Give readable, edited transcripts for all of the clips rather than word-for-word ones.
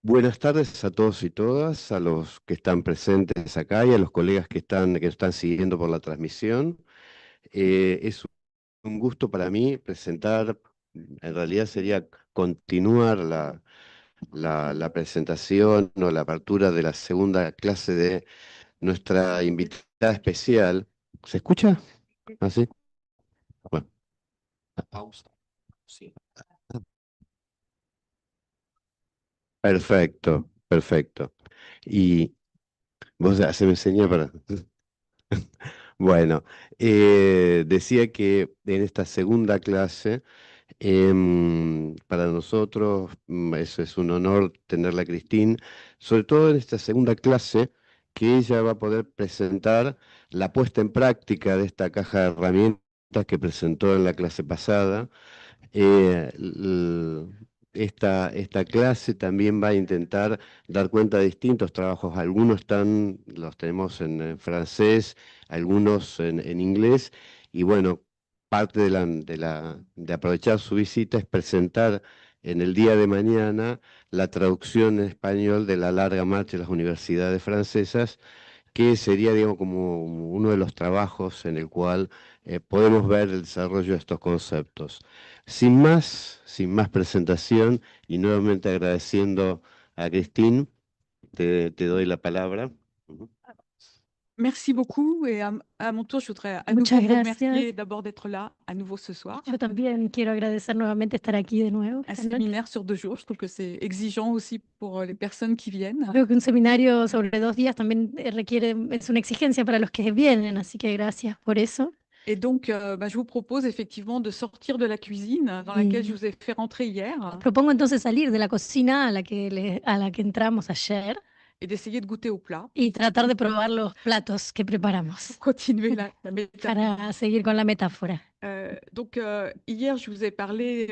Buenas tardes a todos y todas, a los que están presentes acá y a los colegas que están siguiendo por la transmisión. Es un gusto para mí presentar, en realidad sería continuar la presentación o la apertura de la segunda clase de nuestra invitada especial. ¿Se escucha? ¿Ah, sí? Bueno, Pausa. Sí. perfecto, perfecto. Y vos ya se me enseñó para... Bueno, decía que en esta segunda clase, para nosotros eso es un honor tenerla a Cristín, sobre todo en esta segunda clase, que ella va a poder presentar la puesta en práctica de esta caja de herramientas que presentó en la clase pasada. Esta clase también va a intentar dar cuenta de distintos trabajos. Algunos los tenemos en francés, algunos en inglés, y bueno, parte de aprovechar su visita es presentar en el día de mañana la traducción en español de la larga marcha de las universidades francesas, que sería, digamos, como uno de los trabajos en el cual podemos ver el desarrollo de estos conceptos. Sin más presentación, y nuevamente agradeciendo a Christine, te doy la palabra. Ujú. Merci beaucoup et à mon tour, je voudrais à Muchas nouveau vous gracias. remercier d'abord d'être là à nouveau ce soir. Yo también quiero agradecer nuevamente estar aquí de nuevo Un esta noche. séminaire sur 2 jours, je trouve que c'est exigeant aussi pour les personnes qui viennent. Creo que un seminario sobre 2 días también es una exigencia para los que vienen, así que gracias por eso. Et donc, je vous propose effectivement de sortir de la cuisine dans laquelle je vous ai fait rentrer hier Propongo entonces salir de la cocina a la que entramos ayer et d'essayer de goûter au plat y tratar de probar los platos que preparamos pour continuer la métaphore. para seguir con la metáfora. Donc, hier, je vous ai parlé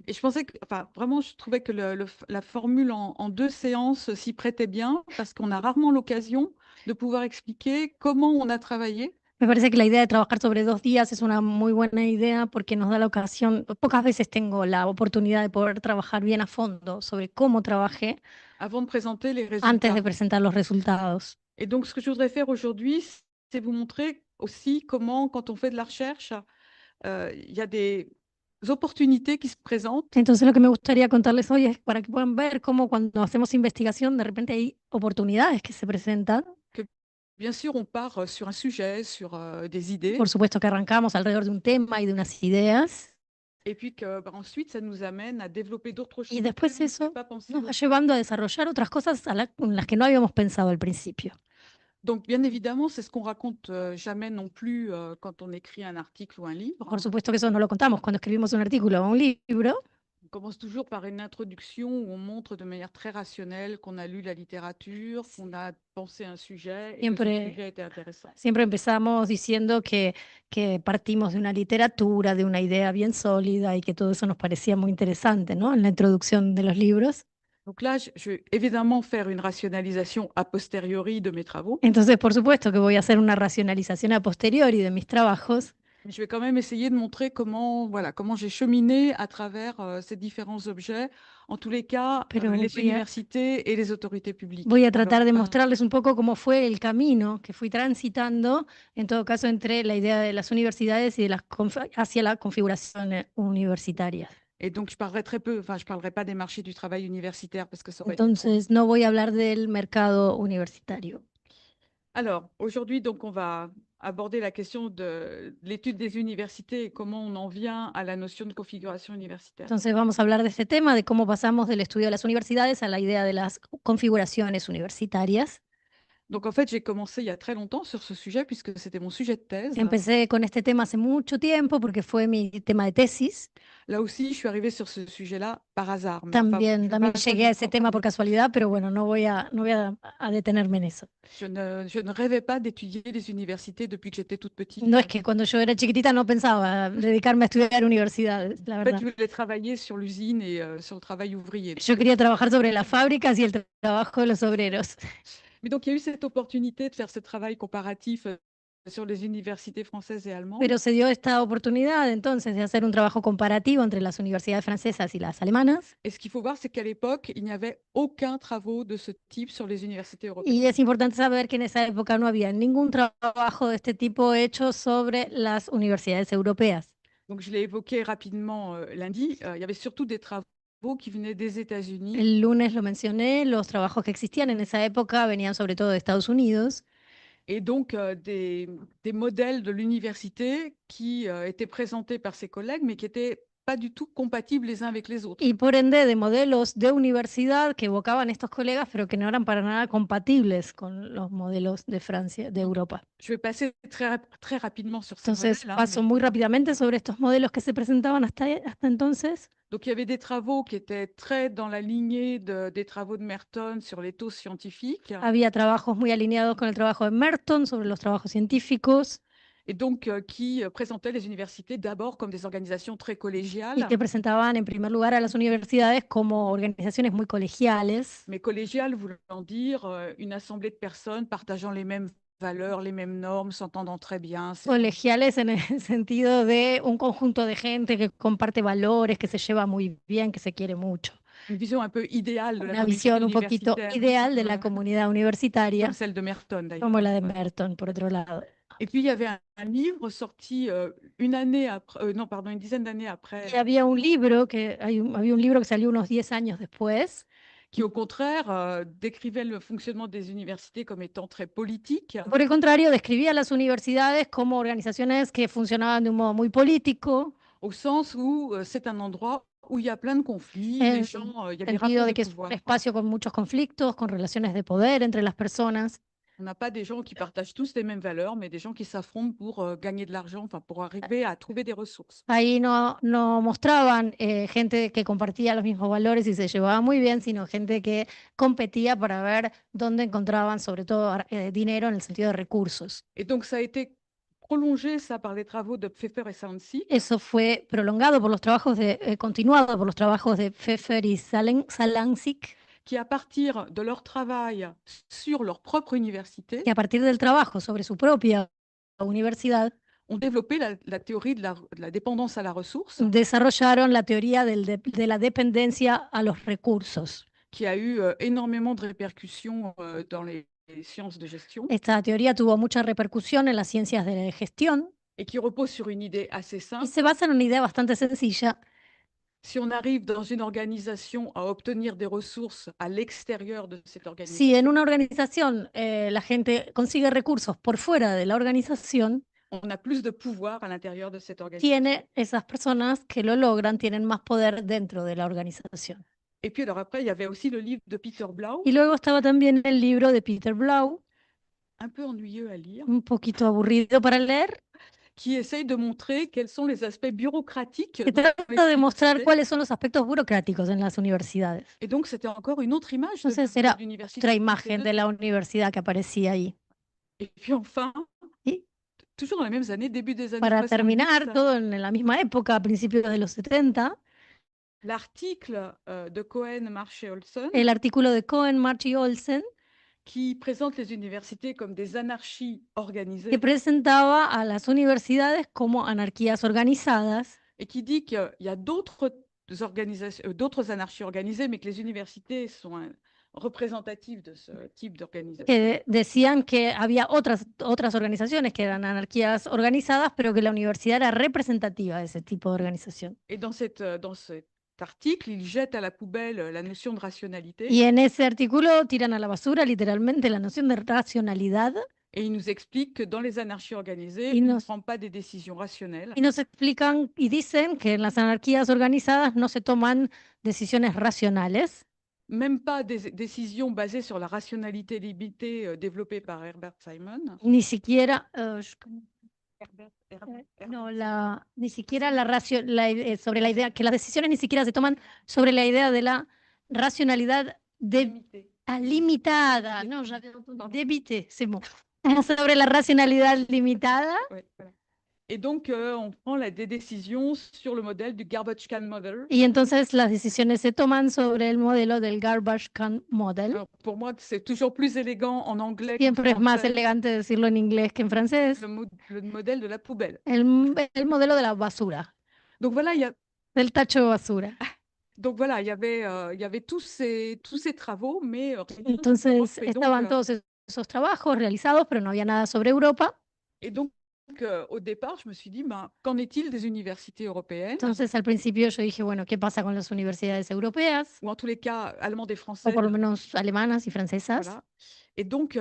et je pensais que, enfin, vraiment, je trouvais que la formule en 2 séances s'y prêtait bien parce qu'on a rarement l'occasion de pouvoir expliquer comment on a travaillé. Me parece que la idea de trabajar sobre 2 días es una muy buena idea porque nos da la ocasión, pocas veces tengo la oportunidad de poder trabajar bien a fondo sobre cómo trabajé Avant de présenter les antes résultats. de presentar los resultados. Et donc, ce que je voudrais faire aujourd'hui, c'est vous montrer aussi comment, quand on fait de la recherche, il y a des opportunités qui se présentent. Entonces lo que me gustaría contarles hoy es para que puedan ver cómo cuando hacemos investigación de repente hay oportunidades que se presentan. Bien sûr, on part sur un sujet, sur des idées. Por supuesto que arrancamos alrededor de un tema y de unas ideas Et puis que ensuite, ça nous amène à développer d'autres choses. y después auxquelles on eso n'avait pas pensé nos va au- llevando a desarrollar otras cosas en las que no habíamos pensado al principio. Donc, bien évidemment, c'est ce qu'on raconte jamais non plus quand on écrit un article ou un livre. Por supuesto que eso no lo contamos cuando escribimos un artículo o un libro. On commence toujours par une introduction où on montre de manière très rationnelle qu'on a lu la littérature, qu'on a pensé un sujet et que ce Siempre, sujet était intéressant. siempre empezamos diciendo que partimos de una literatura, de una idea bien sólida y que todo eso nos parecía muy interesante, ¿no? En la introducción de los libros. Donc là, je vais évidemment faire une rationalisation a posteriori de mes travaux, Entonces, por supuesto que voy a hacer una racionalización a posteriori de mis trabajos, mais je vais quand même essayer de montrer comment, voilà, comment j'ai cheminé à travers ces différents objets, en tous les cas, Pero les voy a- universités et les autorités publiques. voy a tratar de Alors, mostrarles un poco cómo fue el camino que fui transitando, en todo caso, entre la idea de las universidades y hacia la configuración universitaria. et donc, je parlerai très peu, enfin, je parlerai pas des marchés du travail universitaire parce que ça aurait été trop. Entonces, no voy a hablar del mercado universitario. Alors, aujourd'hui, donc, on va aborder la question de l'étude des universités et comment on en vient à la notion de configuration universitaire. Entonces, vamos a hablar de este tema, de cómo pasamos del estudio de las universidades a la idea de las configuraciones universitarias. Donc, en fait, j'ai commencé il y a très longtemps sur ce sujet puisque c'était mon sujet de thèse. Empecé con este tema hace mucho tiempo porque fue mi tema de tesis. Là aussi, je suis arrivée sur ce sujet-là par hasard. Mais enfin, También, je vais también pas llegué a ese jusqu'au tema bout. por casualidad, pero bueno, no voy a detenerme en eso. Je ne rêvais pas d'étudier les universités depuis que j'étais toute petite. No es que cuando yo era chiquitita no pensaba dedicarme a estudiar universidades, la En fait, verdad. je voulais travailler sur l'usine et sur le travail ouvrier. Yo quería trabajar sobre las fábricas y el trabajo de los obreros. Mais donc, il y a eu cette opportunité de faire ce travail comparatif sur les universités françaises et allemandes. Pero se dio esta oportunidad entonces de hacer un trabajo comparativo entre las universidades francesas y las alemanas. Et ce qu'il faut voir, c'est qu'à l'époque, il n'y avait aucun travaux de ce type sur les universités Y européennes. es importante saber que en esa época no había ningún trabajo de este tipo hecho sobre las universidades europeas. Donc, je l'ai évoqué rapidement lundi. Il y avait surtout des travaux qui venaient des États-Unis El lunes lo mencioné, los trabajos que existían en esa época venían sobre todo de Estados Unidos. et donc des modèles de l'université qui étaient présentés par ses collègues, mais qui n'étaient pas du tout compatibles les uns avec les autres. Y por ende de modelos de universidad que evocaban estos colegas, pero que no eran para nada compatibles con los modelos de Francia, de Europa. Je vais passer très rapidement sur ces Entonces, modèles. paso muy rápidamente sobre estos modelos que se presentaban hasta entonces. Donc, il y avait des travaux qui étaient très dans la lignée des travaux de Merton sur les taux scientifiques. Había trabajos muy alineados con el trabajo de Merton sobre los trabajos científicos Et donc, qui présentaient les universités d'abord comme des organisations très y collégiales. que presentaban en primer lugar a las universidades como organizaciones muy colegiales. Mais collégiales voulant dire une assemblée de personnes partageant les mêmes valeurs, les mêmes normes, s'entendant très bien. Colegiales en el sentido de un conjunto de gente que comparte valores, que se lleva muy bien, que se quiere mucho. Une vision un peu idéale de la Una communauté visión un poquito universitaire, ideal de la ouais, comunidad universitaria, comme celle de Merton d'ailleurs. como la de Ouais. Merton, por otro lado. Et puis, il y avait un livre sorti une année après, non, pardon, une dizaine d'années après, Y había un libro había un libro que salió unos 10 años después, qui, au contraire, décrivait le fonctionnement des universités comme étant très politique. por el contrario, describía a las universidades como organizaciones que funcionaban de un modo muy político, Au sens où c'est un endroit où il y a plein de conflits, en les el gens, il y a des sentido rapports de de que es un pouvoir. espacio con muchos conflictos, con relaciones de poder entre las personas. On n'a pas des gens qui partagent tous les mêmes valeurs, mais des gens qui s'affrontent pour gagner de l'argent, enfin pour arriver à trouver des ressources. Ahí no mostraban gente que compartía los mismos valores y se llevaba muy bien, sino gente que competía para ver dónde encontraban sobre todo dinero en el sentido de recursos. Et donc, ça a été prolongé, ça, par les travaux de Pfeffer et Sansi, Eso fue prolongado por los trabajos continuado por los trabajos de Pfeffer y Salancik, qui, à partir de leur travail sur leur propre université, que a partir del trabajo sobre su propia universidad ont développé la théorie de la dépendance à la ressource, desarrollaron la teoría de la dependencia a los recursos. qui a eu énormément de répercussions dans les sciences de gestion Esta teoría tuvo mucha repercusión en las ciencias de la gestión et qui repose sur une idée assez y simple. se basa en una idea bastante sencilla. Si on arrive dans une organisation à obtenir des ressources à l'extérieur de cette Si organisation, en una organización la gente consigue recursos por fuera de la organización, on a plus de pouvoir à l'intérieur de cette organisation. tiene esas personas que lo logran, tienen más poder dentro de la organización. Et puis alors après, il y avait aussi le livre de Peter Blau, Y luego estaba también el libro de Peter Blau, un peu ennuyeux à lire, un poquito aburrido para leer, qui essaye de montrer quels sont les aspects bureaucratiques que dans les trata de mostrar universités. cuáles son los aspectos burocráticos en las universidades. Et donc, c'était encore une autre image de Entonces era l'université. otra imagen de la universidad que aparecía ahí. Et puis enfin, Y toujours dans les mêmes années, début des années para 70, terminar, todo en la misma época, a principios de los 70, l'article de Cohen, Marsh et Olson, el artículo de Cohen, March y Olsen, qui présente les universités comme des anarchies organisées que presentaba a las universidades como anarquías organizadas et qui dit qu'il y a d'autres organisations, d'autres anarchies organisées, mais que les universités sont représentatives de ce type d'organisation. que decían que había otras organizaciones que eran anarquías organizadas, pero que la universidad era representativa de ese tipo de organización. Et dans cet article, il jette à la poubelle la notion de rationalité Y en ese artículo tiran a la basura literalmente la noción de racionalidad et il nous explique que dans les anarchies organisées, Y on ne nos- prend pas des décisions rationnelles, y nos explican y dicen que en las anarquías organizadas no se toman decisiones racionales, même pas des décisions basées sur la rationalité limitée développée par Herbert Simon. ni siquiera Herbert ni siquiera sobre la idea, que las decisiones ni siquiera se toman sobre la idea de la racionalidad limité. limitada, no, débité, c'est bon. Sobre la racionalidad limitada. Ouais, voilà. Et donc, on prend des décisions sur le modèle du garbage can model. Y entonces las decisiones se toman sobre el modelo del garbage can model. Alors, pour moi, c'est toujours plus élégant en anglais qu'en Siempre es más français, elegante decirlo en inglés que en francés. le modèle de la poubelle. El modelo de la basura, Donc voilà, del tacho de basura. il y avait tous ces travaux, mais rien sur Entonces l'Europe. Et donc, estaban todos esos trabajos realizados, pero no había nada sobre Europa. Au départ, je me suis dit, qu'en est-il des universités européennes, Entonces al principio yo dije, bueno, ¿qué pasa con las universidades europeas? ou en tous les cas allemandes et O françaises? por lo menos alemanas y francesas. Voilà. Et donc,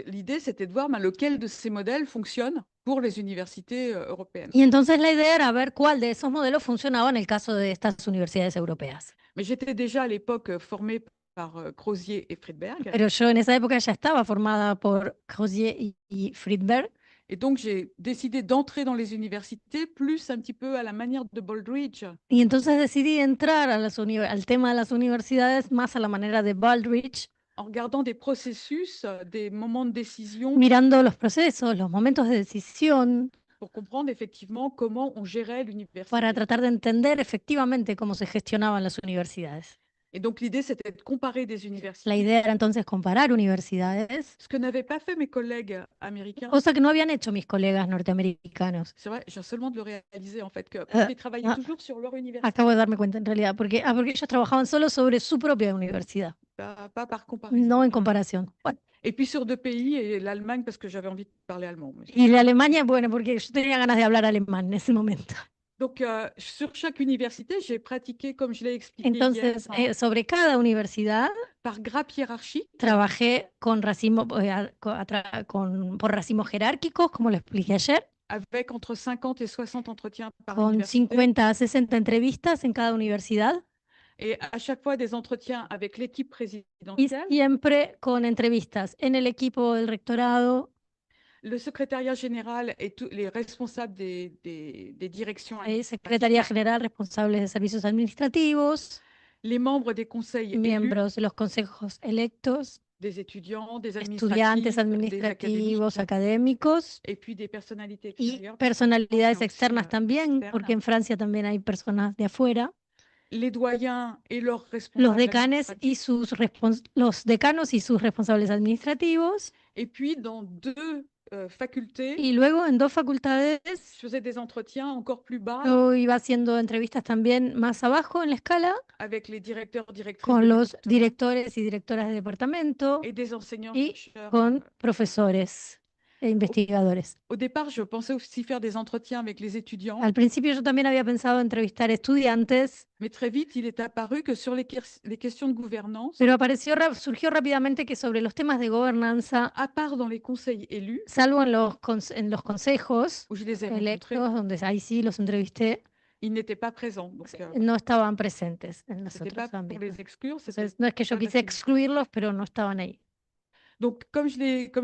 l'idée, c'était de voir lequel de ces modèles fonctionne pour les universités européennes. Y entonces la idea era ver cuál de esos modelos funcionaba en el caso de estas universidades europeas. Mais j'étais déjà à l'époque formée par Crozier et Friedberg. Pero yo en esa época ya estaba formada por Crozier y Friedberg. Et donc, j'ai décidé d'entrer dans les universités plus un petit peu à la manière de Baldrige. Y entonces decidí entrar a al tema de las universidades más a la manera de Baldrige, En regardant des processus, des moments de décision, mirando los procesos, los momentos de decisión, pour comprendre effectivement comment on gérait l'université. para tratar de entender efectivamente cómo se gestionaban las universidades. Et donc, l'idée, c'était de comparer des universités, La idea era entonces comparar universidades, ce que n'avaient pas fait mes collègues américains. cosa que no habían hecho mis colegas norteamericanos. C'est vrai, je viens seulement de le réaliser, en fait, que Ah, ils travaillaient ah. toujours sur leur université, Acabo de darme cuenta en realidad, porque ellos trabajaban solo sobre su propia universidad, pas par comparaison. no en comparación. Bueno, Et puis sur 2 pays, et l'Allemagne, parce que j'avais envie de parler allemand. y la Alemania, bueno, porque yo tenía ganas de hablar alemán en ese momento. Donc, sur chaque université, j'ai pratiqué, comme je l'ai expliqué hier, Entonces, sobre cada universidad par grappe hiérarchique, trabajé con por racimos jerárquicos, como lo expliqué ayer, avec entre 50 et 60 entretiens par con université, 50 a 60 entrevistas en cada universidad et à chaque fois des entretiens avec l'équipe y présidentielle, siempre con entrevistas en el equipo del rectorado, le secrétariat général et tous les responsables des directions, Secretaría General, responsables de servicios administrativos, les membres des conseils élus, miembros de los consejos electos, des étudiants, des estudiantes administrativos, académicos et puis des personnalités y extérieures, personalidades aussi, externas también, externas. porque en Francia también hay personas de afuera. les doyens et leurs Los responsables decanes y los decanos y sus responsables administrativos. Et puis, dans 2 facultés, Y luego en 2 facultades je faisais des entretiens encore plus bas yo iba haciendo entrevistas también más abajo en la escala avec les directeurs, directrices con de los département directores y directoras de departamento et des enseignants y chercheurs. con profesores e investigadores. Au départ, je pensais aussi faire des entretiens avec les étudiants, Al principio yo también había pensado entrevistar estudiantes, mais très vite, il est apparu que sur les questions de gouvernance, pero surgió rápidamente que sobre los temas de gobernanza, à part dans les conseils élus, salvo en los consejos où je les ai rencontrés, electos, donde ahí sí los entrevisté, ils n'étaient pas présents. Donc, no estaban presentes en los c'était pas otros pour ámbitos. les exclure, c'était Entonces, no es que yo pas quise facile. excluirlos, pero no estaban ahí. Donc, comme je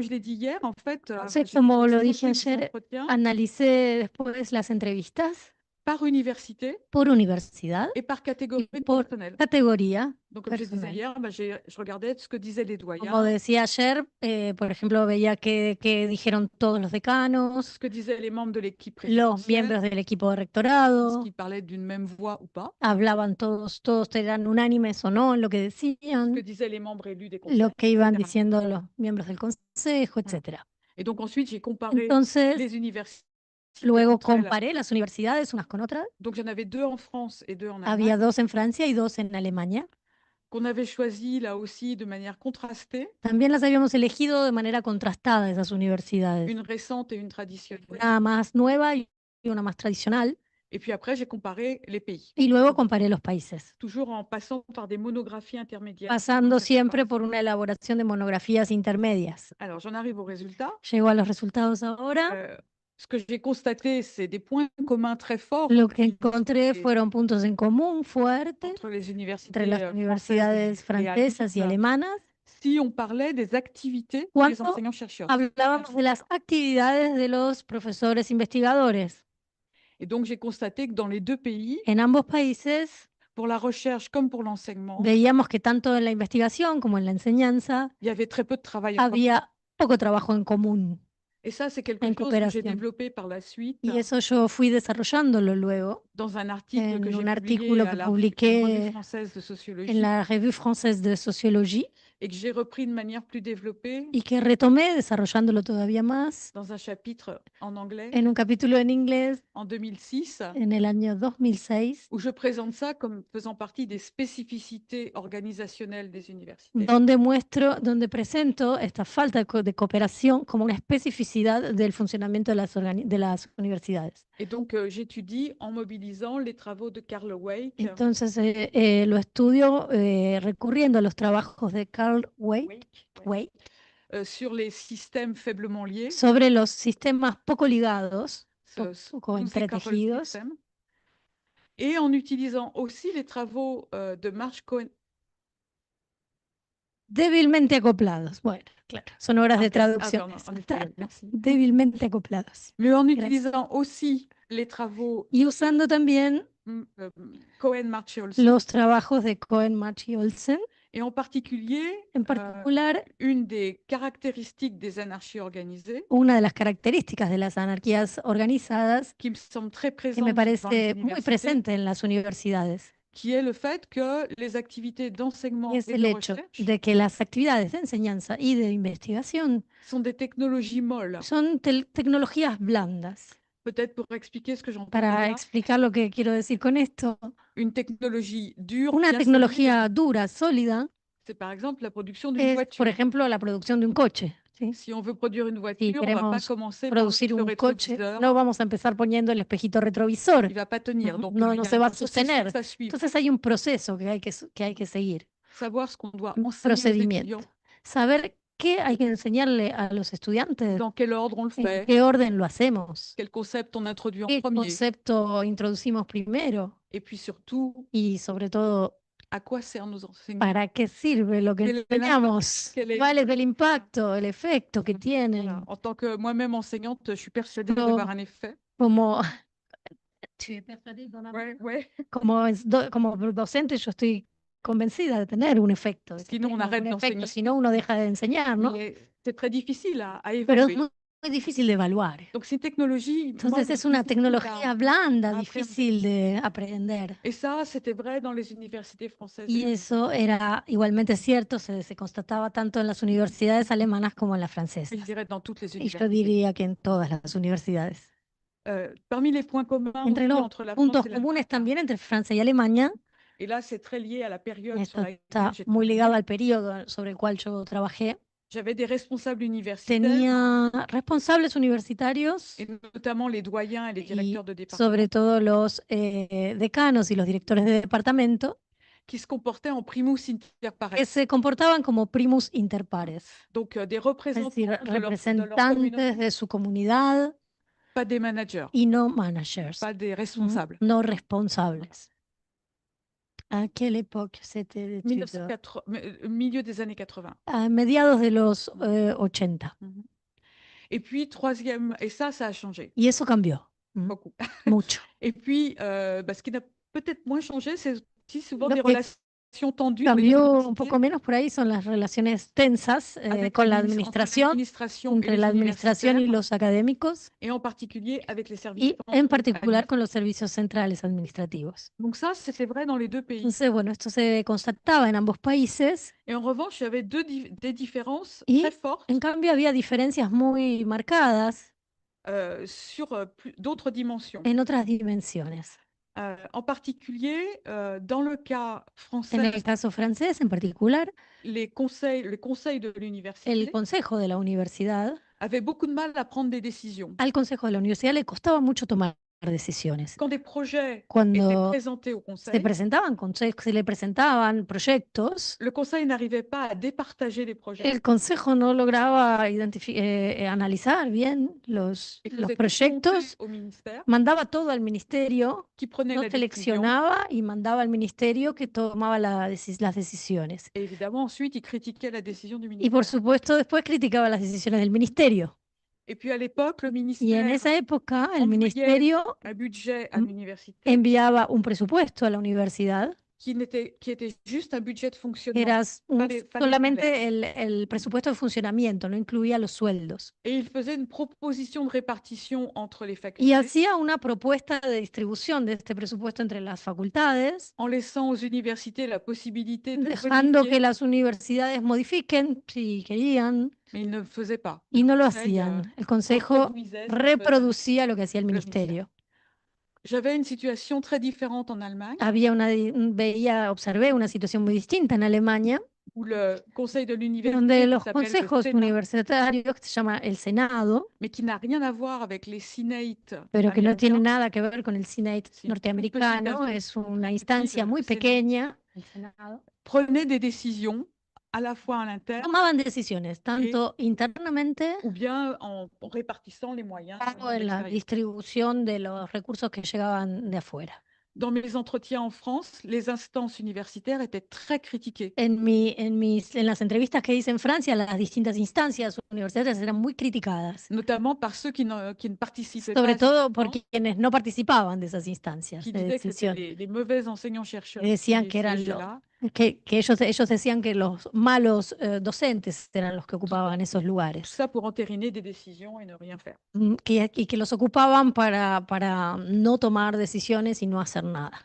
l'ai dit hier, en fait, Entonces, j'ai como lo fait dije des ayer, entretiens analicé después las entrevistas par université por universidad et par catégorie y por personnelle. categoría. Donc, comme je disais personnel. hier, je regardais ce que disaient les Como doyens, decía ayer, por ejemplo, veía que dijeron todos los decanos, ce que disaient les membres de l'équipe los présidentielle, miembros del equipo de est-ce rectorado, qu'ils parlaient d'une même voix ou pas, hablaban todos eran unánimes o no en lo que ce que decían, disaient les membres élus des conseils, lo que iban etc. diciendo los miembros del consejo, etcétera. Et donc ensuite, j'ai comparé Entonces, les universités luego entre elles. comparé las universidades unas con otras. Donc j'en avais 2 en France et 2 en Había Allemagne, 2 en Francia y 2 en Alemania. qu'on avait choisi là aussi de manière contrastée, También las habíamos elegido de manera contrastada, esas universidades. une récente et une traditionnelle. Una más nueva y una más tradicional. Et puis après, j'ai comparé les pays, Y luego comparé los países, toujours en passant par des monographies intermédiaires. pasando siempre por una elaboración de monografías intermedias. Alors, j'en arrive au résultat. Llego a los resultados ahora. Ce que j'ai constaté, c'est des points communs très forts Lo que encontré fueron puntos en común fuertes entre les universités entre las universidades francesas y allemandes. alemanas. Si on parlait des activités des Cuando enseignants-chercheurs. hablábamos de las actividades de los profesores investigadores. Et donc, j'ai constaté que dans les 2 pays, En ambos países pour la recherche comme pour l'enseignement, veíamos que tanto en la investigación como en la enseñanza il y avait très peu de travail en commun. había poco trabajo en común. Et ça, c'est quelque en chose que j'ai cooperación. développé par la suite Y eso yo fui desarrollándolo luego dans un article que en j'ai un publié artículo à que la Revue publiqué française de en sociologie la Revue Française de Sociologie et que j'ai repris de manière plus développée y que retomé desarrollándolo todavía más dans un chapitre en anglais en un capítulo en inglés en 2006, en el año 2006, où je présente ça comme faisant partie des spécificités organisationnelles des universités. donde presento esta falta de cooperación como una especificidad del funcionamiento de las universidades. Et donc, j'étudie en mobilisant les travaux de Carl Weick, Entonces lo estudio recurriendo a los trabajos de Carl Weick sur les systèmes faiblement liés, sobre los sistemas poco ligados, poco loosely coupled entretejidos, systems, et en utilisant aussi les travaux de Marsh Cohen. débilmente acoplados. Bueno, claro, son obras de traducción. pardon, en espagnol, merci. Débilmente acoplados. Mais en Gracias. utilisant aussi les travaux Y usando también Cohen, March et Olson, los trabajos de Cohen, March y Olsen, et en particulier, en particular, une des caractéristiques des anarchies organisées, una de las características de las anarquías organizadas qui me semble très que présente me dans les parece muy universités, presente en las universidades, qui est le fait que les activités d'enseignement y es et el de hecho recherche de que las actividades de enseñanza y de investigación sont des technologies molles. son tecnologías blandas. Peut-être pour expliquer ce que j'entends Para par là, explicar lo que quiero decir con esto, une technologie dure, una bien tecnología solide, dura, sólida, c'est par exemple la production d'une es, voiture. por ejemplo, la producción de un coche. ¿Sí? Si on veut produire une Si voiture, on ne va pas queremos commencer par producir le un coche, rétroviseur, no vamos a empezar poniendo el espejito retrovisor. il ne va pas tenir. Donc, No, il y no a se un va a processus sostener. à suivre. Entonces hay un proceso que hay que seguir, Savoir ce qu'on doit un enseigner aux procedimiento. étudiants, Saber qué hay que enseñarle a los estudiantes, dans quel ordre on le en fait, qué orden lo hacemos, quel concept on introduit en qué premier, concepto introducimos primero et puis surtout, y sobre todo, à quoi servent nos enseignements. ¿para qué sirve lo que Quel est l'impact, enseñamos? quel est- ¿Cuál es el impacto, el efecto que tienen? Voilà. En tant que moi-même enseignante, je suis persuadée No. d'avoir un effet. Como, Ouais. como docente, yo estoy convencida de tener un efecto. De que Sinon, on tenga arrête un efecto, d'enseigner. si no, uno deja de enseñar, ¿no? Mais c'est très difficile à Pero es évaluer. muy difícil de evaluar. Donc, c'est une technologie Entonces molle, es una difficile à- tecnología blanda, aprender. difícil de aprender. Et ça, c'était vrai dans les universités françaises. Y eso era igualmente cierto, se constataba tanto en las universidades alemanas como en las Et francesas. je dirais dans toutes les Y yo universités. diría que en todas las universidades. Parmi les points communs Entre aussi los entre la France puntos et comunes l'Allemagne, también entre Francia y Alemania, et là, c'est très lié à la période esto sur laquelle está j'ai muy travaillé, ligado al periodo sobre el cual yo trabajé, j'avais des responsables universitaires, tenía responsables universitarios et notamment les doyens et les y directeurs de département, sobre todo los decanos y los directores de departamento qui se comportaient en primus inter pares. que se comportaban como primus inter pares, Donc, des es représentants decir, de leur representantes communauté, de su comunidad pas des managers, y no managers, pas des responsables. no responsables. ¿A quelle époque c'était l'étude? 1980, milieu des années 80. A mediados de los 80. Et puis, troisième, et ça a changé Y eso cambió beaucoup. mucho. Et puis, ce qui n'a peut-être moins changé, c'est aussi souvent Lo des que relations tendues avec Cambió un l'université, poco menos por ahí, son las relaciones tensas avec con la entre administración, l'administration et entre les la administración y universitaires, los académicos, et en particulier avec les services y en centraux particular administratifs. con los servicios centrales administrativos. Donc ça, c'était vrai dans les deux pays. Entonces, bueno, esto se constataba en ambos países. Et en revanche, il y avait des différences Y, très fortes en cambio, había diferencias muy marcadas sur d'autres dimensions. en otras dimensiones. En particulier, dans le cas En français, el caso francés, en particular, les conseils de el l'université consejo de la universidad, avaient beaucoup de mal à prendre des décisions. al consejo de la universidad le costaba mucho tomar decisiones. Quand des projets étaient Cuando présentés au se conseil, le presentaban proyectos, le conseil n'arrivait pas à départager les projets. el consejo no lograba analizar bien los Il faisait tout proyectos, monter au ministère mandaba todo al ministerio, qui prenait no la décision. seleccionaba y mandaba al ministerio que tomaba las decisiones. Et évidemment, ensuite, il critiquait la décision du Y ministère. por supuesto, después criticaba las decisiones del ministerio. Et puis à l'époque, le Y en ministère esa época, el envoyait ministerio un budget à l'université enviaba un presupuesto a la universidad qui était juste un budget de fonctionnement. Era Fallait solamente el presupuesto de funcionamiento, no incluía los sueldos. Et il faisait une proposition de répartition entre les Y facultés hacía una propuesta de distribución de este presupuesto entre las facultades, en laissant aux universités la possibilité de dejando que modifier, las universidades modifiquen si querían, mais ils ne le faisaient pas. y Le no lo conseil, hacían. El consejo reproduisait ce que faisait. reproducía lo que hacía el le ministère. ministerio. J'avais une situation très différente en Allemagne, Había observé una situación muy distinta en Alemania, où le conseil de l'université donde qui los s'appelle le consejos Sénat, universitarios, que se llama el Senado, mais qui n'a rien à voir avec les Sénates pero que no tiene américains, nada que ver con el Senate Sí, una norteamericano, petita es una instancia muy Senado. pequeña, el Senado, prenaient des décisions à la fois à l'interne tomaban decisiones tanto internamente ou bien en répartissant les moyens como de en la l'extérieur. distribución de los recursos que llegaban de afuera. Dans mes entretiens en France, les instances universitaires étaient très critiquées. En las entrevistas que hice en Francia, las distintas instancias universitarias eran muy criticadas, Notamment par ceux qui ne participaient sobre pas, todo por quienes no participaban de esas instancias qui de disaient que c'était decisión. les mauvais enseignants-chercheurs Y decían qui que eran siégeaient los là, que ellos decían que los malos docentes eran los que ocupaban esos tout lugares, ça pour entériner des décisions et ne rien faire. y que los ocupaban para no tomar decisiones y no hacer nada.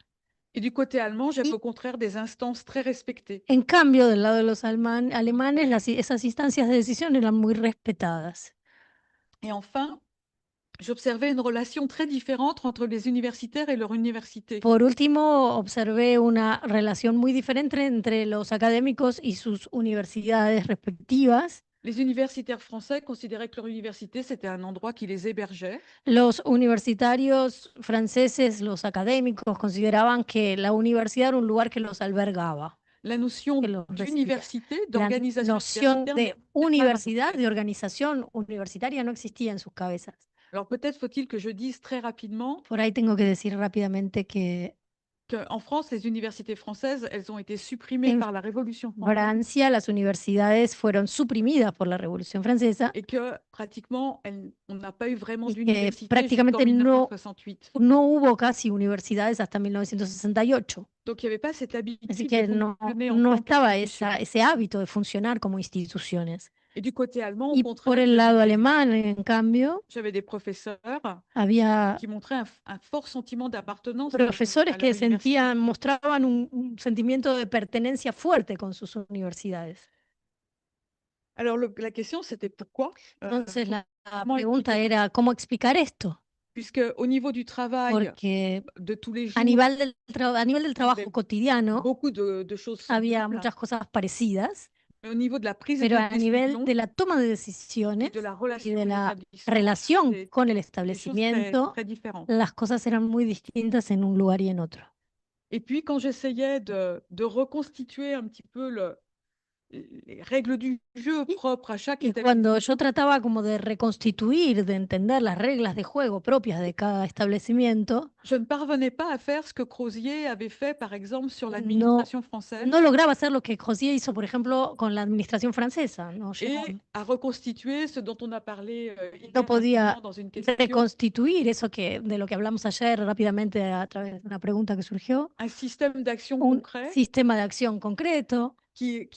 Et du côté allemand, j'avais Y- au contraire des instances très respectées. En cambio, del lado de los alemanes, esas instancias de decisión eran muy respetadas. Et enfin, j'observais une relation très différente entre les universitaires et leur université. Por último, observé una relación muy diferente entre los académicos y sus universidades respectivas. Les universitaires français considéraient que leur université, c'était un endroit qui les hébergeait. Los universitarios franceses, los académicos, consideraban que la universidad era un lugar que los albergaba. La notion Que los recibía. d'université, La d'organisation noción universitaire de n'était pas universidad, dans leur de organización universitaria no existía en sus cabezas. tête. Alors peut-être faut-il que je dise très rapidement Por ahí tengo que decir rápidamente que qu'en France, les universités françaises, elles ont été supprimées En par la Révolution en française Francia las universidades fueron suprimidas por la Revolución Francesa. et que pratiquement, on n'a pas eu vraiment Y que d'université prácticamente jusqu'en no- 1968. No hubo casi universidades hasta 1968. Donc il n'y avait pas cette Así habitude que de no, fonctionner en no tant estaba qu'institution. ese hábito de funcionar como instituciones. Et du côté allemand, au Y por contraire, el lado alemán, en cambio, j'avais des professeurs había qui montraient un fort sentiment d'appartenance profesores à que leur université. mostraban un sentimiento de pertenencia fuerte con sus universidades. Alors la question, c'était pourquoi Entonces la comment pregunta expliquer era, ¿cómo explicar esto? Puisque au niveau du travail Porque de tous les a jours, nivel del trabajo de- cotidiano beaucoup de choses había semblables, muchas cosas parecidas, mais au niveau de la prise pero de a nivel décision de la toma de et decisiones de la y relation de avec la l'établissement, relación c'est con el des choses très, establecimiento, très différentes. las cosas eran muy distintas en un lugar y en otro. Et puis quand j'essayais de reconstituer un petit peu les règles du jeu propres à chaque Y cuando établissement, yo trataba como de reconstituir, de entender las reglas de juego propias de cada establecimiento, je ne parvenais pas à faire ce que Crozier avait fait, par exemple, sur l'administration française, no lograba hacer lo que Crozier hizo, por ejemplo, con la administración francesa. No, et llegaba- à reconstituer ce dont on a parlé hier no podía rapidement dans une question, reconstituir eso de lo que hablamos ayer rápidamente a través de una pregunta que surgió, un système d'action un concret sistema de acción concreto qui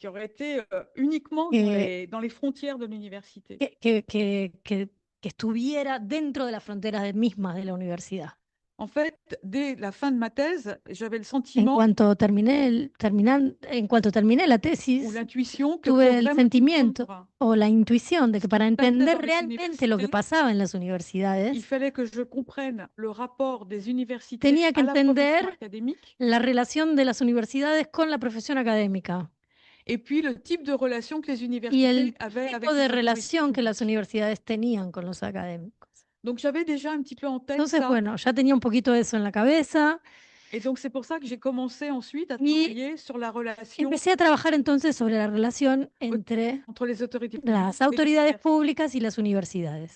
aurait été uniquement dans les frontières de l'université. que estuviera dentro de las fronteras mismas de la universidad. En fait, dès la fin de ma thèse, j'avais le En sentiment cuanto terminé la ou tesis, l'intuition que tuve pour el vraiment sentimiento comprendre, o la intuición de que para entender dans les realmente lo que universités, pasaba en las il universidades, fallait que je comprenne le rapport des universités tenía que à la profession entender académique la relación de las universidades con la profesión académica et puis le type de relation que les y universités el avaient avec tipo de les autorités relación que las publiques. universidades tenían con los académicos. Donc j'avais déjà un petit peu en tête Entonces, ça. bueno, ya tenía un poquito de eso en la cabeza. Et donc c'est pour ça que j'ai commencé ensuite à Y travailler sur la relation Empecé a trabajar entonces sobre la relación entre entre les autorités publiques las et les autoridades universités. públicas y las universidades.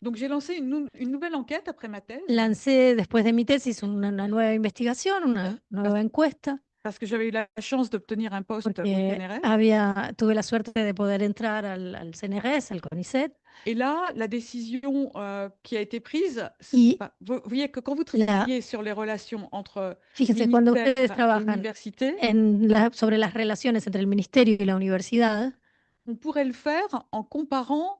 Donc j'ai lancé une nouvelle enquête après ma thèse Lancé después de mi tesis una nueva investigación, una nueva encuesta, parce que j'avais eu la chance d'obtenir un poste au porque CNRS. tuve la suerte de poder entrar al CNRS, al CONICET, Et là, la décision qui a été prise, Y vous voyez que quand vous la- travaillez sur les relations entre fíjense, cuando ministère ustedes et trabajan université, sobre las relaciones entre el ministerio y la universidad, on pourrait le faire en comparant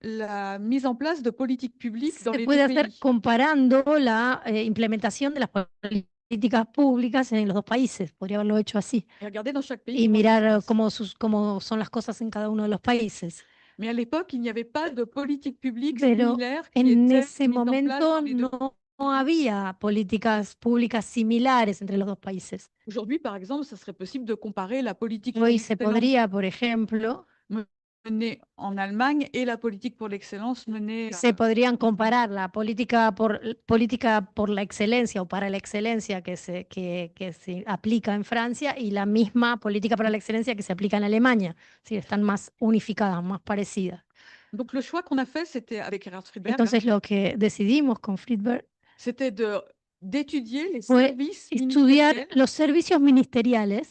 la mise en place de politiques publiques dans se les puede deux hacer pays. comparando la implementación de las políticas públicas en los dos países. Podría haberlo hecho así. Et regardez dans chaque pays Y comment ça se mirar passe. cómo son las cosas en cada uno de los países. Mais à l'époque, il n'y avait pas de politique publique Pero similaire qui en était ese mise en place momento dans les deux. no había políticas públicas similares entre los dos países. Aujourd'hui, par exemple, ça serait possible de comparer la politique Hoy pour se l'excellence podría, por ejemplo, menée en Allemagne et la politique pour l'excellence menée se podrían comparar la política por la excelencia o para la excelencia que se aplica en Francia y la misma política para la excelencia que se aplica en Alemania. Sí, están más unificadas, más parecidas. Donc le choix qu'on a fait, c'était avec Gerhard Friedberg, Entonces lo que decidimos con Friedberg c'était d'étudier les fue services estudiar ministériels los servicios ministeriales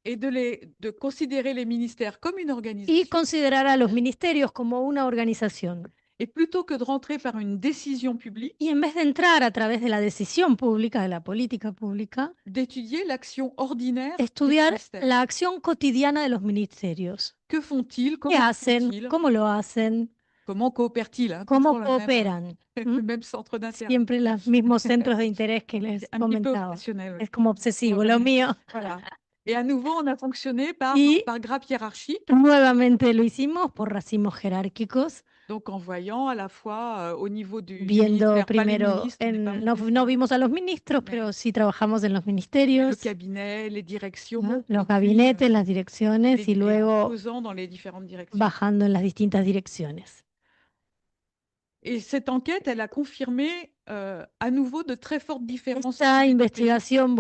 et de considérer les ministères comme une y organisation. considerar a los ministerios como una organización. Et plutôt que de rentrer par une décision publique, Y en vez de entrar a través de la decisión pública, de la política pública, d'étudier l'action ordinaire des estudiar ministères. la acción cotidiana de los ministerios. Que font-ils? ¿Qué Comment hacen? font-ils? ¿Cómo lo hacen? Comment coopèrent-ils? Hein, ¿Cómo toujours cooperan? le même centre d'intérêt. Siempre los mismos centros de interés que les Un petit peu comentaba. obsessionnel. oui. Es como obsesivo, lo Vraiment. mío. Voilà. Et à nouveau, on a fonctionné par Y grappe hiérarchique, nuevamente lo hicimos por racimos jerárquicos, donc en voyant à la fois au niveau du viendo ministère, pas les primero, ministres, on n'est pas no monté no sur vimos a los ministros, Mais- pero sí trabajamos en los le ministerios, cabinet, les directions, ¿no? et puis, Los gabinetes, las les direcciones y luego posant dans les différentes directions. bajando en las distintas direcciones. Et cette enquête, elle a confirmé à nouveau de très fortes différences. Esta entre les deux pays. investigación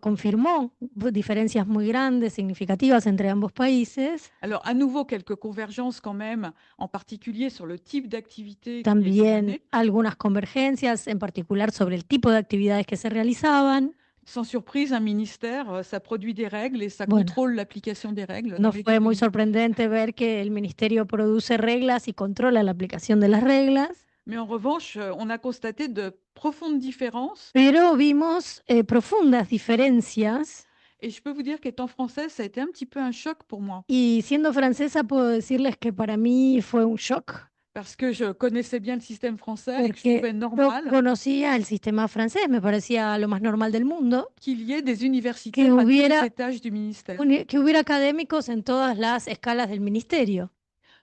confirmó diferencias muy grandes, significativas entre ambos países. Alors, à nouveau, quelques convergences quand même, en particulier sur le type d'activité qui était También menée. algunas convergencias, en particular sobre el tipo de actividades que se realizaban. Sans surprise, un ministère, ça produit des règles et ça Bueno, contrôle l'application des règles. No dans les fue deux muy pays. sorprendente ver que el ministerio produce reglas y controla la aplicación de las reglas, Mais en revanche, on a constaté de profondes différences. pero vimos profundas diferencias. Et je peux vous dire qu'étant française, ça a été un petit peu un choc pour moi. Y siendo francesa, puedo decirles que para mí fue un shock, Parce que je connaissais bien le système français et que je porque trouvais yo normal conocía el sistema francés, me parecía lo más normal del mundo, qu'il y ait des universitaires que à tous les hubiera- étages du ministère. que hubiera académicos en todas las escalas del ministerio.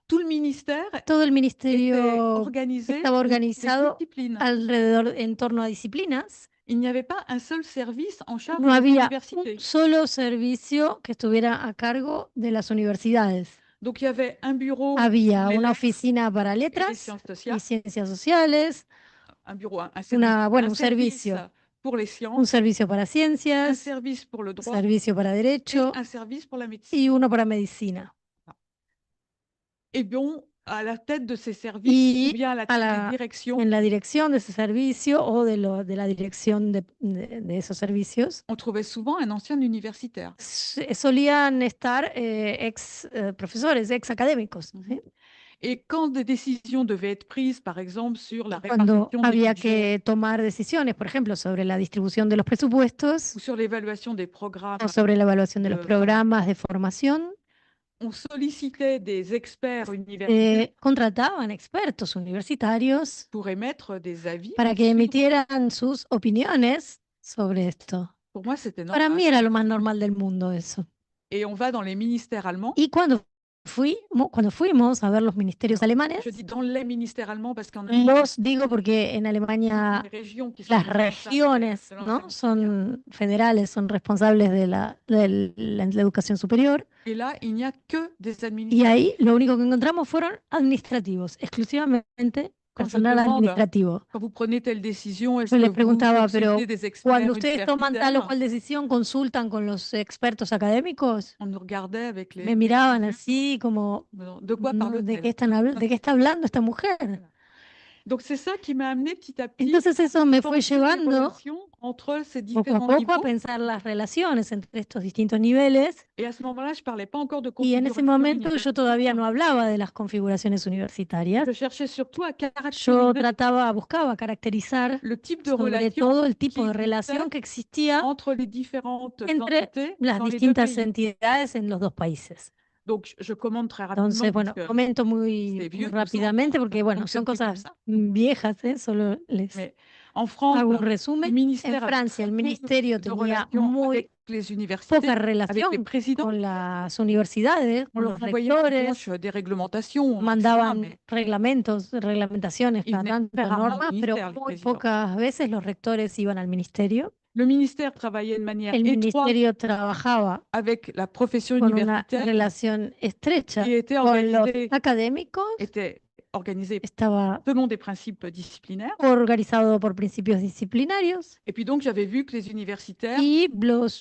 Tout le ministère Todo el était ministerio organisé estaba autour des organizado disciplines. alrededor, en torno a disciplinas. Il n'y avait pas un seul service en charge No des había universités. un solo servicio que estuviera a cargo de las universidades. Donc, il y avait un bureau pour Había les una lettres oficina para et les letras sciences y sociales, ciencias sociales, un bureau, un un service servicio, pour les un sciences, servicio para un ciencias, service pour le un droit servicio para et derecho un service pour la médecine. y uno para medicina. Et bien, à la tête de ces services, Y ou bien à la a tête la- des directions, En la dirección de ese servicio o de la dirección de esos servicios on trouvait souvent un ancien universitaire. solían estar profesores, ex académicos. ¿sí? Et quand des décisions devaient être prises, par exemple, sur la Cuando répartition des había budgets que tomar decisiones, por ejemplo, sobre la distribución de los presupuestos ou sur l'évaluation des programmes, o sobre la evaluación de los programas de formación, on sollicitait des experts universitaires contrataban expertos universitarios pour émettre des avis. para que sur- emitieran sus opiniones sobre esto. Pour moi, c'était Para normal. mí era lo más normal del mundo eso. Et on va dans les ministères allemands. Y cuando fuimos a ver los ministerios alemanes, Je dis dans les ministères allemands parce qu'en los digo porque en Alemania les régions qui sont las responsables regiones, de ¿no? l'enseignement Son federales, son responsables de la educación superior. Et là, il n'y a que des Y administrateurs. ahí lo único que encontramos fueron administrativos, exclusivamente Cuando personal demanda, administrativo. Quand vous prenez telle décision, est-ce Yo que les vous preguntaba, pero consultez des experts cuando ustedes toman tal o universitaires? cual decisión, ¿consultan con los expertos académicos? On nous regardait avec les Me miraban así como, De quoi "No, parle-t-elle? ¿de qué está hablando esta mujer?" Donc c'est ça qui m'a amené petit à petit Entonces eso me fue penser les llevando relations entre ces poco a différents poco a niveaux. pensar las relaciones entre estos distintos niveles. Et à ce moment-là, je parlais pas encore de Y en ese configuration momento yo todavía universitaire. no hablaba de las configuraciones universitarias. Je cherchais surtout à Yo caractériser buscaba caracterizar le type de sobre relation todo el tipo qui de relación existait que existía entre les différentes entre entités las dans les deux distintas pays. entidades en los dos países. Donc, je commande très rapidement Entonces, bueno, parce que comento c'est muy vieux, tout ça, rápidamente porque, ça bueno, son fonctionne plus comme cosas ça. viejas, solo les Mais en France, hago un le resumen. En ministère avait Francia, el peu ministerio de tenía relations muy avec les universités, poca avec les relación présidents. con las universidades, On con leur los envoyait en rectores, revanche des réglementations, etc., mandaban mais reglamentaciones ils cada venaient tanto, très rarement au normas, pero ministère, les muy présidents. pocas veces los rectores iban al ministerio. Le ministère travaillait de manière El étroite ministerio trabajaba avec la profession con una universitaire relación estrecha qui était con los organisée, académicos, estaba selon des principes disciplinaires. Organizado por principios disciplinarios. Et puis donc, j'avais vu que les universitaires Y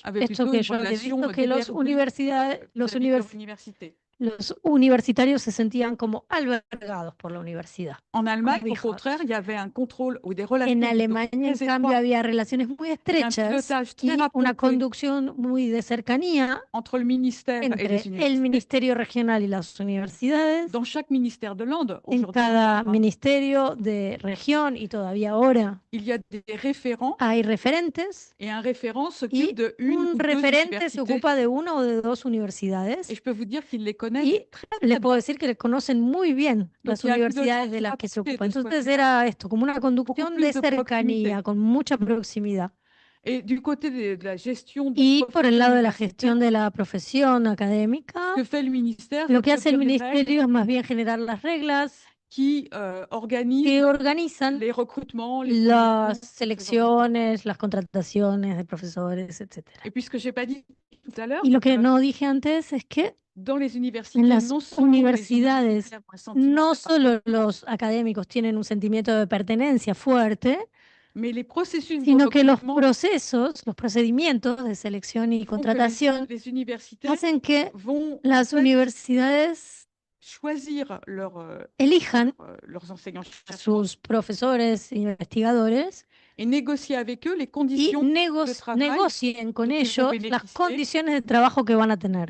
avaient esto plutôt que une yo había relation visto, que los déverdée los vis-à-vis de leur université. los universitarios se sentían como albergados por la universidad. En Allemagne, au dijo. contraire, il y avait un contrôle ou des relations En plutôt Alemania, en très cambio, étroites había relaciones muy estrechas pilotage très y una rapproché conducción muy de cercanía entre le ministère et entre les el universités. ministerio regional y las universidades. Dans chaque ministère de Lande, En aujourd'hui, cada ministerio de región y todavía ahora il y a des référents hay referentes et un référent y s'occupe de une ou un deux referente se universités. ocupa de una o de dos universidades. Et je peux vous dire qu'ils les connaissent Y très les bien. puedo decir que les conocen muy bien las il y a un universidades pilotage de las que se rapide ocupan. de ce Entonces côté-là, era esto, como una conducción plus de de proximité. cercanía, con mucha proximidad. Et du côté de la gestion de Y la por el lado de la profession gestión de la profesión académica, ce que fait le ministère, lo c'est que hace el produire des règles ministerio es más bien generar las reglas qui que organisent organizan les recrutements, les las promotions, ce genre de choses. selecciones, las contrataciones de profesores, etcétera. Et puis ce que j'ai pas dit tout à l'heure, Y lo que c'est que no dije antes es que dans les universités, en las non seulement les universidades universitaires ont un sentiment no d'appartenance, solo los académicos tienen un sentimiento de pertenencia fuerte, mais les processus de sino que los recrutement procesos, los procedimientos de selección y font que contratación les universitaires hacen que vont las universidades choisir elijan leurs enseignants a sus profesores e investigadores et négocier avec eux les y conditions de travail, negocien con dont ils vont ellos las bénéficier, condiciones de trabajo que van a tener.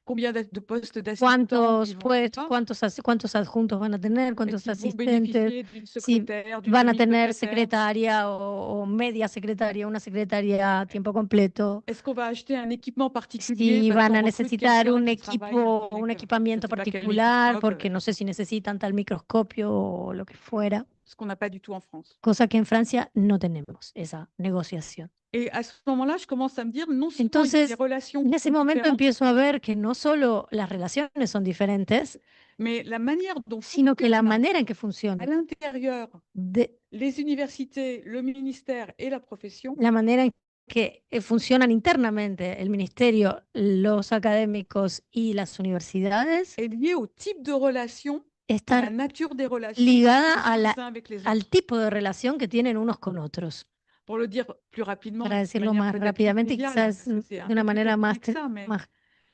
combien de postes d'assistants Cuántos ils vont puestos, avoir, cuántos adjuntos van a tener, est-ce cuántos qu'ils vont asistentes, bénéficier d'une secrétaire, d'une van a tener demi-secrétaire. secretaria o media secretaria, una secretaria a tiempo completo, Est-ce qu'on va acheter un équipement particulier si parce van qu'on a recrute necesitar quelqu'un un qui travaille equipo, avec, un je equipamiento sais pas quel particular, microscope, porque no sé si necesitan tal microscopio o lo que fuera, ce qu'on n'a pas du tout en France. cosa que en Francia no tenemos, esa negociación. Et à ce moment-là, je commence à me dire, non seulement il y a Entonces, des relations en qui ese sont momento différentes, empiezo a ver que no solo las relaciones son diferentes, mais la manière dont sino que la fonctionne manera en que à funciona, l'intérieur de les universités, le ministère et la profession la manera en que funcionan internamente el ministerio, los académicos y las universidades, est liée au type de relation, à la está nature des relations ligada les a uns la, avec les autres. al tipo de relación que tienen unos con otros. Pour le dire plus rapidement, Para de decirlo manière más peut-être plus rápidamente y triviale, quizás parce que c'est un de una peu plus manera más, compliqué que ça, más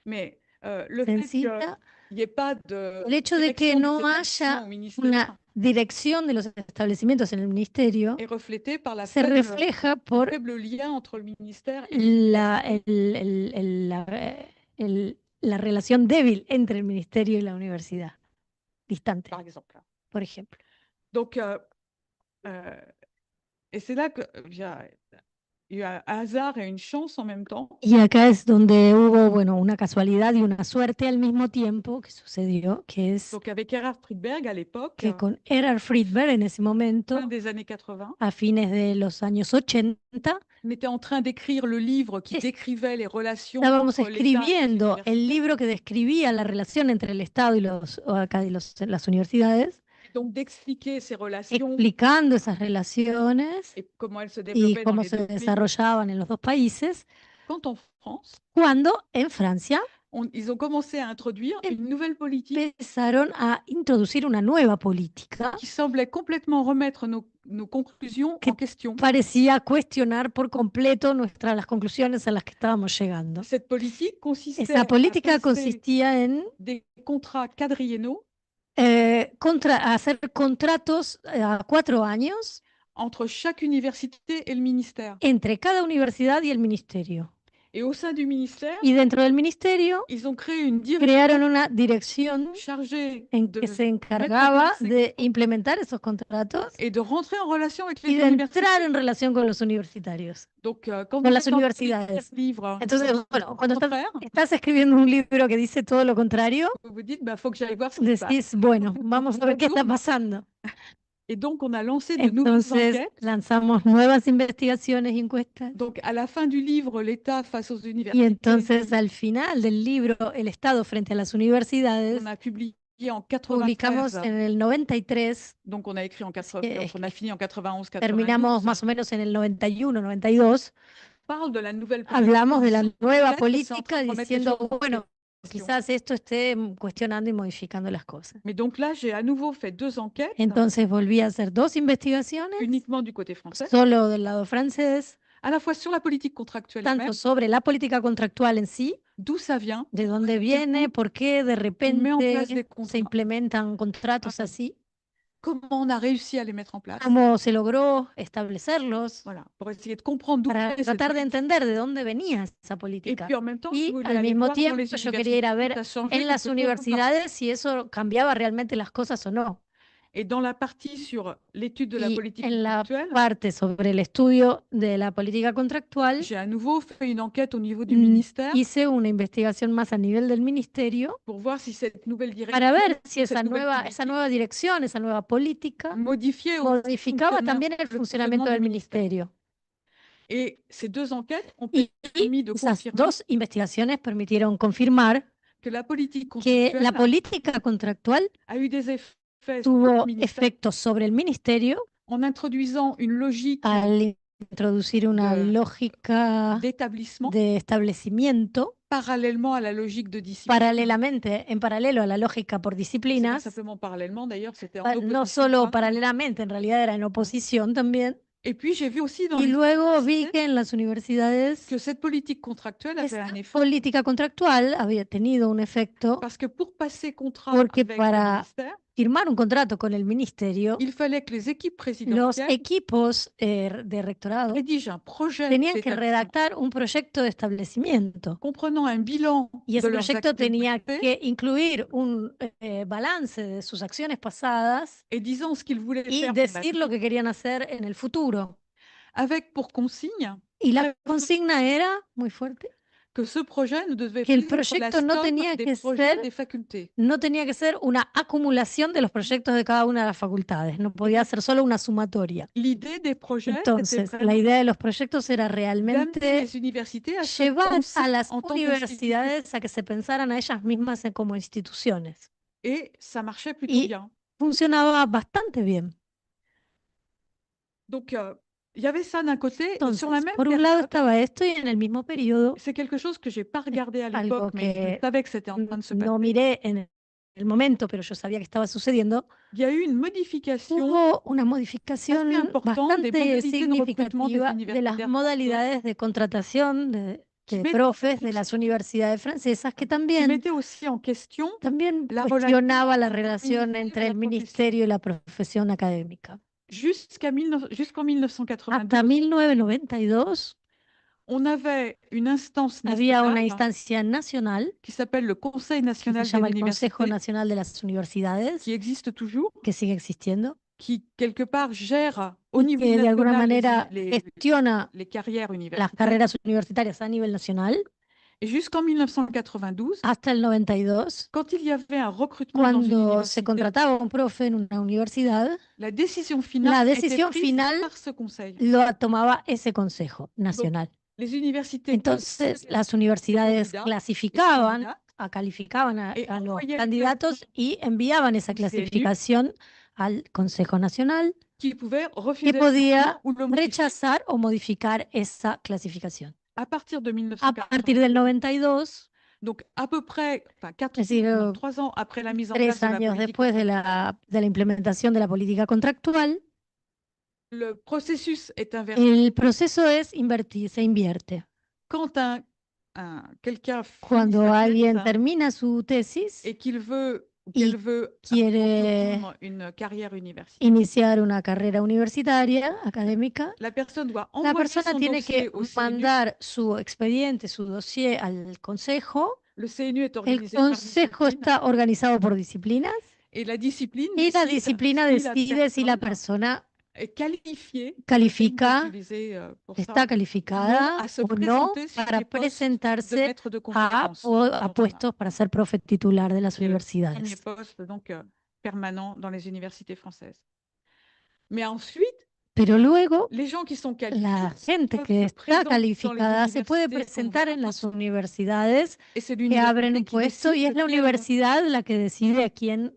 mais le fait sencilla, qu'il n'y ait pas de el hecho de que direction no des établissements haya au ministère una dirección de los establecimientos en el ministerio est reflété par la se faible, refleja le por faible lien entre le ministère et les la, universités, la relación débil entre el ministerio y la universidad, distante, par exemple. por ejemplo. Donc, et c'est là qu'il y a eu un hasard et une chance en même temps. Y acá es donde hubo, bueno, una casualidad y una suerte al mismo tiempo que sucedió, que es Donc, avec Erhard Friedberg à l'époque, que con Erhard Friedberg en ese momento, fin des années 80, a fines de los años 80, on était en train d'écrire le livre qui Es- décrivait les relations estábamos entre l'État et les escribiendo el universités. libro que describía la relación entre el Estado y las universidades, Et donc d'expliquer ces relations explicando esas relaciones et comment elles se y développaient dans cómo les se deux pays. desarrollaban en los dos países, Quand en France, cuando en Francia ils ont commencé à introduire une nouvelle politique empezaron a introducir una nueva política qui semblait complètement remettre nos conclusions Que en question. parecía cuestionar por completo las conclusiones a las que estábamos llegando. Cette politique consistait Esa política à passer consistía en des contrats quadriennaux hacer contratos a 4 años entre chaque université et le ministère. entre cada universidad y el ministerio. Et au sein du ministère, Y dentro del ministerio ils ont créé une direction crearon una dirección chargée en de que se mettre en encargaba place ces de contrats implementar esos contratos et de rentrer en relation avec y les de universités. entrar en relación con los universitarios. Donc, quand con vous las êtes en train universidades. d'écrire ce livre, Entonces, bueno, cuando contraire, estás escribiendo un libro que dice todo lo contrario, vous vous dites, bah, faut que j'aille voir ce qui se passe. decís, bueno, vamos a ver qué está pasando. Et donc, on a lancé de nouvelles Entonces, enquêtes. lanzamos nuevas investigaciones y encuestas. Donc, à la fin du livre, l'État face aux Y universités, entonces, al final del libro, El Estado frente a las universidades, on a publié en publicamos 93. en el 93, Donc, on a écrit en 80, es on a fini en 91, 92. terminamos más o menos en el 91, 92, Parle de la nouvelle hablamos de la politique. nueva Peut-être que c'est en train política de remettre les diciendo, choses en bueno, question. quizás esto esté cuestionando y modificando las cosas. Mais donc là, j'ai à nouveau fait 2 enquêtes, Entonces volví a hacer 2 investigaciones, uniquement du côté français, solo del lado francés, à la fois sur la politique contractuelle tanto même, sobre la política contractual en sí, d'où ça vient, de dónde viene, por qué de met en place des repente contrats. se implementan contratos así, comment on a réussi à les mettre en place. cómo se logró establecerlos, Voilà, pour essayer de comprendre d'où para venait cette tratar de politique. entender de dónde venía esa Et política. puis en même temps, je Y voulais al aller mismo voir dans tiempo les yo quería ir a ver universités, ça changeait en las quelque chose ou pas. universidades si eso cambiaba realmente las cosas o no. Et dans la partie sur l'étude de la Y politique en la contractuelle, parte sobre el estudio de la política contractual, j'ai à nouveau fait une enquête au niveau du Mm, ministère hice una investigación más a nivel del ministerio pour voir si cette nouvelle para ver direction, si esa cette nouvelle esa politique nueva dirección, esa nueva política, modifiait modificaba también el funcionamiento del ministerio. Et ces 2 enquêtes ont Y permis de esas confirmer 2 investigaciones permitieron confirmar que la politique que la contractuelle política contractual a eu des effets sur le tuvo ministère efectos sobre el ministerio en introduisant une logique al introducir una de- lógica d'établissement de establecimiento parallèlement à la logique de discipline. paralelamente, en paralelo a la lógica por C'est pas disciplinas, simplement parallèlement, d'ailleurs, c'était en no opposition solo à- paralelamente, en realidad era en oposición también. Et puis, j'ai vu aussi dans Y les luego vi universités que en las universidades que cette politique contractuelle avait esta un effet. política contractual había tenido un efecto. Parce que pour passer contrat Porque avec le para ministère, Firmar un contrato con el ministerio, il fallait que les équipes los présidentielles equipos de rectorado rédigent un projet tenían que d'établissement redactar un proyecto de establecimiento. comprenant un bilan Y de ese leurs proyecto tenía activités que incluir un balance de sus acciones pasadas et disant ce qu'ils voulaient y faire pour decir lo l'avenir, que querían hacer en el futuro. avec pour consigne Y la consigna era, muy fuerte, que ce projet ne devait que el plus être la proyecto no somme tenía des que projets ser- des facultés. no tenía que ser una acumulación de los proyectos de cada una de las facultades, no podía ser solo una sumatoria. L'idée des projets, c'était Entonces, la vraiment idea de los proyectos era d'amener realmente les universités à se llevar penser a las en tant qu'institutions. universidades a que se pensaran a ellas mismas como instituciones. Et ça marchait plutôt Y- bien. Funcionaba bastante bien. Donc, il y avait ça d'un côté. Et Entonces, sur la même por un lado période, estaba esto y en el mismo periodo, c'est quelque chose que je n'ai pas regardé à algo l'époque, mais que je savais que c'était en train de se passer. no miré en el momento, pero yo sabía que estaba sucediendo. Il y a eu une modification Hubo una modificación assez important des bastante modalités de recrutement des significativa de las universitaires modalidades de contratación de Qui met- profes de las universidades francesas, que qui también mettait aussi en question también la cuestionaba la relación relación entre entre el la profesión. ministerio y la profesión académica. jusqu'en Hasta 1992. 1992 On avait une instance había una nationale instancia nacional qui s'appelle le Conseil que national se des llama el Consejo universités, Nacional de las Universidades, qui existe toujours, que sigue existiendo, qui quelque part gère au niveau que de alguna national manera les gestiona les carrières las universitaires. carreras universitarias a nivel nacional. Et jusqu'en 1992, Hasta el 92, quand il y avait un recrutement dans une cuando se université, contrataba un profe en una universidad, la décision La finale était decisión prise final par ce conseil. lo tomaba ese Consejo Nacional. Les universités Entonces, las universidades candidats, clasificaban, candidats, calificaban a Et los envoyaient candidatos y enviaban esa au CNU, clasificación al Consejo Nacional, qui pouvaient que refuser le podía recrutement ou le modifier. rechazar o modificar esa clasificación. À partir de A partir del 92, donc à peu près, enfin, Es decir, 3 ans après la mise en 3 place de la años politique, después de la implementación de la política contractual, le processus est inversé. el proceso es invertir, se invierte. Quand quelqu'un finit Cuando sa alguien thèse termina su tesis et qu'il veut ou y qu'elle veut quiere entreprendre une carrière universitaire, iniciar una carrera universitaria, académica, la personne doit la envoyer persona son tiene dossier que au CNU. mandar su expediente, su dossier al consejo. Le CNU est El organisé par consejo discipline está organizado por disciplinas et la discipline y la décide disciplina si la decide si la personne persona est qualifiée, califica, utilisé pour está ça, calificada à se o no présenter sur para des postes de presentarse maître de a, conférence. a puestos para ser profe titular de las Qui est le premier universidades. poste donc permanent dans les universités françaises. Mais ensuite, Pero luego, les gens qui sont la qualifiés gente peuvent que se está présenter dans les calificada se puede universités presentar en las convoitantes, universidades et c'est que l'université abren un qui puesto y décide es la qui elles vont. universidad la que decide a quién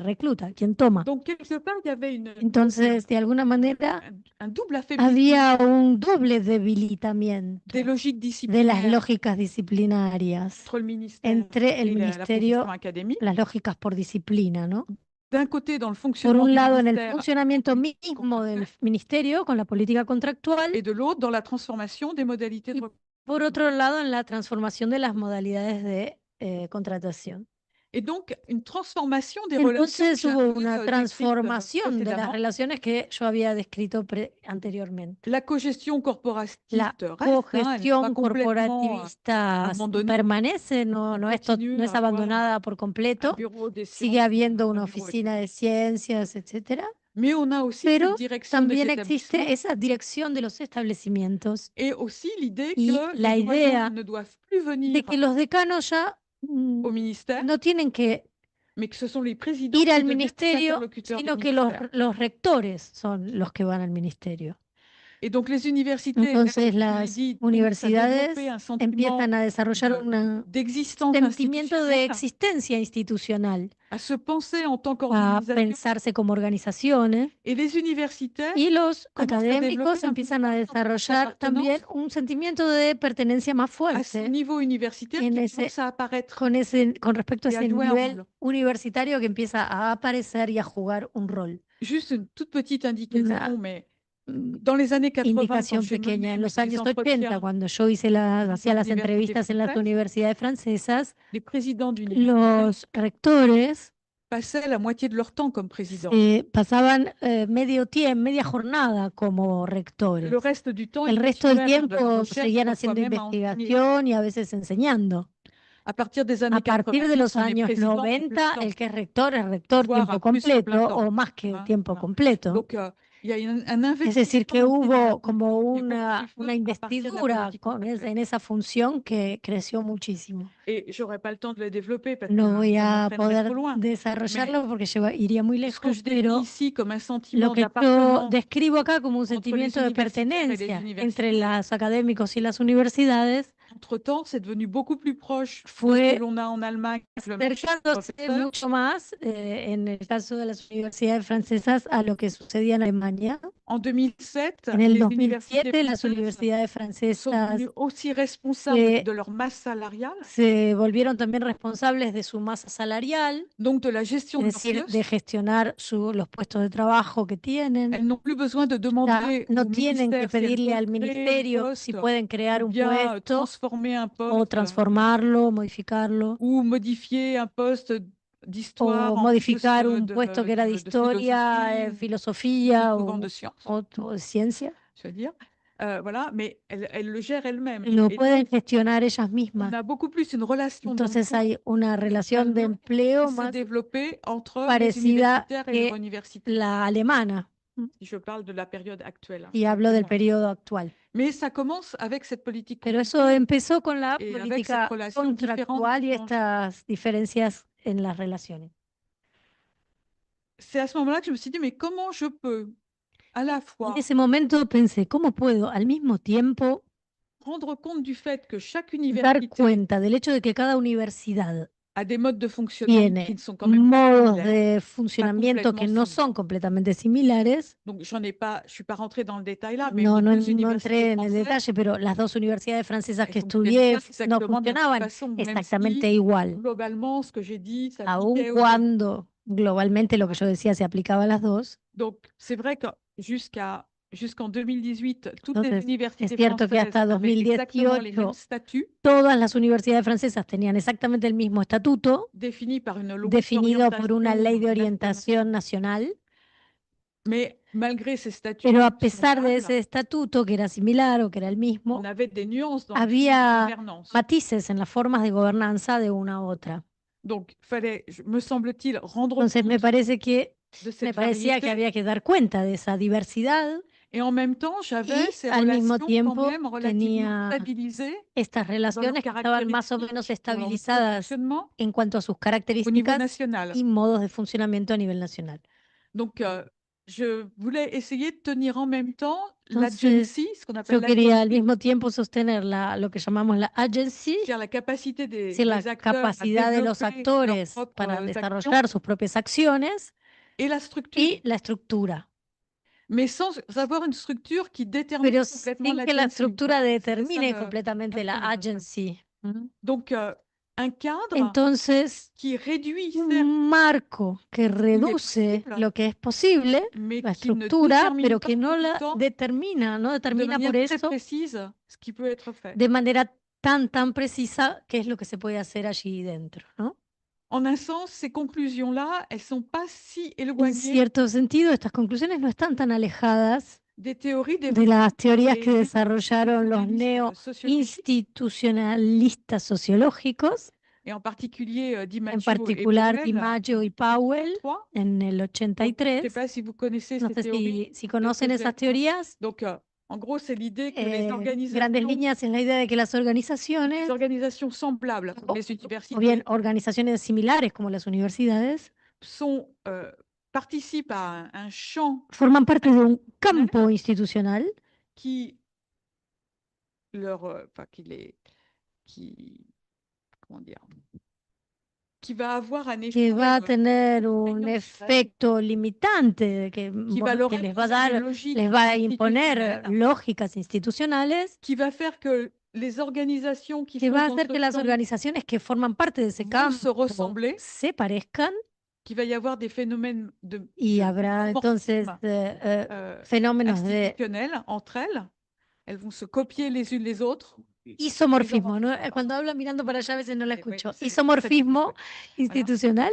recluta, a quién toma. Donc, quelque part, il y avait Entonces, de alguna manera, un double affaiblissement había un doble debilitamiento des logiques de las disciplinaires lógicas disciplinarias entre le ministère entre el et la ministerio, profession académique. las lógicas por disciplina, ¿no? D'un côté, dans le Por fonctionnement un du lado, en el ministère funcionamiento mismo del ministerio con la política contractual, et de l'autre, dans la transformation des modalités de y por otro lado, en la transformación de las modalidades de contratación. Et donc, une transformation des relations que Entonces hubo j'avais una décrites transformación de las précédemment. relaciones que yo había descrito anteriormente. La cogestion corporativiste La reste, elle n'est pas cogestión complètement corporativista abandonnée. permanece, On no es continue à avoir abandonada por un completo. bureau des Sigue sciences, habiendo un una bureau oficina de ciencias, etcétera, Mais on a aussi pero cette direction des también existe établissements esa dirección de los establecimientos et aussi l'idée y que la les doyens idea ne doivent plus de venir que los decanos ya au ministère, no tienen que mais que ce sont les présidents ir qui al deviennent les ministerio, interlocuteurs sino du que ministère. los rectores son los que van al ministerio. Et donc, les universités, Entonces elles, je l'ai las dit, commencent à universidades développer un sentiment empiezan a desarrollar un d'existence sentimiento de institutionnelle, existencia institucional, à se penser en tant a qu'organisation. pensarse como organizaciones, Et les universitaires y los commencent à académicos développer un empiezan a desarrollar d'appartenance también un sentimiento de pertenencia más à ce fuerte niveau universitaire en qui ese- commence à apparaître. con respecto a y a ese jouer un nivel rôle. universitario que empieza a aparecer y a jugar un rol. Juste une toute petite indication, Una mais dans les années 80, quand indicación j'ai pequeña. mené En los mes años entretiens 80, cuando yo hacía las universités entrevistas en las françaises, universidades francesas, les présidents d'université los rectores passaient la moitié de leur temps comme présidents. pasaban media jornada como rectores. Le reste du temps, El ils resto del continuaient à faire de la tiempo recherche, seguían parfois haciendo même à enseigner. investigación y a veces enseñando. À partir des A années partir 90, de los on est años président en plein 90, temps. el que es rector Voire tiempo plus que plein completo temps, o más que hein, tiempo voilà. completo. Donc, il y a un Es decir, que investissement aussi dans la hubo como politique qui est beaucoup una plus fort à partir de la investidura politique contractuelle. en esa función que creció muchísimo. Et j'aurais pas le temps de le développer parce No que voy ça a m'entraînerait poder trop loin. desarrollarlo porque iría muy Ce lejos, que je décris pero ici comme un lo sentiment que yo d'appartenance describo acá como un entre les sentimiento de universitaires et les pertenencia entre universitaires, los académicos y las universidades, entre-temps, c'est devenu beaucoup plus proche de ce fue que l'on a en Allemagne, le marché des acercándose professeurs, mucho más en el caso de las universidades francesas a lo que sucedía en Alemania. En 2007, En el les universités 2007, las françaises universidades sont francesas devenues aussi responsables se, de leur masse salariale, se volvieron también responsables de su masa salarial, donc de la gestion es de leurs decir, de postes. gestionar los puestos de trabajo que tienen. Elles n'ont plus besoin de Ya demander no au tienen que ministère si elles pedirle peuvent al créer un ministerio si poste pueden crear ou un bien puesto transformer un o poste transformarlo, modificarlo, ou modifier un poste d'histoire o en modificar poste un puesto que era de historia, philosophie filosofía ou souvent de sciences, o de ciencia. je veux dire. Voilà, mais elles le gèrent elles-mêmes. Lo Et pueden donc, gestionar ellas on mismas. a beaucoup plus une relation Entonces d'emploi hay una relación de qui empleo s'est más développée entre les parecida universitaires et que les universitaires, la alemana, si je parle de la période actuelle. y hablo del actuellement. periodo actual. Mais ça commence avec cette politique Pero eso empezó con la et avec política cette relation différente contractual y qui change. estas diferencias en las relaciones. C'est à ce moment-là que je me suis dit, mais comment je peux à la En fois ese momento pensé, ¿cómo puedo al mismo tiempo rendre compte du fait que chaque dar université cuenta del hecho de que cada universidad a des modes de fonctionnement qui tiene ne sont quand même pas modos similaires, de funcionamiento que no similaires. son completamente similares? Donc, je suis pas rentrée dans le détail là, mais No, les no, deux no universités entré en el françaises, detalle, pero las dos universidades francesas que elles fonctionnaient estudié pas no exactement de la même funcionaban façon, même exactamente si igual, globalement, ce que j'ai dit aun s'appliquait aux deux. cuando globalmente lo que yo decía se aplicaba a las dos. Donc, c'est vrai que jusqu'à jusqu'en 2018, toutes les Entonces, universités es cierto que françaises hasta avaient exactement les mêmes 2018 statuts todas las universidades francesas tenían exactamente el mismo estatuto, définis par une loi definido por una ley de d'orientation orientación nacional, mais malgré ces statuts pero a pesar de semblables, ese estatuto, que era similar o que era el on mismo, avait des nuances dans la había gouvernance. matices en las formas de gobernanza de una a otra. Donc, fallait, me semble-t-il, rendre Entonces, me compte parece que de me cette parecía que variété. había que dar cuenta de esa diversidad Et en même temps, j'avais y ces al mismo relations quand tiempo même relativement tenía stabilisées estas dans leurs relaciones que estaban más o menos caractéristiques, dans leur mode de estabilizadas fonctionnement en cuanto a sus au niveau características national. y modos de funcionamiento a nivel nacional. Donc, je voulais essayer de tenir en même temps Entonces, l'agency, ce qu'on appelle yo quería al l'agency, mismo tiempo sostener lo que llamamos la agency, c'est-à-dire la capacité es decir, la des acteurs à capacidad de los développer leurs actores para propres actions desarrollar sus propias acciones et la structure, y la estructura, mais sans avoir une structure qui détermine pero complètement sin que la l'agency. estructura C'est ça determine le- completamente la l'intérêt. agency. Donc, un cadre Entonces, qui réduit, certes, un marco que reduce posible, lo que es posible, mais la qui ne estructura, détermine pero pas que no tout le la temps determina, no de determina manière por très eso précise ce qui peut être fait. de manera tan precisa qué es lo que se puede hacer allí dentro, ¿no? En un sens, ces conclusions-là, elles sont pas si En éloignées cierto sentido, estas conclusiones no están tan alejadas des théories de las teorías des que desarrollaron los sociologistes, neo-institucionalistas sociológicos, et en particulier en DiMaggio et particular Powell, DiMaggio y Powell, trois. en el Donc, je ne sais 83. pas si vous connaissez No ces sé théories. si conocen que esas j'ai- teorías. Donc, en gros, c'est l'idée que les Grandes líneas es la idea de que las organisations semblables comme les o universités bien organizaciones similares como las universidades sont, participent à un champ forman parte de un campo institucional qui leur, enfin, comment dire, qui va avoir un effet que va a tener un contraignant, efecto limitante, que va leur les va a imposer dar, des logiques les va a imponer institutionnelles, lógicas institucionales, qui va faire que les organisations qui que sont va a dans hacer ce que las champ organizaciones que forman parte de ese vont se campo ressembler, se parezcan qu'il va y avoir des phénomènes y de habrá entonces fenómenos de institutionnels entre elles. Elles vont se copier les unes les autres. isomorfismo, ¿no? Cuando hablo mirando para allá a veces no la escucho. sí, Isomorfismo institucional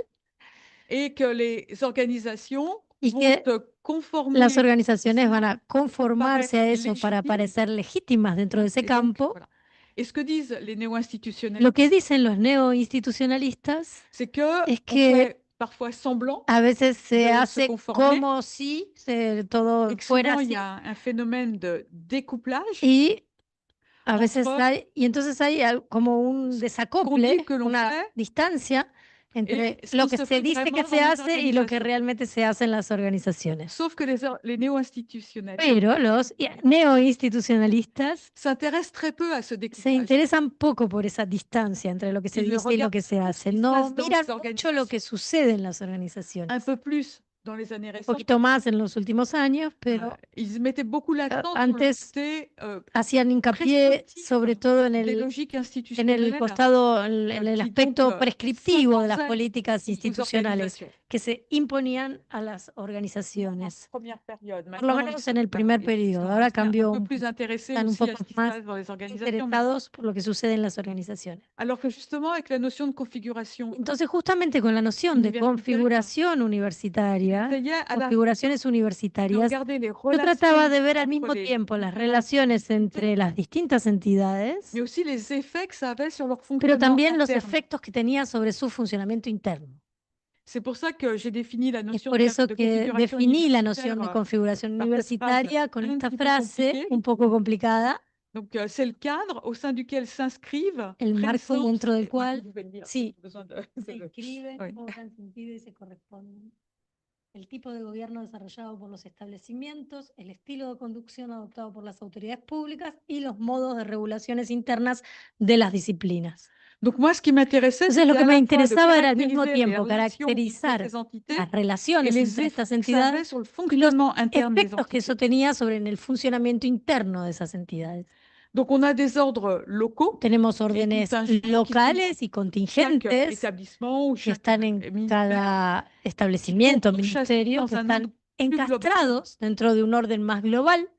Et que les organisations y vont que se conformer las organizaciones van a conformarse a paraître eso para légitimes. parecer legítimas dentro de ese Et donc, campo. voilà. Et ce que disent les Lo néo-institutionnalistes, que dicen los neoinstitucionalistas c'est que es on que fait parfois semblant a veces se de se hace conformer, como si todo et que fuera souvent il así y a un phénomène de découplage y a veces entre y entonces hay como un qu'on dit desacople, que l'on una fait distancia entre et ce lo qui que se se fait dice que vraiment se dans les hace y lo que organisations. realmente se hace en las organizaciones. Sauf que les néo-institutionnalistes Pero los neoinstitucionalistas s'intéressent très peu à ce se découplage. interesan poco por esa distancia entre lo que se Ils ne dice y lo que se regardent hace. ce qui se No passe dans miran les mucho lo que sucede en las un organizaciones. peu plus dans les années Un récentes. poquito más en los últimos años, pero Ils mettaient beaucoup l'accent sur le antes côté hacían hincapié prescriptif sobre todo en des el, logiques en institutionnelles el costado, en el qui aspecto donc prescriptivo de las s'imposaient políticas aux institucionales organisations. que se imponían a las En organizaciones. première période. Por lo Maintenant, menos ils en el sont- primer ils periodo. sont Ahora un cambió peu un plus poco. intéressés Están un aussi à poco ce qui se más passe dans les organisations. mais- interesados por lo que sucede en las organizaciones. Alors que justement, avec la notion de configuration, Entonces, justamente con la noción de Universitaria. configuración universitaria, j'essayais à la configuraciones de universitarias, regarder les yo relations, trataba de ver al mismo entre les tiempo las différentes relaciones entre las distintas entidades, mais aussi les effets que ça avait sur leur pero fonctionnement también los interne. efectos que tenía sobre su funcionamiento interno. C'est pour ça que j'ai défini la Es notion por eso de que configuration definí la universitaire, noción de configuración par cette phrase universitaria con un esta petit peu frase compliquée. un poco complicada, Donc, c'est le cadre au sein duquel s'inscrivent el marco présences dentro del et- cual vous pouvez le lire, sí, pas besoin de- se inscriben, Oui. cobran sentido y se corresponden. El tipo de gobierno desarrollado por los establecimientos, el estilo de conducción adoptado por las autoridades públicas y los modos de regulaciones internas de las disciplinas. Donc, moi, ce qui m'intéressait, Entonces, lo c'était que à me la fois de interesaba era al mismo caractériser les tiempo relations entre caracterizar ces entités las et relaciones les entre effets estas que ça avait entidades sur le y los fonctionnement interne des efectos que eso entités. tenía sobre el funcionamiento interno de esas entidades. Donc, on a des ordres locaux Tenemos órdenes contingentes qui sont locales y chaque contingentes établissement ou que chaque están en ministère cada establecimiento, pour chasser ministerio, dans que un están ordre encastrados dentro de un orden más global,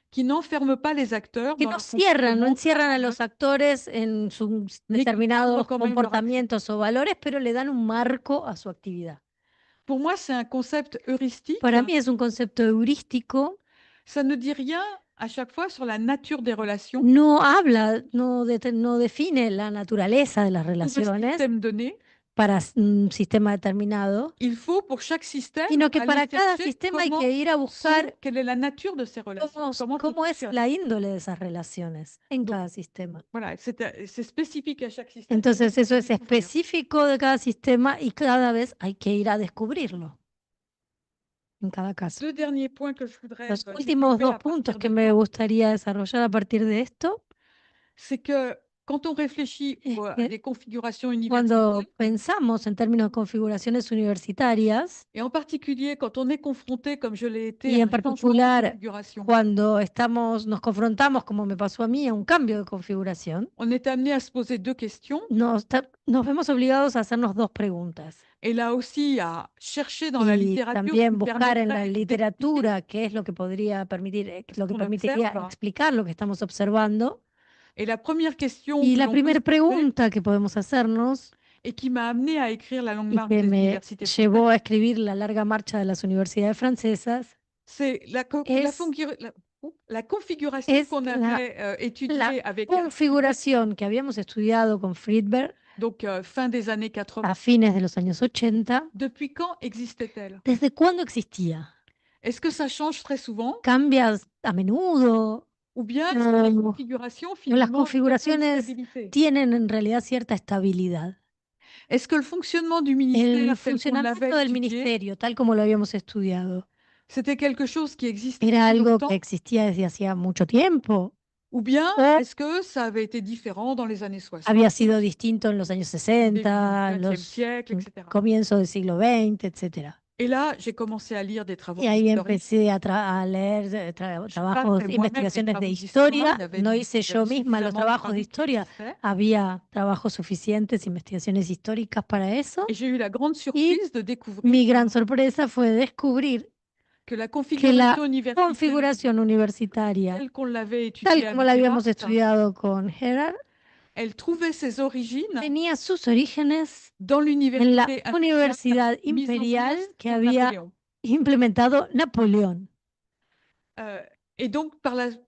qui n'enferme pas les acteurs que dans no leur cierran, no comportement, encierran a los actores en sus mais qui determinados cadrent quand même leur action. comportamientos o valores, pero le dan un marco a su actividad. Pour moi, c'est un concept heuristique. Para mí es un concepto heurístico, Ça ne dit rien à chaque fois sur la nature des relations no habla, no define la naturaleza de las pour un relaciones système donné. para un sistema determinado, Il faut pour chaque système sino que aller para cada chercher sistema hay comment que ir a sont- buscar quelle est la nature de ces relations, comment tout cómo es fonctionne. la índole de esas relaciones en Donc, cada sistema. Voilà, c'est spécifique à chaque système. Entonces eso es Découvrir. específico de cada sistema y cada vez hay que ir a descubrirlo en cada caso. Deux derniers points que je voudrais Los développer últimos à dos partir puntos de que ça, me gustaría desarrollar a partir de esto, c'est que quand on réfléchit Es à que des configurations cuando universitaires, pensamos en términos de configuraciones universitarias, et en particulier quand on est confronté, comme je l'ai été, y à en un changement de particular configuration, cuando nos confrontamos, como me pasó a mí, a un cambio de configuración, on est amené à se poser deux questions nos vemos obligados a hacernos dos preguntas. et là aussi à chercher dans la Y littérature también qui buscar en la permettrait literatura qué es lo que podría permitir, lo que qu'on permitiría observe. explicar lo que estamos observando. Et la première question Y que la l'on peut se primera poser, pregunta que podemos hacernos et qui m'a amené à écrire La longue y marche que des me universités llevó françaises, a escribir La larga marcha de las universidades francesas c'est la configuration es qu'on la avait étudiée avec configuración que habíamos estudiado con Friedberg donc fin des années 80. a fines de los años 80. Depuis quand existait-elle? ¿Desde cuándo existía? Est-ce que ça change très souvent ¿Cambia a menudo? ou bien est-ce que les No. configurations Las finalement ont une configuraciones certaine stabilité? tienen en realidad cierta estabilidad. Est-ce que le fonctionnement du ministère El tel qu'on funcionamiento l'avait del étudié, ministerio, tal como lo habíamos estudiado, c'était quelque chose qui existait era depuis algo longtemps que existía desde hacía mucho tiempo. ou bien o est-ce que ça avait été différent dans les années 60, había sido distinto en los años début 60, du los XXe siècle, etc. comienzos del siglo XX, etc. Et là, j'ai commencé à lire des travaux Y ahí historiques. empecé a leer trabajos, fait moi-même investigaciones des de travaux d'histoire, historia. il y avait No hice yo misma los suffisamment de trabajos de travaux qui historia. existaient. Había trabajos suficientes, investigaciones históricas para eso. Et j'ai eu la grande surprise de découvrir Mi gran sorpresa fue descubrir que la que la configuration universitaire configuración universitaria, telle qu'on l'avait tal étudiée como la avec habíamos Gerhardt, estudiado con Gerard, elle trouvait ses origines tenía sus orígenes dans en la l'université universidad mise en imperial place que par había Napoléon. implementado Napoleón. Et donc,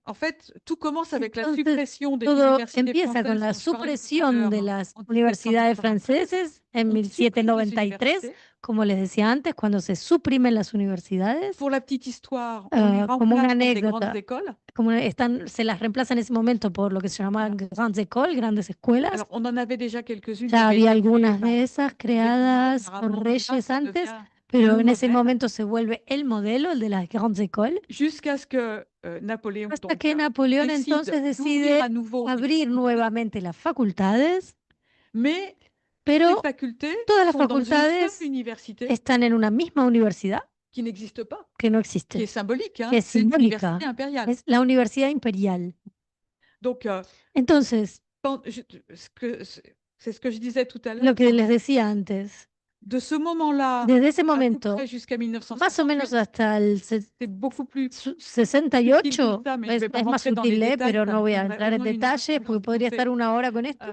en fait, tout commence avec la Entonces, suppression des todo universités empieza con françaises la dont je parlais tout à supresión l'heure, de en las 1793. universidades franceses en On supprime les 1793, universités. como les decía antes, cuando se suprimen las universidades. Pour la petite histoire, on les Como una remplace par des anécdota, grandes écoles. se las reemplaza en ese momento por lo que se llamaban grandes écoles, grandes escuelas. Alors, on en avait déjà quelques-unes. Ya qui avaient había été créées algunas par- de esas creadas Apparemment, por là, reyes ça antes, devient pero le en ese modèle. momento se vuelve el modelo, el de las grandes écoles, Jusqu'à ce que Napoléon hasta donc, que Napoleón décide entonces d'ouvrir decide à nouveau, abrir nuevamente las facultades, mais pero les facultés todas las sont dans une facultades seule université están en una misma universidad qui n'existe pas, que no qui existe, est symbolique, hein, que es c'est simbólica, l'université impériale. es la Universidad Imperial. Donc, Entonces, c'est ce que je disais tout à l'heure, lo que les decía antes, de ce moment-là desde ese à peu momento, près jusqu'à más o menos 1968, hasta el c'est beaucoup plus 68, ça, mais je vais pas es más rentrer dans les sutil, détails, pero ça no voy a prendrait entrar en vraiment une detalles heure porque de podría compter. estar una hora con esto.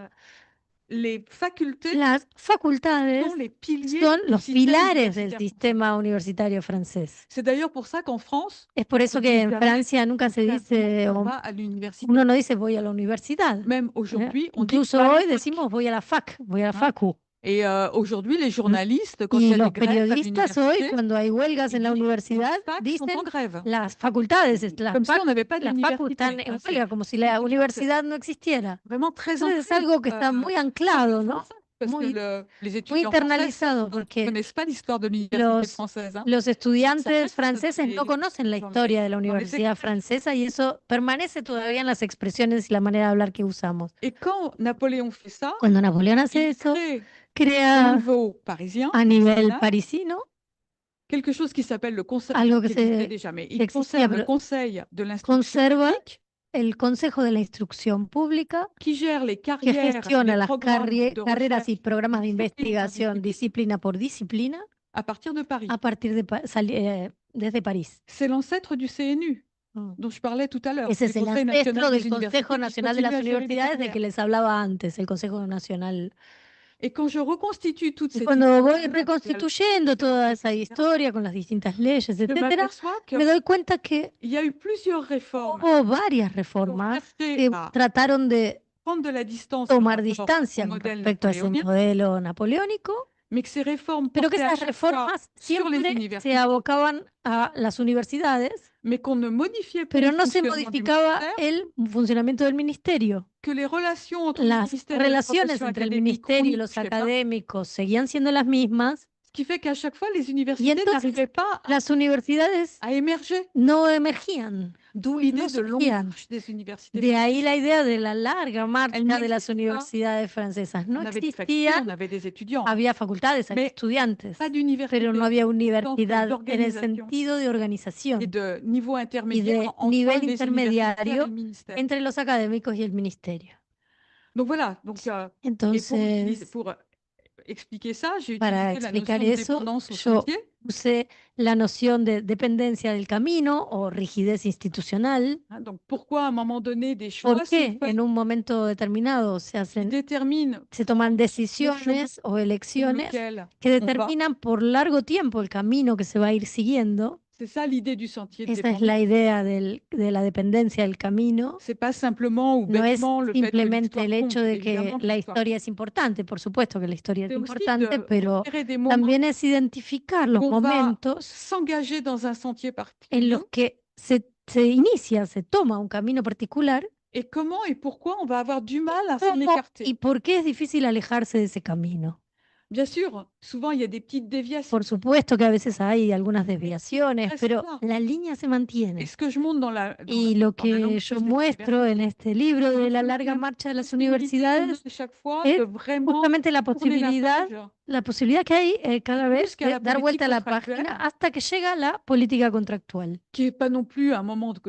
Les facultés Las facultades sont les piliers son du los système pilares del universitaire. sistema universitario francés. C'est d'ailleurs pour ça qu'en France, Es por eso se que dit en jamais, Francia nunca se dice, on o va à l'université. uno no dice voy a la universidad. Même aujourd'hui, on dit Incluso va à la hoy fac. decimos voy a la fac, voy a la Hein? facu. Et aujourd'hui, les journalistes, quand il y Y a des los grèves à periodistas hoy, l'université, cuando hay huelgas ils en la disent les universidad, facs sont dicen en grève. las facultades, las Comme si on n'avait pas de las facu están l'université. en Hein, c'est huelga, como si la universidad no existiera. vraiment très Entonces es ancré. algo que está muy anclado, ¿no? Parce Muy- que les Muy étudiants français internalizado, ne porque connaissent pas l'histoire de l'université los, française. Hein. los estudiantes Ça reste franceses dans no les- conocen la dans historia de la les universidad expressions. francesa y eso permanece todavía en las expresiones y la manera de hablar que usamos. Et quand Napoléon fait ça, Cuando Napoleón hace il eso, crée au crea niveau parisien a nivel national, parisino quelque chose qui s'appelle le conseil, algo que qui existait se déjà, mais que il existía, conserve le pero conseil de l'instruction conserva publique el Consejo de la Instrucción Pública, qui gère les que carrières, gestiona les las programmes de carreras y recherche, programas de discipline par investigación, discipline. disciplina por disciplina, à partir de Paris. a partir de desde París. C'est l'ancêtre du CNU Mm. dont je parlais tout à l'heure. Ese es le el Conseil ancestro national des del Consejo universités qui Nacional de las continue à gérer les Universidades del que carrières. les hablaba antes, el Consejo Nacional. Et quand je reconstitue toute Y cette cuando voy histoire avec la reconstituyendo toda esa historia con las distintas leyes, je etcétera, m'aperçois me qu'il doy cuenta que y a eu plusieurs réformes hubo varias qui ont reformas cherché que à trataron de prendre de la distance par tomar rapport distancia au con modèle respecto a ese napoléonien, modelo napoleónico, mais que ces réformes pero que portaient à esas chaque fois reformas sur les siempre se universités, abocaban a las universidades, mais qu'on ne modifiait pas pero le no se fonctionnement du modificaba ministère, el funcionamiento del ministerio. que les relations entre le Las ministère et les relaciones professions entre el académiques, on ministerio y n'y los touchait pas. académicos seguían siendo las mismas, Ce qui fait qu'à chaque fois, les y universités entonces n'arrivaient pas las universidades à émerger. no emergían. D'où l'idée no de longue surgían. marche des universités. De ahí la idea de la larga marcha de las n'existe pas. universidades francesas. No On avait des facultés, existían, on avait des étudiants, había facultades, había Mais estudiantes, pas d'université pero no había universidad en el d'organisation sentido de organización et de niveau y intermédiaire de entre nivel les universitaires et intermediario le ministère. entre los académicos y el ministerio. Donc voilà, donc, et Entonces, pour expliquer ça, j'ai para utilisé la explicar notion de eso, dépendance au yo chantier. usé la noción de dependencia del camino o rigidez institucional. Donc pourquoi à un moment donné des choix ¿Por sont qué faits en un momento determinado qui déterminent se toman decisiones o sur elecciones lequel que on va? determinan por largo tiempo el camino que se va a ir siguiendo? C'est ça l'idée du sentier de Esa es dépendance. la idea de la dependencia del camino. C'est pas simplement ou No es bêtement le fait que simplemente el l'histoire hecho compte, de que évidemment que la l'histoire historia es importante, por supuesto que la historia es C'est aussi importante, de pero repérer des moments también es identificar los qu'on va momentos s'engager dans un sentier en particulier los que se inicia, se toma un camino particular. et comment et pourquoi on va avoir du mal à s'en ¿Cómo écarter. y por qué es difícil alejarse de ese camino? Bien sûr, souvent il y a des petites déviations. Por supuesto que a veces hay algunas desviaciones, reste pero là. la línea se mantiene. Et ce que je montre Y lo dans la longue que marche yo des muestro en universités, este libro de la c'est larga la marcha de las possibilité qu'on universidades a chaque fois es de vraiment justamente la tourner la posibilidad que hay cada vez jusqu'à de la dar vuelta a la politique página contractuelle. hasta que llega la política contractual. qui n'est pas non plus un moment de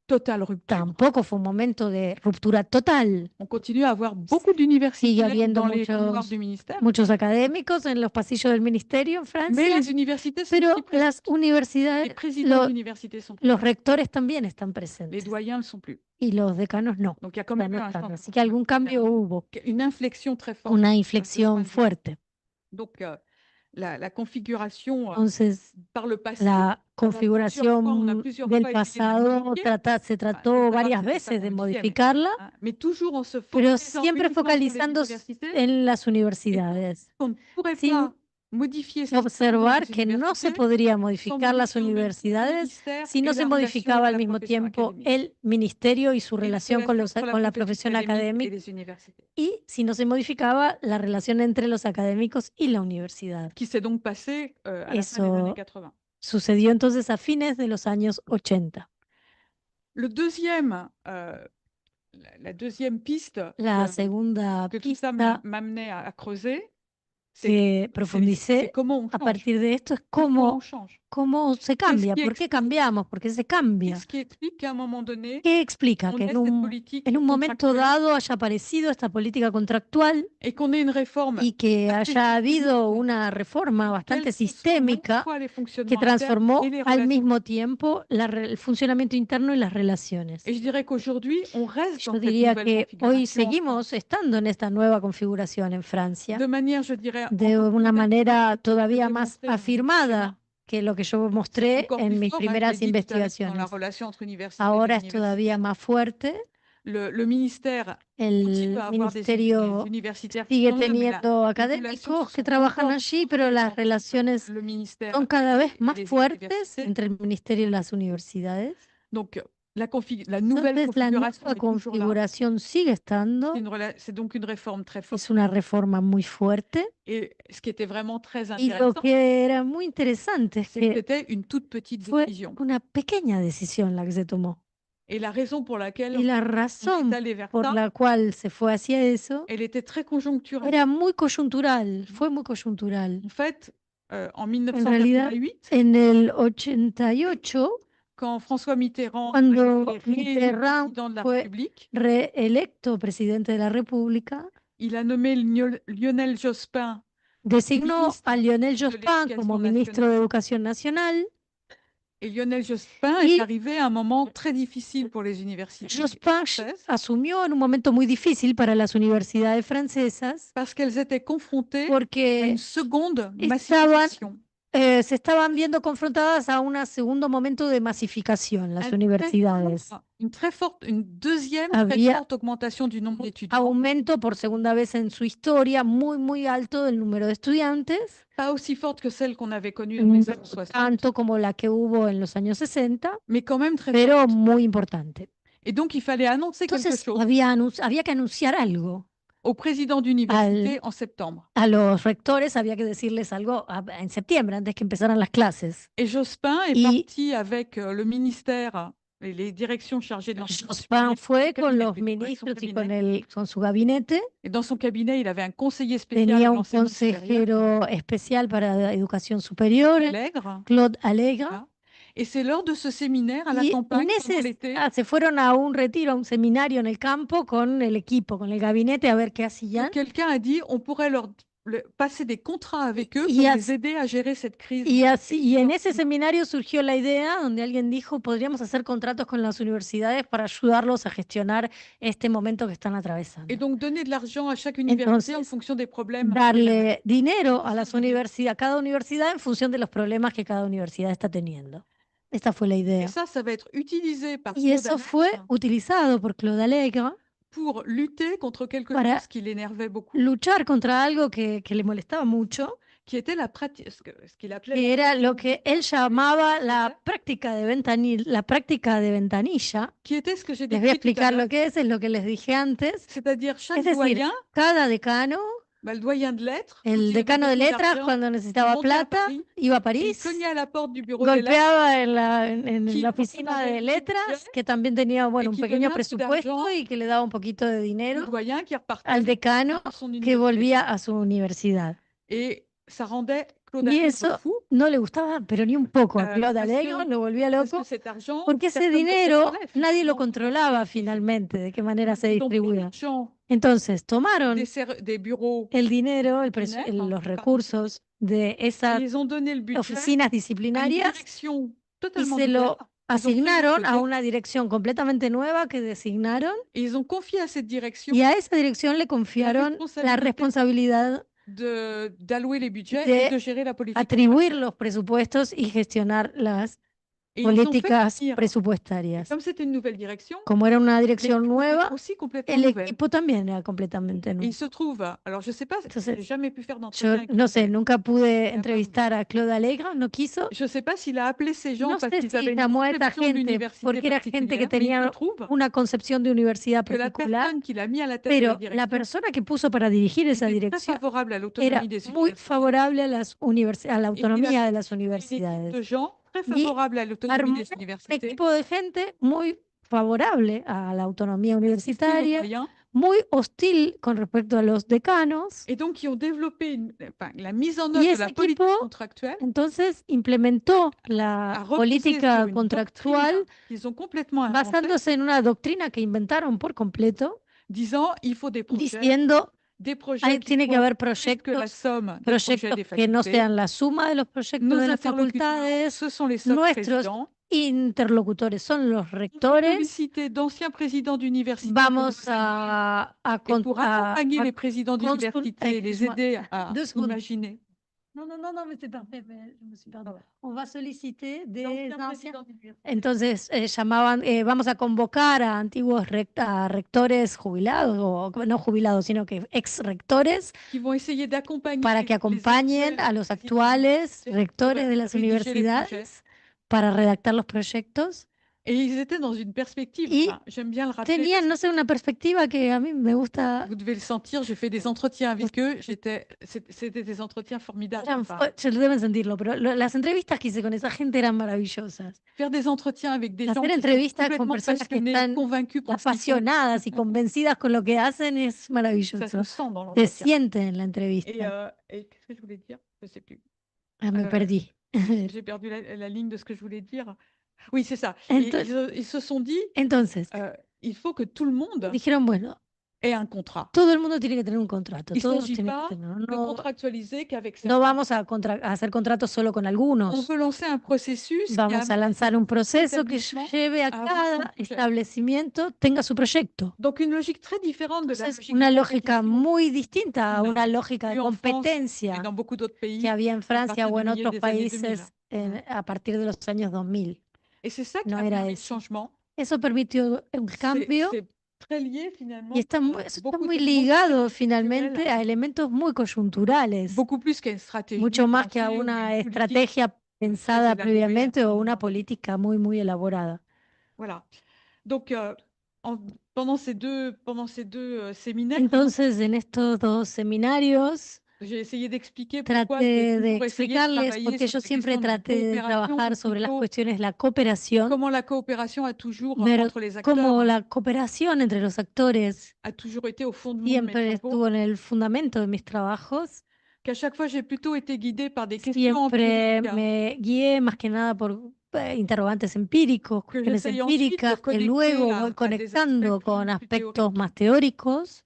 totale rupture. Tampoco fue un momento de ruptura total. On continue à avoir beaucoup Sigue d'universités habiendo dans les couloirs muchos, du ministère, muchos académicos en los pasillos del ministerio en mais Francia, les universités sont pero aussi présentes. las Les universidades, présidents d'université sont los rectores también están les presentes doyens ne le sont plus. y los decanos no. Donc il y a quand Ya même no eu un están. changement, Así que algún cambio hubo, une inflexion très forte. una de ce inflexión point de vue. fuerte. Donc la configuration Entonces, par le passé, la on a configuración plusieurs del fois essayé de la pasado modifier, se trató c'est pas varias grave, c'est veces ça de qu'on disait, modificarla, hein, mais toujours en se pero focalisant siempre uniquement sur les focalizando universités, en las universidades, on ne pourrait sin pas modifier ce qui se passe dans observar les que no se universités podría sans modificar las modifier en même temps le universidades ministère si no et se la relation modificaba de al la mismo profession tiempo académique. el ministerio y su Et les relación con relations entre la profesión académique académica, et les universités, y si no se modificaba la relación entre los académicos y la universidad. qui s'est donc passé à la fin des Eso années 80. sucedió entonces a fines de los años 80. Le deuxième, la deuxième piste La que segunda tout ça pista m'amenait à creuser, que c'est profundicé comment on a change. partir de esto es Pourquoi on cómo change. se cambia, qui por qué explique- cambiamos, por qué se cambia. Qu'est-ce qui explique qu'à un moment donné, ¿Qué explica on que ait cette politique en un momento contractuelle dado haya aparecido esta política contractual et qu'on ait une réforme y que assez haya habido systémique una reforma bastante quels que soient à la sistémica fois les que fonctionnements internes transformó et les al relations? mismo tiempo el funcionamiento interno y las relaciones? Et je dirais qu'aujourd'hui, on reste Yo dans cette diría nouvelle que hoy configuration en seguimos France. estando en esta nueva configuración en Francia De manière, je dirais, de encore una plus manera pertinente que todavía je más démontrais dans mon afirmada schéma. que lo que yo C'est mostré encore en plus mis fort, hein, je l'ai primeras dit tout à l'heure, dans la investigaciones. relation entre universités et Ahora es universités. todavía más fuerte. Le ministère El continue à avoir des ministerio universitaires qui sigue sont là, mais teniendo les académicos relations que sont trabajan encore allí, pero las entre relaciones le ministère son cada vez et más les fuertes universités. entre el ministerio y las universidades. Donc, la nouvelle Entonces, la configuration nueva est toujours là. configuración sigue estando. C'est donc une réforme très forte. Es una reforma muy fuerte. Et ce qui était vraiment très Y lo intéressant, que era muy interesante es c'est que que c'était une toute petite fue décision. una pequeña decisión la que se tomó. Et la raison pour laquelle Y la on razón est allé vers por ça, la cual se fue hacia eso elle était très conjoncturelle. era muy coyuntural, fue muy coyuntural. En fait, en En realidad, 1988, en el 88, quand François Mitterrand cuando a été réélu Mitterrand président de la fue République, reelecto presidente de la República, il a nommé Lionel Jospin Designó ministre a Lionel de Jospin como l'Éducation ministro de Educación Nacional. Et Lionel Jospin Y- est arrivé à un moment très difficile pour les universités Jospin françaises asumió en un momento muy difícil para las universidades francesas parce qu'elles étaient confrontées à porque une seconde estaban massification. se estaban viendo confrontadas a un segundo momento de masificación, las Elles universidades. Une deuxième très Había forte augmentation du nombre d'étudiants, aumento por segunda vez en su historia muy, muy alto del número de estudiantes, pas aussi forte que celle qu'on avait connue dans les années 60, tanto como la que hubo en los años 60, mais quand même très pero forte. muy importante. Et donc, il fallait annoncer quelque Entonces chose había que anunciar algo. au président d'université en septembre. A los rectores había que decirles algo en septiembre, antes que empezaran las clases. Et Jospin est Y- parti avec le ministère et les directions chargées de l'enseignement Jospin supérieur, fue son con cabinet, los avec son ministros y cabinet. con su gabinete. Et dans son cabinet, il avait un conseiller spécial Tenía à un l'enseignement supérieur, consejero especial para educación superior, Allègre. Claude Allegra. Ah. Et c'est lors de ce séminaire à la Y campagne, en pendant ese l'été, se fueron a un retiro, a un seminario en el campo con el equipo, con el gabinete, a ver qué que hacían. quelqu'un a dit on pourrait passer des contrats avec eux Y pour as- les aider à gérer cette crise. Y en ese seminario surgió la idea donde alguien dijo, podríamos hacer contratos con las universidades para ayudarlos a gestionar este momento que están atravesando. Et donc donner de l'argent à chaque université en Entonces, fonction des problèmes. darle dinero a las universidades, a cada universidad en función de los problemas que cada universidad está teniendo. Esta fue la Et idea. ça va être utilisé par Y Claude eso fue Allègre utilizado por Claude Allegra pour lutter contre quelque Para chose qui l'énervait beaucoup, luchar contra algo que le molestaba mucho, qui était la pratique, ce qu'il appelait que era lo que él llamaba la práctica de ventanilla. qui était ce que j'ai Les voy a décrit tout à explicar l'heure. lo que es lo que les dije antes. C'est-à-dire chaque Es decir, doyen, cada decano, le doyen de lettres, quand el il avait decano de besoin letras, d'argent, cuando necesitaba montait à plata, Paris, iba a il París, cognait à la porte du bureau des lettres golpeaba en qui la oficina avait de un letras, budget que también tenía, bueno, un qui pequeño donnait un peu presupuesto d'argent y que le daba un poquito de au dinero doyen qui repartait al decano à son que université. volvía a su universidad. Et ça rendait Claude Y Allègre eso fou, no le gustaba, pero ni un poco a Claude parce Allegra, que- lo volvía parce loco, que cet argent, porque ese personne ne le dinero contrôlait, nadie lo finalement. controlaba finalmente, de qué manera se Ils ont pris distribuía. l'argent Entonces tomaron des bureaux el dinero, disciplinaires, los recursos de et esas ils ont donné le budget oficinas à une disciplinarias direction y totalement se lo nouvelle. asignaron a peut-être. una dirección completamente nueva que designaron Et ils ont confié à cette direction y a esa dirección le confiaron la responsabilidad d'allouer les budgets de et de gérer la politique. atribuir los presupuestos y gestionar las Et ils ont fait políticas venir, presupuestarias. comme c'était une nouvelle direction, Como era una dirección l'équipe nueva, était aussi complètement el nouvelle. equipo también era completamente Et nuevo. il se trouve, alors je sais pas, Entonces, j'ai jamais pu faire Yo d'entretien avec no Claude sé, Allègre. nunca pude entrevistar a Claude Allegra, no quiso. Je sais pas s'il a appelé ces gens No parce sé qu'ils si avaient une llamó a esta conception de gente l'université porque era gente que particulière, mais il tenía se trouve una concepción de universidad que la particular, personne qu'il a mis à la tête de la pero la direction persona que puso para dirigir esa était très dirección favorable à era l'autonomie des muy universités. favorable a a la autonomía de las Une équipe universidades. de gens très Y favorables à l'autonomie armó des un universités, equipo de gente muy favorable a la autonomía hostile aux universitaria, doyens, muy hostil con respecto a los decanos. et donc qui ont développé la mise en œuvre Y de ese la politique equipo contractuelle Entonces implementó a la reposé política sur une contractual doctrine qu'ils ont complètement inventée, basándose en una doctrina que inventaron por completo, disant il faut des projets diciendo des projets ahí qui tiene que font haber plus que la proyectos, somme des projets des proyectos que no facultés. sean la suma de los proyectos Nos de las interlocuteurs, facultades. ce sont les seuls Nuestros présidents. interlocutores son los Nous avons rectores. sollicité d'anciens présidents d'université Vamos a pour accompagner les présidents d'université et les excuse-moi, aider à 2 secondes. imaginer. No, mais c'est parfait, mais je me suis perdue. On va solicitar des D'anciens anciens. présidents d'université. Entonces vamos a convocar a antiguos rectores jubilados, o no jubilados, sino que ex rectores, Qui vont essayer d'accompagner para que les acompañen actuels a los présidents actuales d'université rectores pour de las rédiger les projets. universidades para redactar los proyectos. Et ils étaient dans une perspective, Y j'aime bien le rappeler, Tenían, no sé, una perspectiva que a mí me gusta. vous devez le sentir, j'ai fait des entretiens avec eux, c'était des entretiens formidables. Se lo deben sentirlo, pero las entrevistas que hice con esa gente eran maravillosas. Faire des entretiens avec des gens Hacer qui sont entrevistas con complètement personas que passionnés, están convaincus par ce qu'ils font, apasionadas y convencidas con lo que hacen es ça se maravilloso. sent dans Se l'entretien. siente en la entrevista. Et qu'est-ce que je voulais dire? Je ne sais plus. Me perdí. J'ai perdu la ligne de ce que je voulais dire. Oui, c'est ça. Entonces- Ils se sont dit, Entonces, il faut que tout le monde dijeron, bueno, ait un contrat. Todo el mundo tiene que tener un contrato, Il ne todos s'agit tienen que pas tener. de No, contractualiser qu'avec no certains. vamos a hacer contratos solo con On algunos. veut lancer un processus qui Vamos a amène lanzar un proceso que l'établissement lleve a à avoir son cada projet. establecimiento tenga su proyecto. Donc une logique très différente de la Entonces, logique una de lógica compétition muy distinta a qu'on una a lógica de vue en France et competencia dans beaucoup d'autres pays que había en à Francia partir o du en milieu otros des années 2000. países a partir de los años 2000. Et c'est ça qui No a era permis le eso. changement. Eso permitió un cambio C'est très lié finalement y está à muy, eso está beaucoup muy d'éléments ligado très finalmente conjoncturels, a elementos muy coyunturales, beaucoup plus qu'à une stratégie mucho más que a pensée ou una une politique estrategia pensada élaborée. previamente o una política muy, muy elaborada. Voilà. Donc pendant ces deux séminaires, Entonces, en estos dos seminarios, j'ai essayé d'expliquer pourquoi traté j'ai de toujours essayé de explicarles travailler porque sur yo ces siempre questions de traté de coopération, trabajar ou sobre las plutôt cuestiones de la cooperación, comment la coopération a toujours pero entre les acteurs como la cooperación entre los actores a toujours été au fondement de mes siempre travaux, estuvo en el fundamento de mis trabajos. qu'à chaque fois j'ai plutôt été guidée par des questions Siempre empiriques me guié más que nada por interrogantes empíricos, que cuestiones j'essayais ensuite de empíricas, que connecter luego voy à des conectando aspects con plus aspectos théoriques, más teóricos,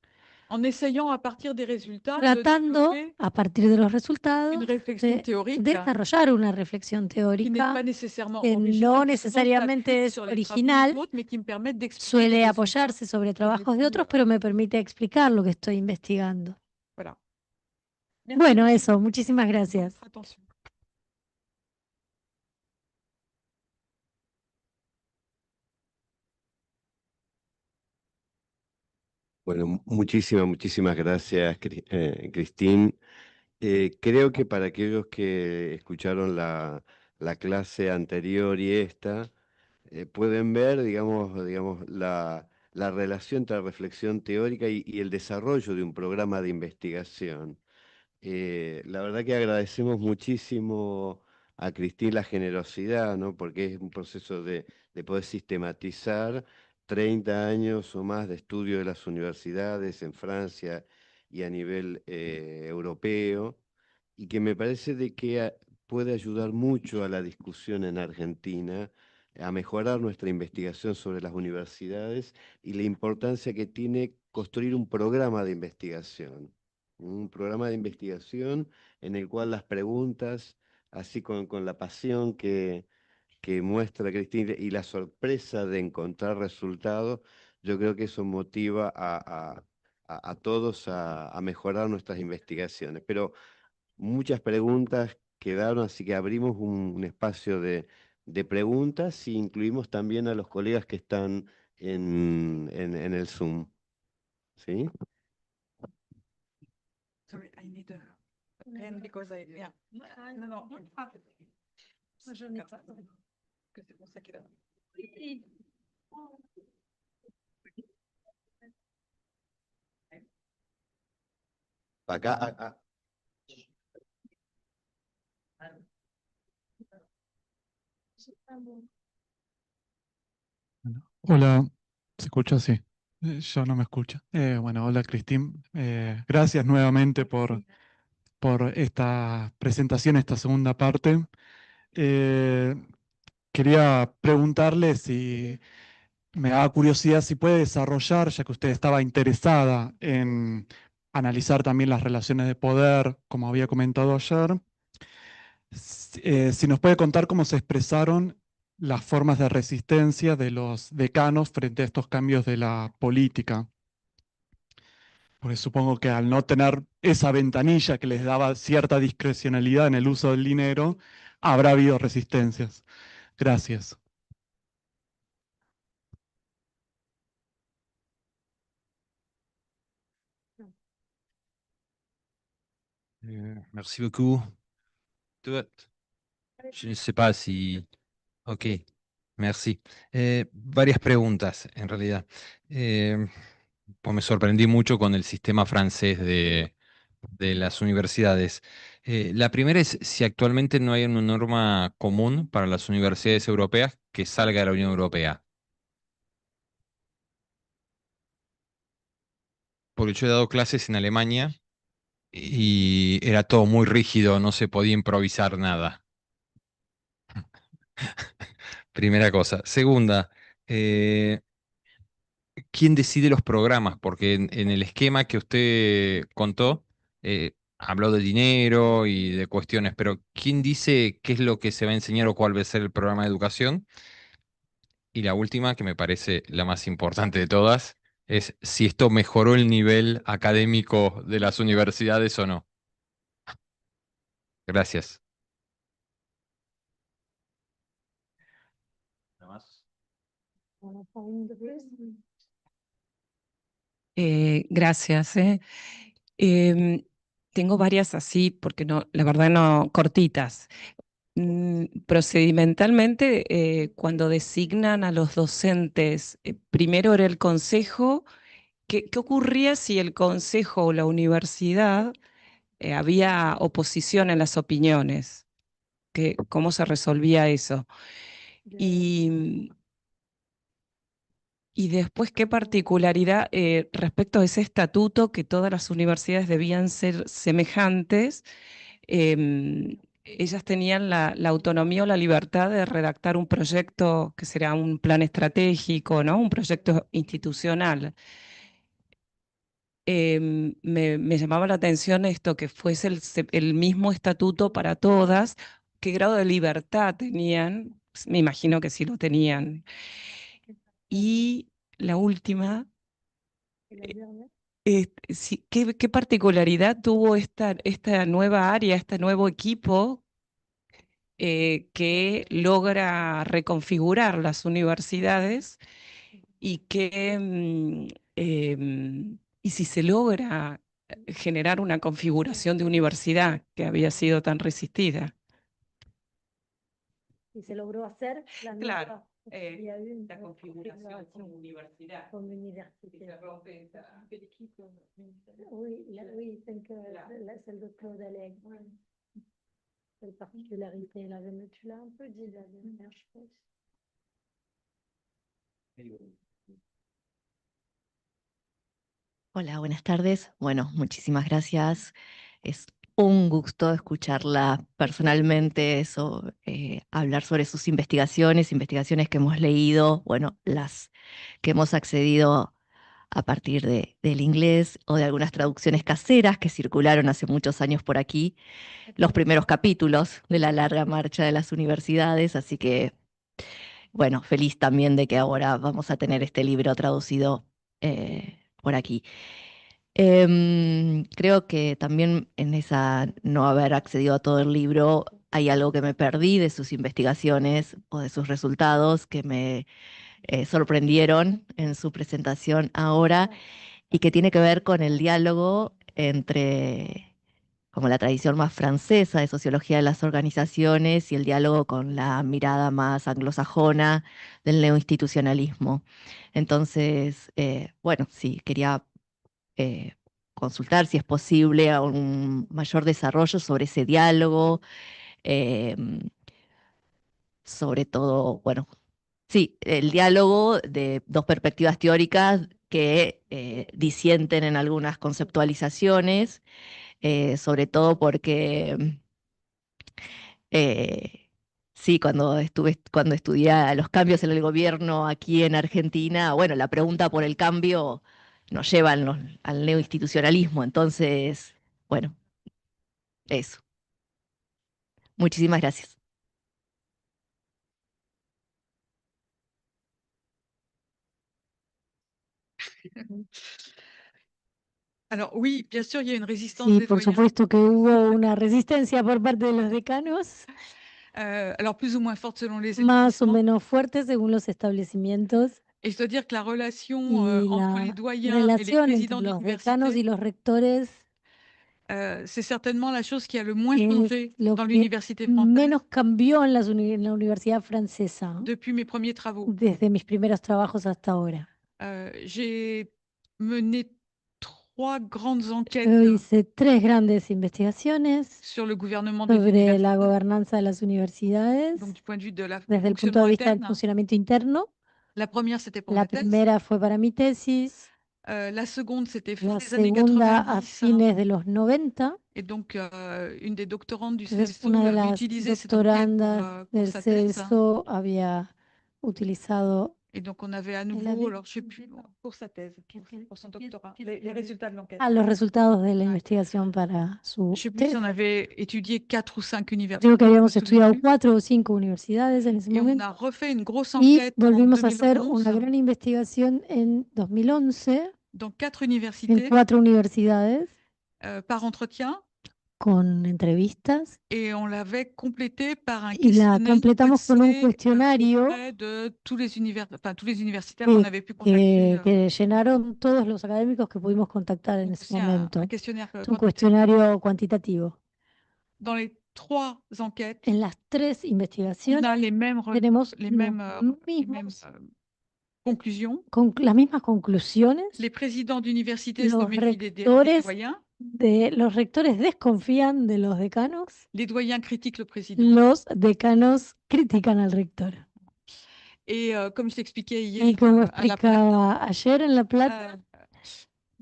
en essayant à partir des résultats de tratando développer a partir de los une resultados réflexion de théorique desarrollar una reflexión qui n'est teórica pas nécessairement que originale, no qui souvent necesariamente s'appuie es sur les travaux original, d'autres, mais qui me permettent d'expliquer suele des résultats. apoyarse sobre trabajos de otros, pero me permite explicar lo que estoy investigando. Voilà. Bueno, eso, muchísimas gracias. Votre attention. Bueno, muchísimas gracias, Cristín. Creo que para aquellos que escucharon la clase anterior y esta, pueden ver, digamos la relación entre la reflexión teórica y el desarrollo de un programa de investigación. La verdad que agradecemos muchísimo a Cristín la generosidad, ¿no? Porque es un proceso de poder sistematizar 30 años o más de estudio de las universidades en Francia y a nivel europeo, y que me parece de que puede ayudar mucho a la discusión en Argentina, a mejorar nuestra investigación sobre las universidades y la importancia que tiene construir un programa de investigación. Un programa de investigación en el cual las preguntas, así con la pasión que muestra Cristina y la sorpresa de encontrar resultados, yo creo que eso motiva a todos a mejorar nuestras investigaciones. Pero muchas preguntas quedaron, así que abrimos un espacio de preguntas y incluimos también a los colegas que están en el Zoom. ¿Sí? Sorry, I need a pen because yeah. No. Que c'est pour ça qu'il a. Acá, Hola, ¿se escucha? Sí. Yo no me escucha. Bueno, hola Cristín. Gracias nuevamente por esta presentación, esta segunda parte. Quería preguntarle si me daba curiosidad si puede desarrollar, ya que usted estaba interesada en analizar también las relaciones de poder, como había comentado ayer, si nos puede contar cómo se expresaron las formas de resistencia de los decanos frente a estos cambios de la política. Porque supongo que al no tener esa ventanilla que les daba cierta discrecionalidad en el uso del dinero, habrá habido resistencias. Gracias. Merci beaucoup. Je ne sais pas si... Ok, merci. Varias preguntas, en realidad. Pues me sorprendí mucho con el sistema francés de las universidades. La primera es si actualmente no hay una norma común para las universidades europeas que salga de la Unión Europea. Porque yo he dado clases en Alemania y era todo muy rígido, no se podía improvisar nada. Primera cosa. Segunda, ¿quién decide los programas? Porque en el esquema que usted contó, habló de dinero y de cuestiones, pero ¿quién dice qué es lo que se va a enseñar o cuál va a ser el programa de educación? Y la última, que me parece la más importante de todas, es si esto mejoró el nivel académico de las universidades o no. Gracias. Nada más. Gracias. Tengo varias así, porque no, la verdad no, cortitas. Procedimentalmente, cuando designan a los docentes, primero era el consejo. ¿Qué ocurría si el consejo o la universidad había oposición en las opiniones? ¿Cómo se resolvía eso? Y después, ¿qué particularidad respecto a ese estatuto que todas las universidades debían ser semejantes? Ellas tenían la autonomía o la libertad de redactar un proyecto que será un plan estratégico, ¿no? Un proyecto institucional. Me llamaba la atención esto, que fuese el mismo estatuto para todas. ¿Qué grado de libertad tenían? Pues, me imagino que sí lo tenían. Y la última, ¿qué particularidad tuvo esta nueva área, este nuevo equipo que logra reconfigurar las universidades y si se logra generar una configuración de universidad que había sido tan resistida? Y se logró hacer la Claro, il y a eu une la configuración como universidad. comme Y université. se rompe esa- Oui, oui, c'est que Voilà. celle de Claude Allègre. Quelle particularité là, tu l'as un peu dit la dernière, je pense. Hola, buenas tardes. Bueno, muchísimas gracias. Es un gusto escucharla personalmente, hablar sobre sus investigaciones que hemos leído, bueno, las que hemos accedido a partir del inglés o de algunas traducciones caseras que circularon hace muchos años por aquí, los primeros capítulos de la larga marcha de las universidades, así que, bueno, feliz también de que ahora vamos a tener este libro traducido por aquí. Creo que también en esa no haber accedido a todo el libro hay algo que me perdí de sus investigaciones o de sus resultados que me sorprendieron en su presentación ahora y que tiene que ver con el diálogo entre como la tradición más francesa de sociología de las organizaciones y el diálogo con la mirada más anglosajona del neoinstitucionalismo. Entonces, bueno, sí, quería eh, consultar si es posible a un mayor desarrollo sobre ese diálogo, eh, sobre todo, bueno, sí, el diálogo de dos perspectivas teóricas que disienten en algunas conceptualizaciones, sobre todo porque sí, cuando estudié los cambios en el gobierno aquí en Argentina, bueno, la pregunta por el cambio nos lleva al neoinstitucionalismo. Entonces, bueno, eso. Muchísimas gracias. Alors oui, bien sûr, il y a une résistance Sí, des por doyens. supuesto que hubo una resistencia por parte de los decanos, Alors plus ou moins forte selon les más o établissements. menos fuerte según los establecimientos, Et je dois dire que la relation y entre les la doyens et les relación entre présidents los decanos y d'université, los rectores c'est certainement la chose qui a le moins es changé lo dans que l'université française menos cambió en en la universidad francesa depuis mes premiers travaux. desde mis primeros trabajos hasta ahora. J'ai mené 3 grandes enquêtes Yo hice 3 grandes investigaciones sur le gouvernement des sobre la universités, gobernanza de las universidades donc du point de vue de la desde el punto de fonctionnement vista del interne. funcionamiento interno. La première, c'était pour La ma thèse. primera fue para mi tesis, La seconde, c'était fin la des années segunda a 90. fines de los 90. Et donc, une des doctorantes du Entonces, CSO una de avait las utilisé cette enquête doctorandas pour del sa thèse. CSO había utilizado Et donc, on avait à nouveau, alors je sais plus, pour sa thèse, pour son doctorat, les résultats de l'enquête. A los resultados de la Ouais. investigación para su Je sais plus si tesis. on avait étudié 4 ou 5 universités. Digo que je me habíamos souviens estudiado plus. 4 o 5 universidades en ese Et on momento a refait une grosse y enquête en volvimos a hacer 2011 una gran investigación en 2011 dans 4 en universités 4 universidades par entretien. con entrevistas Et on l'avait complété par un y la questionnaire completamos con un passé, cuestionario auprès de tous les universitaires qu'on avait pu contacter. que llenaron todos los académicos que pudimos contactar en Donc ese aussi un momento. questionnaire Es un quantitatif. cuestionario cuantitativo. Dans les 3 enquêtes, En las 3 on investigaciones a les mêmes, tenemos les los mêmes, les mêmes mismos, conclusions. las mismas conclusiones. Les présidents d'université se Los méfient des rectores doyens. Los rectores desconfían de los decanos, Les doyens critiquent le président. los decanos critican al rector. Et comme je l'expliquais hier Y como à la Plata, explicaba ayer en La Plata,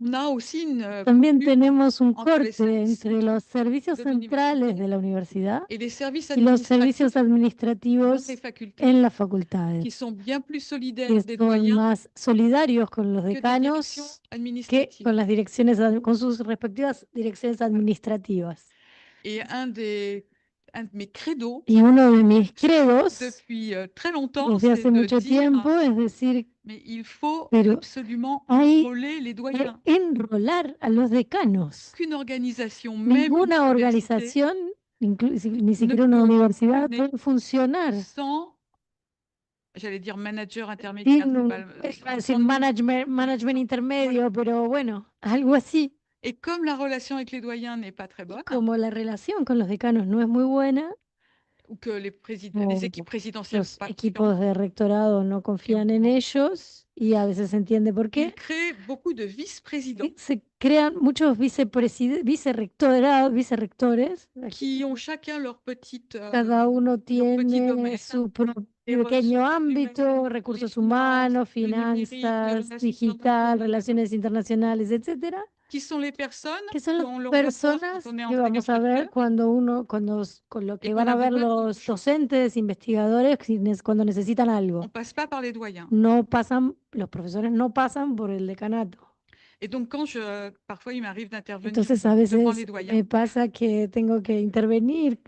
on a aussi une también coupure tenemos un entre les corte services entre los servicios de centrales l'université de la universidad et les services y los servicios administratifs dans administrativos les facultés en las facultades, qui sont bien plus solidaires que des son doyens más solidarios con los que des directions decanos que administratives. con las direcciones, con sus respectivas direcciones administrativas. Et un de mes credos Y uno de mis credos depuis très longtemps, desde c'est hace de mucho dire, tiempo es decir, mais il faut pero absolument hay enrôler les doyens. enrolar a los decanos. Qu'une organisation, même Ninguna une université, organización, ni siquiera una universidad, puede funcionar sans, j'allais dire manager intermédiaire, sin c'est un, pas le- iba a decir sans- management intermedio, pero bueno, algo así. Et comme la relation avec les doyens n'est pas très bonne, Como la relación con los decanos no es muy buena, ou que les équipes présidentielles los pas equipos de rectorado no confían en ellos y a veces se entiende por il qué. crée beaucoup de vice-présidents Se crean muchos vicerrectores, qui ont chacun leur petite cada uno petit domaine, tiene su propio des pequeño ressources ámbito, humaines, recursos les humanos, finances, le numérique, les finanzas, relations digital, internationales, relaciones internacionales, etcétera, qui sont les personnes que son qu'on leur las reporte personas quand on est que vamos a ver enseignant-chercheur, con lo que et van qu'on a a ver besoin de los quelque chose. docentes, investigadores, cuando necesitan On algo. ne passe pas par les doyens. No pasan, los profesores no pasan por el decanato. Et donc, parfois, il m'arrive d'intervenir Entonces, a devant veces les doyens. me pasa que tengo que intervenir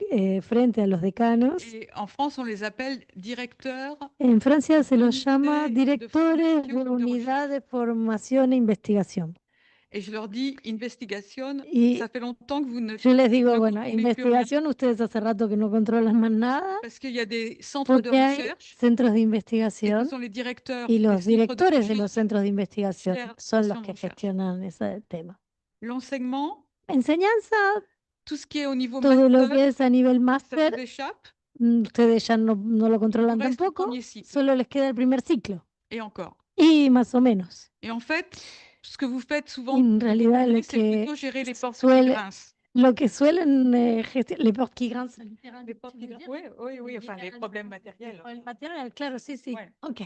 frente a los decanos. Et en France, on les appelle directeurs. En Francia se los unité llama de directores de formation de unidad de recherche. formación e investigación. Et je leur dis, investigation, Y ça fait longtemps que vous ne yo les digo, ne bueno, contrôlez plus rien, investigación, ustedes hace rato que no controlan más nada, parce qu'il y a des centres de porque hay recherche centros de et ce investigación sont les directeurs y des los centres de directores de recherche los centros de investigación gèrent son les los centres que de recherche. gestionan ese tema. L'enseignement, Enseñanza, tout ce qui est au niveau todo lo master, que es a nivel ça vous máster, échappe, ustedes ya no lo il controlan vous reste le tampoco, premier cycle. solo les queda el primer ciclo. Et encore. Y más o menos. Et en fait, ce que vous faites souvent, En realidad, lo c'est que plutôt gérer les portes qui suele, grincent. lo que suelen gestionar, les portes qui grincent, Les portes qui grincent, oui, enfin, les problèmes matériels. el material, claro, sí, sí. Ouais. Ok.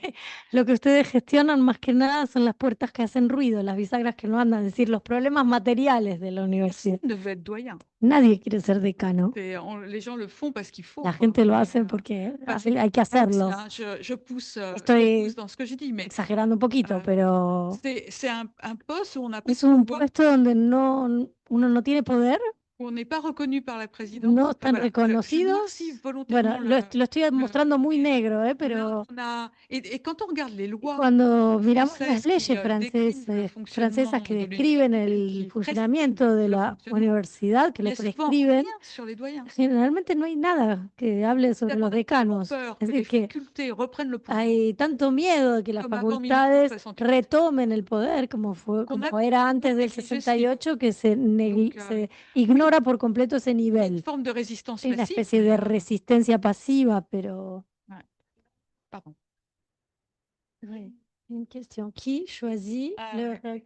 Lo que ustedes gestionan más que nada son las puertas que hacen ruido, las bisagras que no andan, es decir, los problemas materiales de la universidad. Personne ne veut être doyen. Nadie quiere ser decano. Les gens le font parce qu'il faut. La quoi. gente lo Mais, hace porque parce hay que hacerlo. hein, je pousse Estoy dans ce que je dis, mais exagerando un poquito, pero c'est un poste où on n'a pas es un de pouvoir, puesto donde uno no tiene poder, où on n'est pas reconnu par la présidence. no Enfin, están voilà, je reconocidos. noircis volontairement Bueno, lo estoy mostrando muy negro, pero et quand on regarde les lois cuando miramos las françaises qui, leyes décrivent le francesas que fonctionnement de describen l'université, el qui funcionamiento de prescrivent le la fonctionnement, universidad, que il y lo a souvent prescriben, rien sur les doyens. generalmente no hay nada que hable sobre los decanos. Peur Es que les decir, que facultés reprennent le pouvoir. hay tanto miedo de que las Como avant facultades 1968. retomen el poder, como Qu'on a era antes del négligé ce 68, que se Donc, se ignora por completo ese Il y a une nivel. forme de résistance Hay una passive. especie de resistencia pasiva, pero... Pardon. Oui, une question. Qui choisit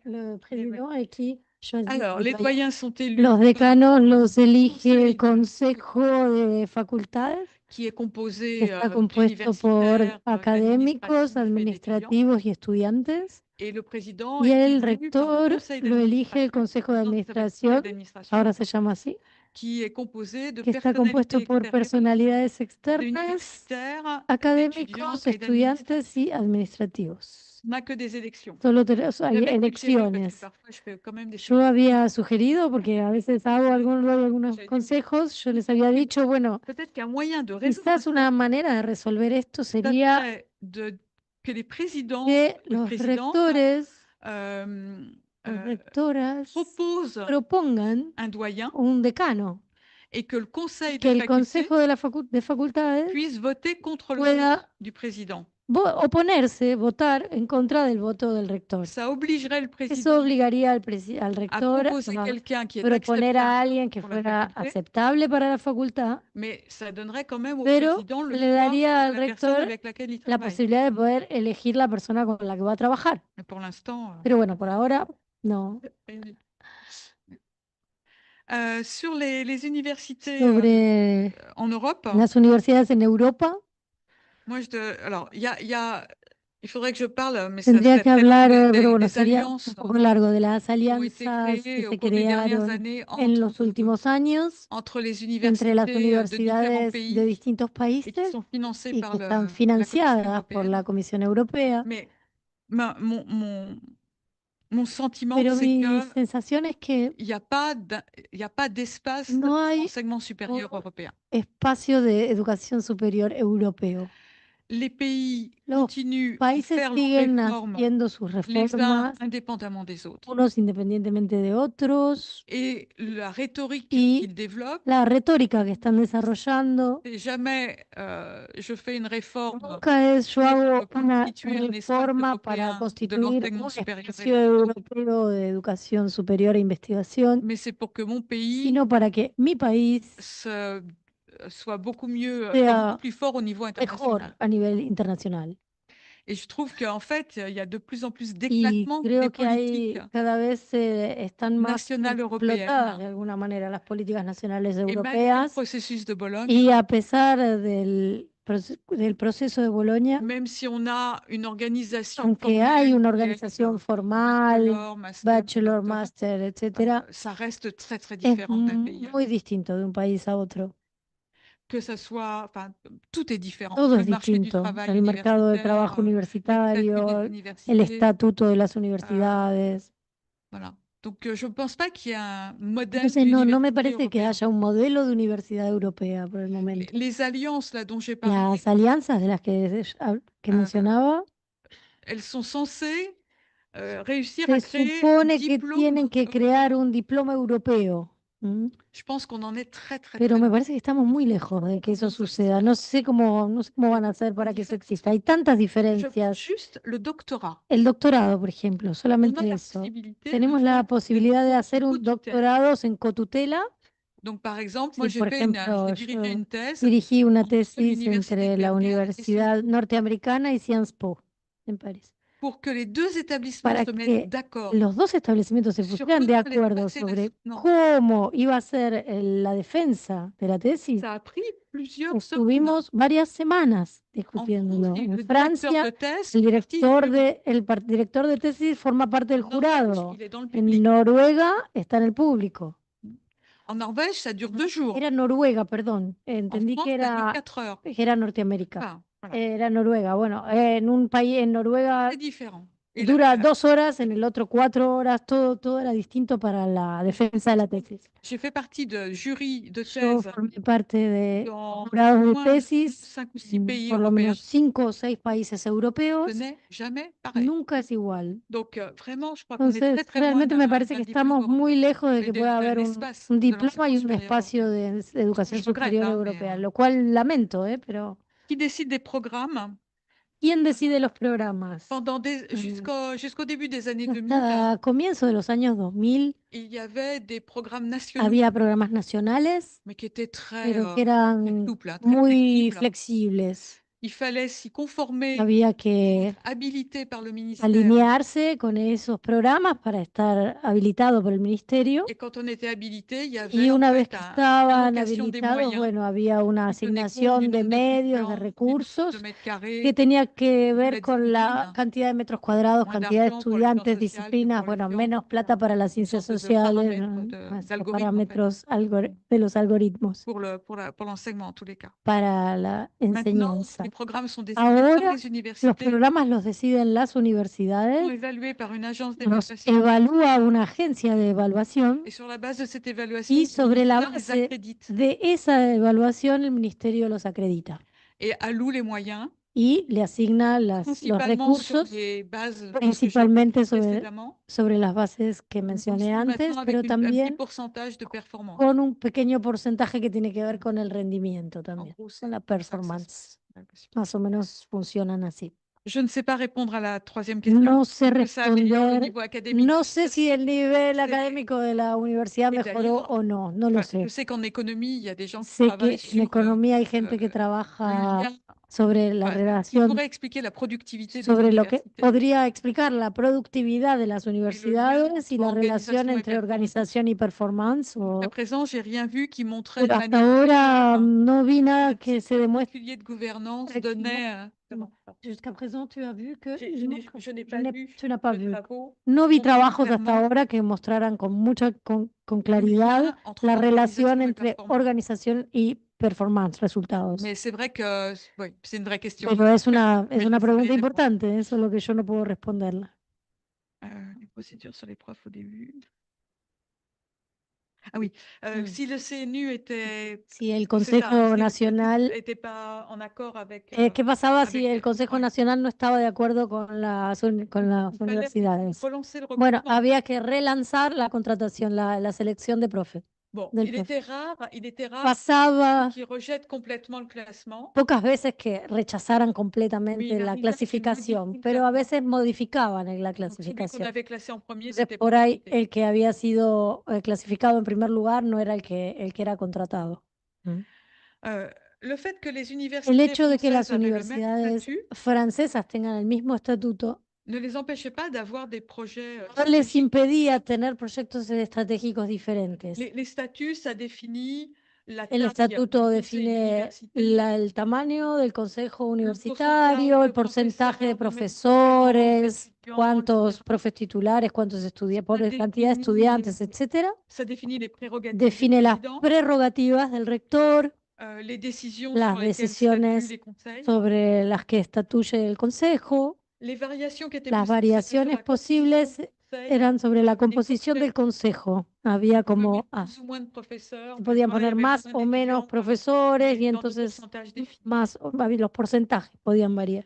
le président et qui choisit Alors, les les doyens? doyens sont élus Los decanos los elige Conseil el Consejo de Facultades, qui est composé que está compuesto por d'universitaires, académicos, administratifs administrativos et d'étudiants. y estudiantes, Et le président y est el élu par le rector conseil lo elige el d'administration. Consejo de Non, ça s'appelle conseil Administración, d'administration. ahora se llama así, qui est composé de que está compuesto personnalités por extérieures, personalidades externas, d'universitaires, académicos, d'étudiants et estudiantes y administrativos. On n'a que des élections. Solo tenemos, hay J'avais suggéré, parce que elecciones. parfois je fais quand même des Yo había sugerido, porque a veces doy algunos J'avais dit, consejos, yo les había dicho, bueno, peut-être qu'un moyen de résoudre quizás una manera de resolver esto ça sería serait que les présidents que ou les los présidentes rectores, euh, las euh, rectoras proposent propongan un doyen un decano, et que le conseil que de el faculté consejo de de facultades puisse voter contre le pueda vote du président. oponerse, votar en contra del voto del rector. Ça obligerait le Eso président obligaría al à rector proposer a quelqu'un qui est proponer a acceptable, alguien que pour la fuera faculté. aceptable para la facultad, mais ça donnerait quand même au pero président le le choix daría de al la personne rector avec laquelle il la travaille. posibilidad de poder elegir la persona con la que va a trabajar. Mais pour l'instant, Pero bueno, por ahora no. sur les universités Sobre en Europe, las universidades en Europa, moi, alors, il faudrait que je parle, mais ça tendría serait que très long, hablar, pero bueno, des sería alliances un poco largo, de las qui ont été alianzas créées que au se cours des dernières crearon années en los últimos años entre les entre las universités de différents universidades de pays distintos et qui países sont financées y par que la están Commission financiadas por européenne. la Comisión Europea. Mais mon sentiment, Pero c'est mi que sensación es que il n'y a pas d'espace no hay d'enseignement supérieur un européen. espacio de educación superior europeo. Les pays Los continuent à países faire leurs siguen réformes haciendo sus les uns reformas, indépendamment des autres. unos independientemente de otros, Et la rhétorique y qu'ils développent, la retórica que están desarrollando c'est jamais je fais une réforme nunca es yo hago pour una constituer un espace reforma para européen de constituir l'enseignement un supérieur, espacio europeo de educación superior e investigación, mais c'est pour que mon pays sino para que mi país soit beaucoup mieux, sea soit beaucoup plus fort au niveau mejor international. a nivel internacional. Et je trouve qu'en fait, il y a de plus en plus Y d'éclatement des creo que politiques hay cada vez están más nationales explotadas européennes. de alguna manera las políticas nacionales Et malgré le europeas, processus de Bologne, y a pesar del proceso de Bolonia, même si on a une organisation aunque hay formelle una qui est, organización formal, bachelor, doctorat, master, etcétera, ça reste très, très es différent d'un pays à muy l'autre. distinto de un país a otro. Que ça soit, enfin, tout est différent. Todo Le es marché du distinto. travail El mercado de trabajo universitaire, les statuts universitario, des el universités, estatuto de las universidades. voilà. Donc, je ne pense pas qu'il y ait un modèle Entonces, no me d'université parece que européen. haya un modelo de universidad europea por el momento. Les alliances là dont j'ai parlé, Las alianzas de las que mencionaba, elles sont censées réussir se à créer un supone que diplôme tienen que européen. crear un diploma europeo. Je pense qu'on en est très, très, Pero très me loin. parece que estamos muy lejos de que eso No sé. suceda. No sé cómo van a hacer para que eso exista. Hay tantas Je prends diferencias. juste le doctorat. El doctorado, por ejemplo, On a solamente la eso. possibilité de Tenemos la faire posibilidad de des hacer un co-tutelles. doctorado en cotutela. Donc, par exemple, moi, Si, por ejemplo, j'ai dirigé yo une thèse dirigí una entre tesis l'université entre la Berkeley et Universidad Norteamericana y Sciences Po en París, pour que les deux établissements para se mettent que d'accord los dos establecimientos se sur pusieran de comment allait se acuerdo passer la sobre soutenance. cómo iba a ser la defensa de la tesis. Ça a pris plusieurs semaines. Estuvimos varias semanas En discutiéndolo. France, En le Francia, directeur de thèse el fait partie du jury. director de tesis forma parte del En Norvège, jurado. il est dans le En public. Noruega está en el público. En Norvège, ça dure 2 jours. Era Noruega, perdón. En Entendí France, que ça dure era, 4 heures. era Norteamérica. Enfin, voilà. Era Noruega. Bueno, en un país, en Noruega C'est différent. Et dura là, 2 horas, en el otro 4 horas. Todo era distinto para la defensa de la tesis. j'ai fait partie de jury de Yo thèse formé parte de dans jurados de moins de tesis 5 ou 6 en pays por lo européens. menos 5 o 6 países europeos. Ce n'est jamais pareil. Nunca es igual. Donc, vraiment, je crois qu'on est très, Entonces, très loin realmente me parece d'un que diplôme estamos muy européen lejos de et que pueda haber d'un un espace un de diploma y l'enseignement un supérieur espacio européen. de educación Je regrette, superior hein, europea, mais lo cual lamento, pero qui décide des programmes ¿quién decide los programas? pendant jusqu'au début des années 2000, Hasta comienzo de los años 2000 il y avait des programmes nationaux, había programas nacionales, mais qui étaient très, pero que très eran souples, hein, très muy flexibles. flexibles. il fallait s'y conformer, Había que habilité par le ministère. alinearse con esos programas para estar habilitado por el ministerio. Et quand on était habilité, il y avait Y en una vez fait que une estaban allocation des habilitados, moyens bueno, había una qui tenait compte asignación du de nombre medios, de d'étudiants, du nombre recursos, de mètres que carrés, tenía que de ver la con la discipline, cantidad de metros cuadrados, moins cantidad de d'argent pour les sciences estudiantes, sociales que disciplinas, pour les bueno, sciences, menos plata para las une ciencias sorte de sociales, paramètre ¿no? de- Los d'algorithme, en fait, parámetros de los algoritmos pour l'enseignement en tous les cas. para la Maintenant, enseñanza. les programmes sont décidés par Ahora les los universités, programas los deciden las sont universidades, évalués par une agence los d'évaluation evalúa una agencia de evaluación et sur la base de cette évaluation, y le sobre la ministère les base accrédite de esa evaluación el ministerio los acredita et alloue les moyens, y le asigna los principalement sur recursos, les bases que j'ai principalmente évoquées sobre, précédemment, sobre las bases que mais mencioné aussi antes, maintenant pero avec un petit también pourcentage de performance. con un pequeño porcentaje que tiene que ver con el rendimiento En también, gros, c'est con la comme ça que ça se performance. passe. Más o menos funcionan así. Je ne sais pas répondre à la troisième question. No sé Est-ce que ça améliore le responder, niveau académique? no sé si el nivel C'est- académico de la universidad Et mejoró d'ailleurs, o no, no lo enfin, je sé. sais qu'en économie, il y a des gens qui Sé travaillent que en sur economía hay gente que le trabaja lien, sobre la enfin, qui relación, pourrait expliquer la productivité des sobre lo que universités podría explicar la productividad de las universidades y la entre relación organisation et entre performance. organización y performance. Jusqu'à présent, j'ai rien vu qui montrait de Pero hasta manière ahora claire no vi nada un que type se demuestre. particulier de gouvernance que donnait. Jusqu'à présent, tu as vu que Je n'ai pas vu tu n'as pas de vu. travaux No vi montrant trabajos hasta clairement ahora que mostraran con con le claridad lien entre la relación organisation et entre performance. organización y performance, resultados. Mais c'est vrai que oui, c'est une vraie question. Pero es una Mais je pregunta sais pas y répondre. importante, eso es lo que yo no puedo responderla. Les procédures sur les profs au début. Ah oui, si le CNU était, Si el c'est ça, Consejo si le Nacional, n'était pas en accord avec, ¿qué pasaba si avec el Consejo ouais. Nacional no estaba de acuerdo con las Il fallait universidades? relancer le Bueno, recrutement. había que relanzar la contratación, la selección de profe. Bon, del il profe. était rare Pasaba qui rejette complètement le classement. pocas veces que rechazaran Mais completamente il la arrivait clasificación, qu'il modifie le pero a classement. veces modificaban la Donc, celui qu'on clasificación. avait classé en premier Entonces, n'était por pas ahí, recruté. el que había sido clasificado en primer lugar no era el que era contratado. Le fait que les El universités hecho de que las françaises avaient le même universidades statut francesas tengan el mismo estatuto ne les empêchait pas d'avoir des projets no les stratégiques. impedía tener proyectos estratégicos diferentes. Les statuts, ça définit la El taille estatuto du conseil define d'université, el tamaño del consejo le universitario, el porcentaje de profesores, cuántos profes titulares, cuántos por cantidad de estudiantes, etcétera. ça définit les prérogatives du Define las président, prerrogativas del rector, les décisions las sur lesquelles decisiones statuent les conseils, sobre las que estatuye el consejo. les variations qui étaient Las possibles, c'était sur variaciones la composition posibles du conseil, eran sobre la des composición del conseils. consejo. Había On pouvait como mettre plus ou moins de professeurs, se podían parfois, il y poner avait más moins o menos d'étudiants, profesores y dans des entonces pourcentages définis. más los porcentajes podían variar.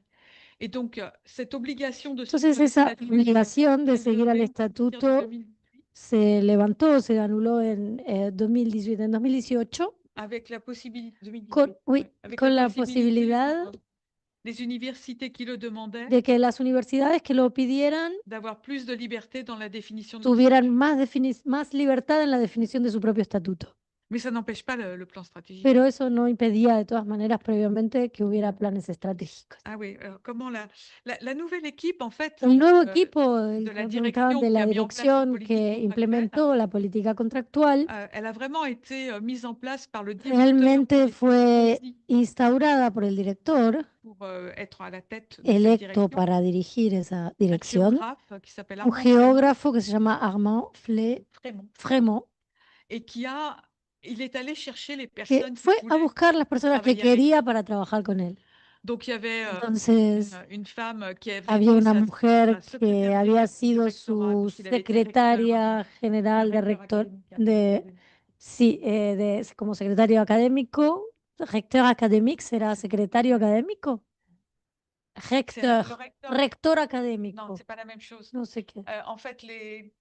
Et donc, cette obligation de Entonces suivre les esa statuts obligación de s'est seguir al levée à partir de estatuto 2018 se levantó, se anuló en 2018. En 2018, avec la possibilité, 2018, con, oui, ouais, avec con la possibilité posibilidad pour les universités qui le demandaient de que las universidades que lo pidieran d'avoir plus de liberté dans la définition de tuvieran más libertad en la definición de su propio estatuto. Mais ça n'empêche pas le plan stratégique. Pero eso no impedía de todas maneras previamente que hubiera planes estratégicos. Ah oui, alors comment la nouvelle équipe, en fait, El nuevo equipo de la me preguntaban direction de qui la a mis en place la dirección politique que contractuelle, implementó la política contractual elle a vraiment été mise en place par le directeur realmente fue choisi instaurada por el director pour être à la tête de cette electo direction, para dirigir esa un dirección, géographe qui s'appelle un Armand geógrafo que se llama Armand Frémont, Frémont, et il est allé chercher les que personnes qui fue a voulaient buscar las personas que travailler avec. quería para trabajar con él. Donc il y avait Entonces, une femme qui avait había été una sa mujer que secrétaire había générale du sido rectorat, su donc il avait été secretaria general de rector, como secretario académico. Rector académique será secretario académico. Rector académico. Non, c'est pas la même chose. No sé qué. En fait, les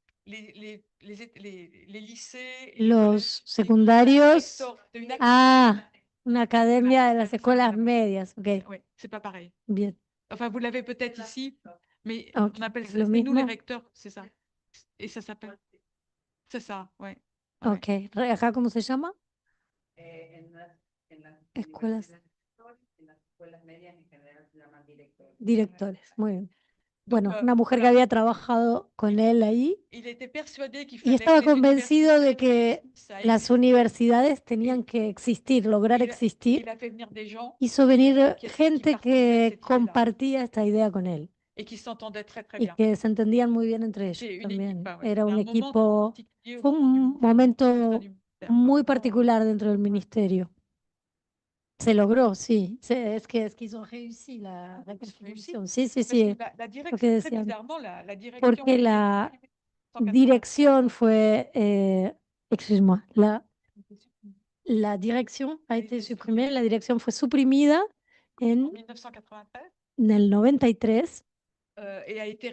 lycées, Los secundarios. une académie. Ah, una academia de las escuelas medias. Ok, Oui, c'est pas pareil. bien. Enfin, vous l'avez peut-être ici, mais Ok, on appelle es ça, lo c'est nous les mismo. recteurs, c'est ça. Et ça s'appelle. C'est ça, ouais. Ok, ¿acá cómo se llama? Escuelas. Directores, muy bien. Bueno, Donc, una mujer que voilà. había trabajado con él ahí Il était persuadé qu'il y fallait estaba que les convencido de universités que réussissent à las exister. universidades tenían que existir, lograr Il existir. a fait venir des gens Hizo venir qui gente partageaient que cette idée-là compartía esta idea con él et qui s'entendaient très très y bien. que se entendían muy bien entre ellos C'est une también. équipe, ouais. Era C'était un un moment equipo, particulier au fue sein du un au sein momento du ministère. muy particular dentro del ministerio. Se logró, sí. Es que ils ont réussi la reconstrucción. Sí, sí, Parce sí. que la Lo direction, que très decían. bizarrement, la direction Porque la en 1993, dirección fue, excuse-moi, la dirección ha été supprimée, la dirección fue suprimida en en 1993 el 93 et a été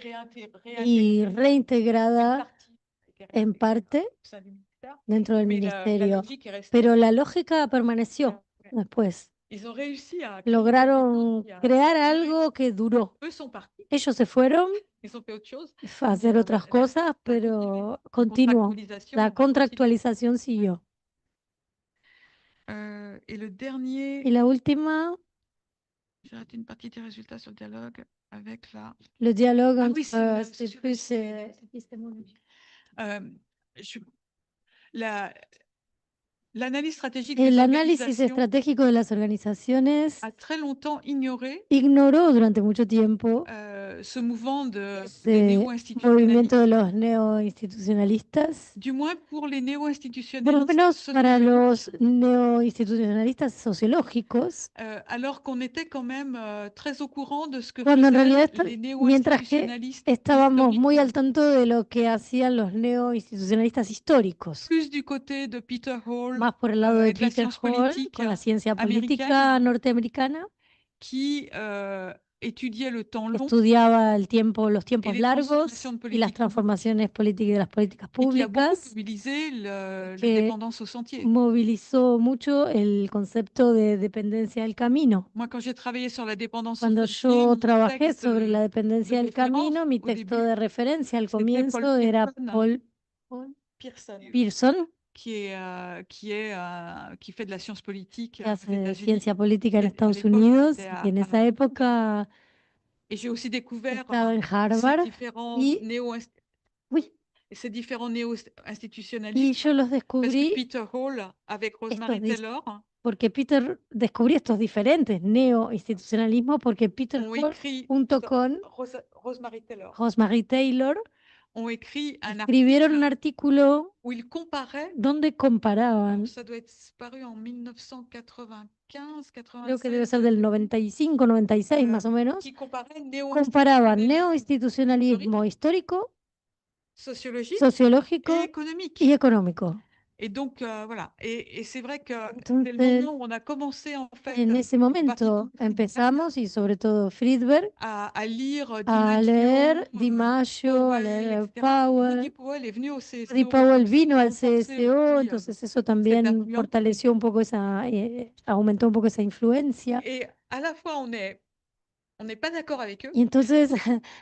y réintégrée. reintegrada Une partie a été en réintégrée parte au sein du ministère, dentro del mais la ministerio. logique est restée. Pero la lógica permaneció después. Ils ont réussi à créer quelque Lograron chose qui a crear duré. algo que duró. Eux sont partis, Ellos se fueron ils ont fait autre chose. a hacer otras cosas, pero continuó. La contractualización siguió. Et le dernier, Y la última, j'ai raté une partie des résultats sur le dialogue avec la. le dialogue Ah entre oui, c'est la c'était sociologie. plus, épistémologie. Je- L'analyse stratégique El des análisis organisations estratégico de las organizaciones a très longtemps ignoré ignoró durante mucho tiempo ce mouvement des ese néo-institutionnalistes. movimiento de los neoinstitucionalistas. Du moins pour les Por lo néo-institutionnalistes menos para sociologiques, los neoinstitucionalistas sociológicos, alors qu'on était quand même très au courant de ce que cuando en realidad faisaient les mientras que néo-institutionnalistes estábamos muy al historiques, tanto de lo que hacían los neoinstitucionalistas históricos, plus du côté de Peter Hall más por el lado de et de la Peter science Hall, politique con la ciencia política américaine, norteamericana, qui étudiait le temps long estudiaba el tiempo, los tiempos les largos transformations de y las politique transformaciones políticas y de las políticas et qui a beaucoup públicas, mobilisé que l'indépendance au sentier. movilizó mucho el concepto de dependencia del camino. Moi, quand j'ai travaillé sur la dépendance au Cuando sentier, yo mon trabajé texte sobre la de dependencia del référence camino, mi au texto début, de referencia al c'était Paul comienzo era Pearson, Paul Pearson, Pearson, qui fait de la science politique que aux hace États-Unis. ciencia política en Et à Estados l'époque, Unidos, j'étais y en esa Harvard. época Et j'ai aussi découvert estaba en ces Harvard, différents y oui, ces différents y néo-institutionnalistes yo los parce que descubrí Peter Hall, avec Rosemary dis- Taylor, porque Peter descubrí estos diferentes neoinstitucionalismos porque Peter ont Hall écrit, junto con Rosemary Taylor, Rosemary Taylor ont écrit un escribieron un article artículo où ils comparaient, donde comparaban, alors ça doit être paru en 1995, creo que debe 96, ser del 95, 96 más o menos, qui comparaient comparaban néo-institutionnalisme neoinstitucionalismo histórico, sociologique sociológico et économique. y económico. Et donc, voilà. Et c'est vrai que c'est Entonces, le moment où on a commencé, en fait, en ese momento empezamos, y sobre todo Friedberg, à lire a leer DiMaggio, a leer Powell. Rudy Powell est venu au CSO. Rudy Powell vino al renforcer CSO, aussi, entonces eso también influencia. fortaleció un poco esa, aumentó un poco esa influencia. Et à la fois, on n'est pas d'accord avec eux. Y entonces,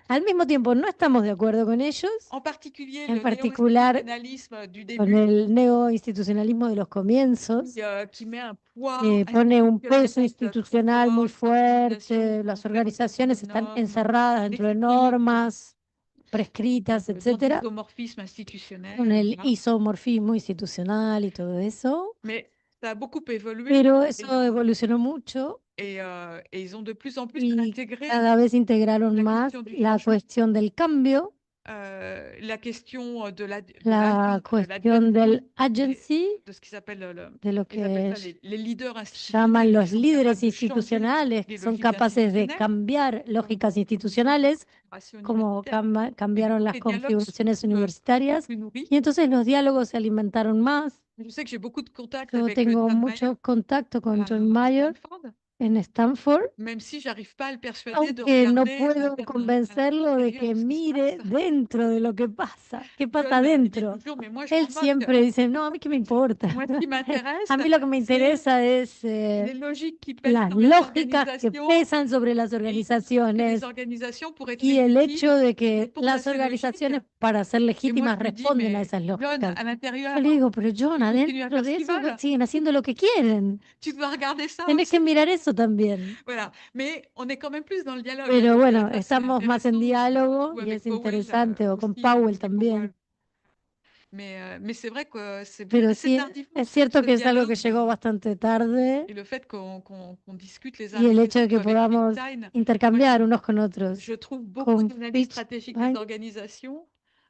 al mismo tiempo, no estamos de acuerdo con ellos, En particulier, en le particular néo-institutionnalisme du con début, el neoinstitucionalismo de los comienzos, qui met un poids que pone un peso institutionnel institucional muy très fort, fuerte, las organizaciones están normes, encerradas dentro de écrites, normas prescritas, dans etcétera, l'isomorphisme institutionnel. con el voilà. isomorfismo institucional y todo eso. Mais ça a beaucoup évolué. Pero et eso evolucionó mucho Et ils ont de plus en plus y intégré cada vez integraron la más question du la changement, cuestión del cambio, la question de la la cuestión del agency, de ce qu'ils appellent de lo ils appellent que ça les leaders llaman institutionnels, los qui sont líderes capables de changer institucionales, que les son logiques capaces de institutionnelles, cambiar lógicas institucionales, como universitaires. cambiaron las les dialogues configuraciones se- universitarias. plus nourris. Y entonces los diálogos se alimentaron más. Je sais que j'ai beaucoup de contacts Yo avec le tengo John mucho contacto con Mayer John à Mayer Stanford, en Stanford, même si j'arrive pas à le persuader de aunque no regarder puedo convencerlo de que mire dentro de lo que pasa. ¿Qué pasa adentro? Él siempre dice, no, a mí qué me importa. Moi, ce qui m'intéresse, A mí lo que me interesa es les logiques qui pèsent las sur les lógicas que organisations, pesan sobre las que organizaciones les organisations pour être y el légitimes hecho de que répondent à las ces organizaciones logiques. para ser Et moi, legítimas je lui dis, responden a mais esas John, lógicas. à l'intérieur, Yo le digo, pero John, continuent à adentro faire de ce qu'ils eso veulent. siguen haciendo lo que quieren. Tu dois regarder ça Tenés aussi. que mirar eso eso también. Voilà, mais on est quand même plus dans le dialogue. Pero donc, bueno, ça, c'est estamos más en intéressant, diálogo ou y avec es Powell, interesante, o con aussi, Powell avec también. Powell. Mais c'est vrai que c'est Pero assez sí, tardivement es cierto ce que es algo que dialogue, llegó bastante tarde et le fait qu'on discute les uns y el les hecho de que autres avec podamos Wittgenstein, intercambiar unos con otros. je trouve beaucoup Con d'analyse stratégique des Wittgenstein, organisations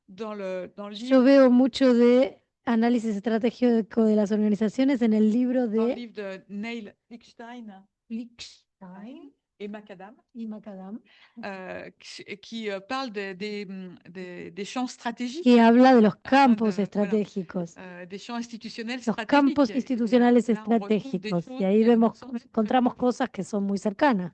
dans le yo livre, veo mucho de análisis estratégico de las organizaciones en el libro dans le de livre de Neil Lichtenstein Lichtenstein et Macadam, y Macadam, qui parle des champs stratégiques, que habla de los campos voilà, estratégicos, des champs institutionnels los stratégiques. campos Et institucionales là, on retrouve des estratégicos. choses Y ahí qui, à mon vemos, sens, sont très encontramos proches. cosas que son muy cercanas.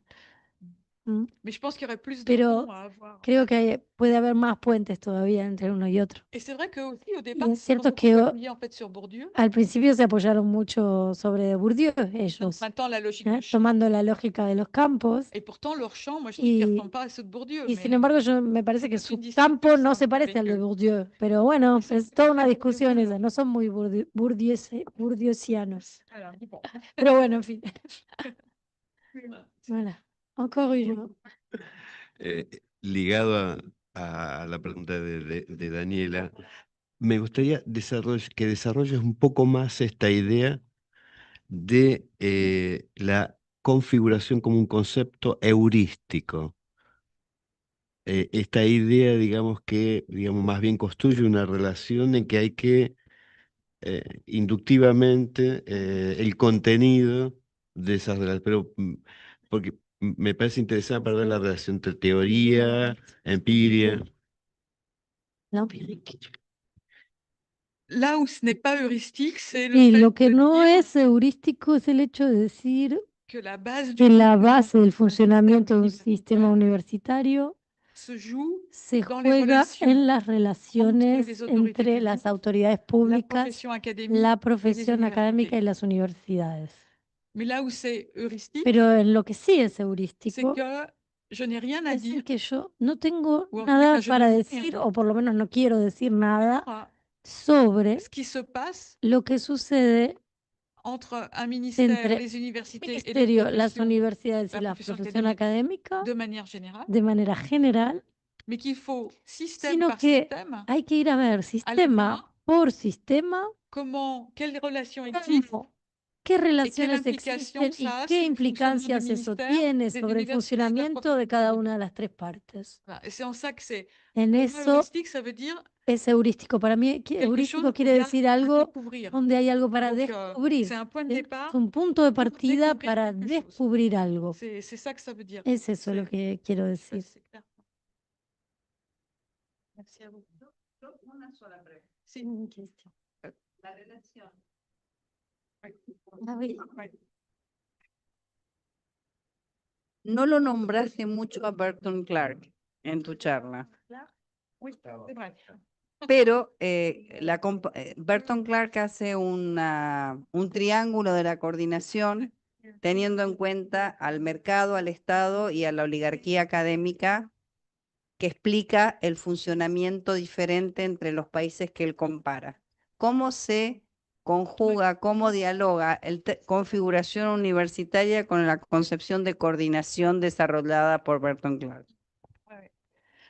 ¿Mm? Mais je pense qu'il y aurait plus de Pero ponts à avoir. creo que puede haber más puentes todavía entre uno y otro. Et c'est vrai que aussi au Y départ, es ils se sont cierto beaucoup que appuyés en fait sur Bourdieu, al principio se apoyaron mucho sobre Bourdieu, ellos, empruntant la logique du champ. tomando la lógica de los campos. Et pourtant, leur champ, moi, je trouve qu'ils ne Y, ressemblent pas à ceux de Bourdieu. y mais sin embargo, me parece que toute su une discussion, campo no ça, se parece avec al de eux. Bourdieu. Pero bueno, Ils sont es toda una très discusión bourdieusiens. esa. No son muy bourdieusianos. Voilà, bon. Pero bueno, en fin. Voilà. Encore une. Ligado a la pregunta de Daniela, me gustaría que desarrolles un poco más esta idea de la configuración como un concepto heurístico. Esta idea, digamos, que más bien construye una relación en que hay que inductivamente el contenido de esas relaciones, pero porque me parece interesante para ver la relación entre teoría, empiria. L'empirique. Là où ce n'est pas heuristique, c'est le Y fait lo que de no dire es heurístico es el hecho de decir que la base que du la fonctionnement base del d'un funcionamiento de un système sistema universitaire universitario se joue se dans les juega relations en las entre relaciones les autorités entre publiques, las autoridades la públicas, profession académique la et les profesión académica universités. y las universidades. Mais là où c'est heuristique, Pero en lo que sí es c'est heurístico que je n'ai rien à es en dire que yo no tengo ou en tout nada cas, je para ne veux decir, rien o por lo menos no quiero decir nada sur sobre ce qui se passe lo que sucede entre un ministère, entre les universités et les ministerio, las professions, universidades y la la profession profesión académique académica de manière générale, de manera general, mais qu'il faut système sino par que système hay que ir a ver aller voir sistema por sistema quelles relations existent cómo, qué et quelle relaciones implication existen y ça a qué sur le fonctionnement du implicancias eso ministère, tiene des sobre el universités, de la funcionamiento de profession cada académique. una de las tres partes. Voilà. Et c'est en ça que c'est En pour moi, eso heuristique, ça veut dire es heurístico. Para mí, quelque heurístico chose quiere où il y a decir à algo découvrir. donde hay algo para Donc, descubrir. c'est un point de Es départ un punto de pour partida découvrir para quelque chose. descubrir algo. C'est ça que ça veut dire. Es eso lo C'est- que quiero je sais pas decir. si c'est clair. Merci à vous. Una sola breve. Sí. Une question. La relación. Ah oui. No lo nombraste mucho a Burton Clark en tu charla, Oui, c'est vrai. pero Burton Clark hace un triángulo de la coordinación teniendo en cuenta al mercado, al Estado y a la oligarquía académica, que explica el funcionamiento diferente entre los países que él compara. ¿Cómo se conjuga, cómo dialoga configuración universitaria con la concepción de coordinación desarrollada por Burton Clark?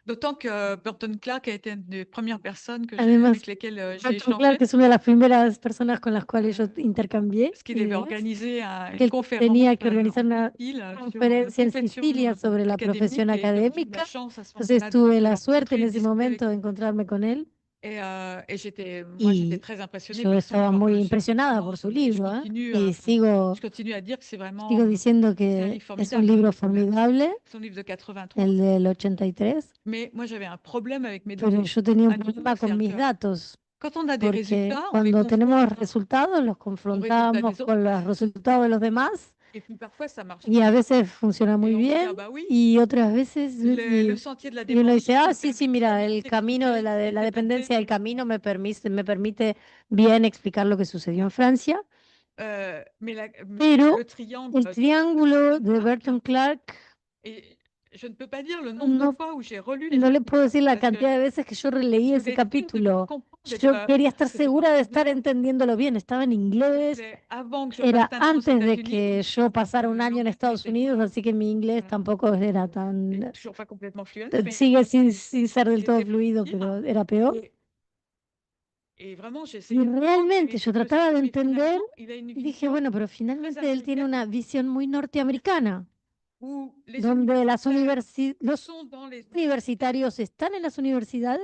D'autant que Burton Clark a été une des premières personnes Además, avec lesquelles j'ai Burton échangé, Clark es una de las primeras personas con las cuales yo intercambié parce qu'il devait ideas, organiser que une él conférence tenía que organizar en una Sicile sur conferencia en profession Sicilia sobre la académique, profesión et donc j'ai eu la académica. chance à ce Entonces moment-là tuve de la le suerte en rencontrer, ese discuter avec momento de encontrarme con él et j'étais y très impressionnée yo par son estaba livre muy sur impresionada por su libro, ¿eh? Y je continue à dire que c'est vraiment sigo diciendo c'est un que livre es un formidable, libro formidable, son livre de 83. el del 83, Mais moi j'avais un problème avec mes pero données. yo tenía un à nouveau, problema con c'est-à-dire mis que datos, Quand on a des porque résultats, on les cuando confronte tenemos resultados los aux résultats confrontamos des autres, con los resultados de los demás et puis parfois ça marche y a pas. veces funciona Et muy on me dit, bien ah bah oui, y otras veces le sentier de la y uno dice, dépendance ah, me sí, sí, permet mira, de el bien camino de expliquer la ce qui s'est dependencia del passé. camino me permite bien explicar lo que sucedió en Francia, Mais pero le triangle el triángulo de Burton Clark et Je ne peux pas dire le nombre No, de fois où j'ai relu les no le puedo decir la parce que cantidad de veces que yo releí je ese voulais être sûre de capítulo. comprendre Yo quería estar que c'était segura de estar anglais. entendiéndolo bien. Estaba en inglés. C'était avant que je Era passe un an aux antes de États-Unis, que yo pasara un año en l'anglais Estados n'était Unidos, así que mi inglés Voilà. tampoco era et tan... toujours pas complètement fluent, mais Sigue sin ser del todo j'essayais de fluido, lire pero era peor. et vraiment Y j'essayais de comprendre realmente et yo je me suis trataba de dit, mais entender finalement, il a une y dije, vision bueno, pero très finalmente él tiene américaine una visión muy norteamericana, où les donde los universitaires sont dans les universitarios están en las universidades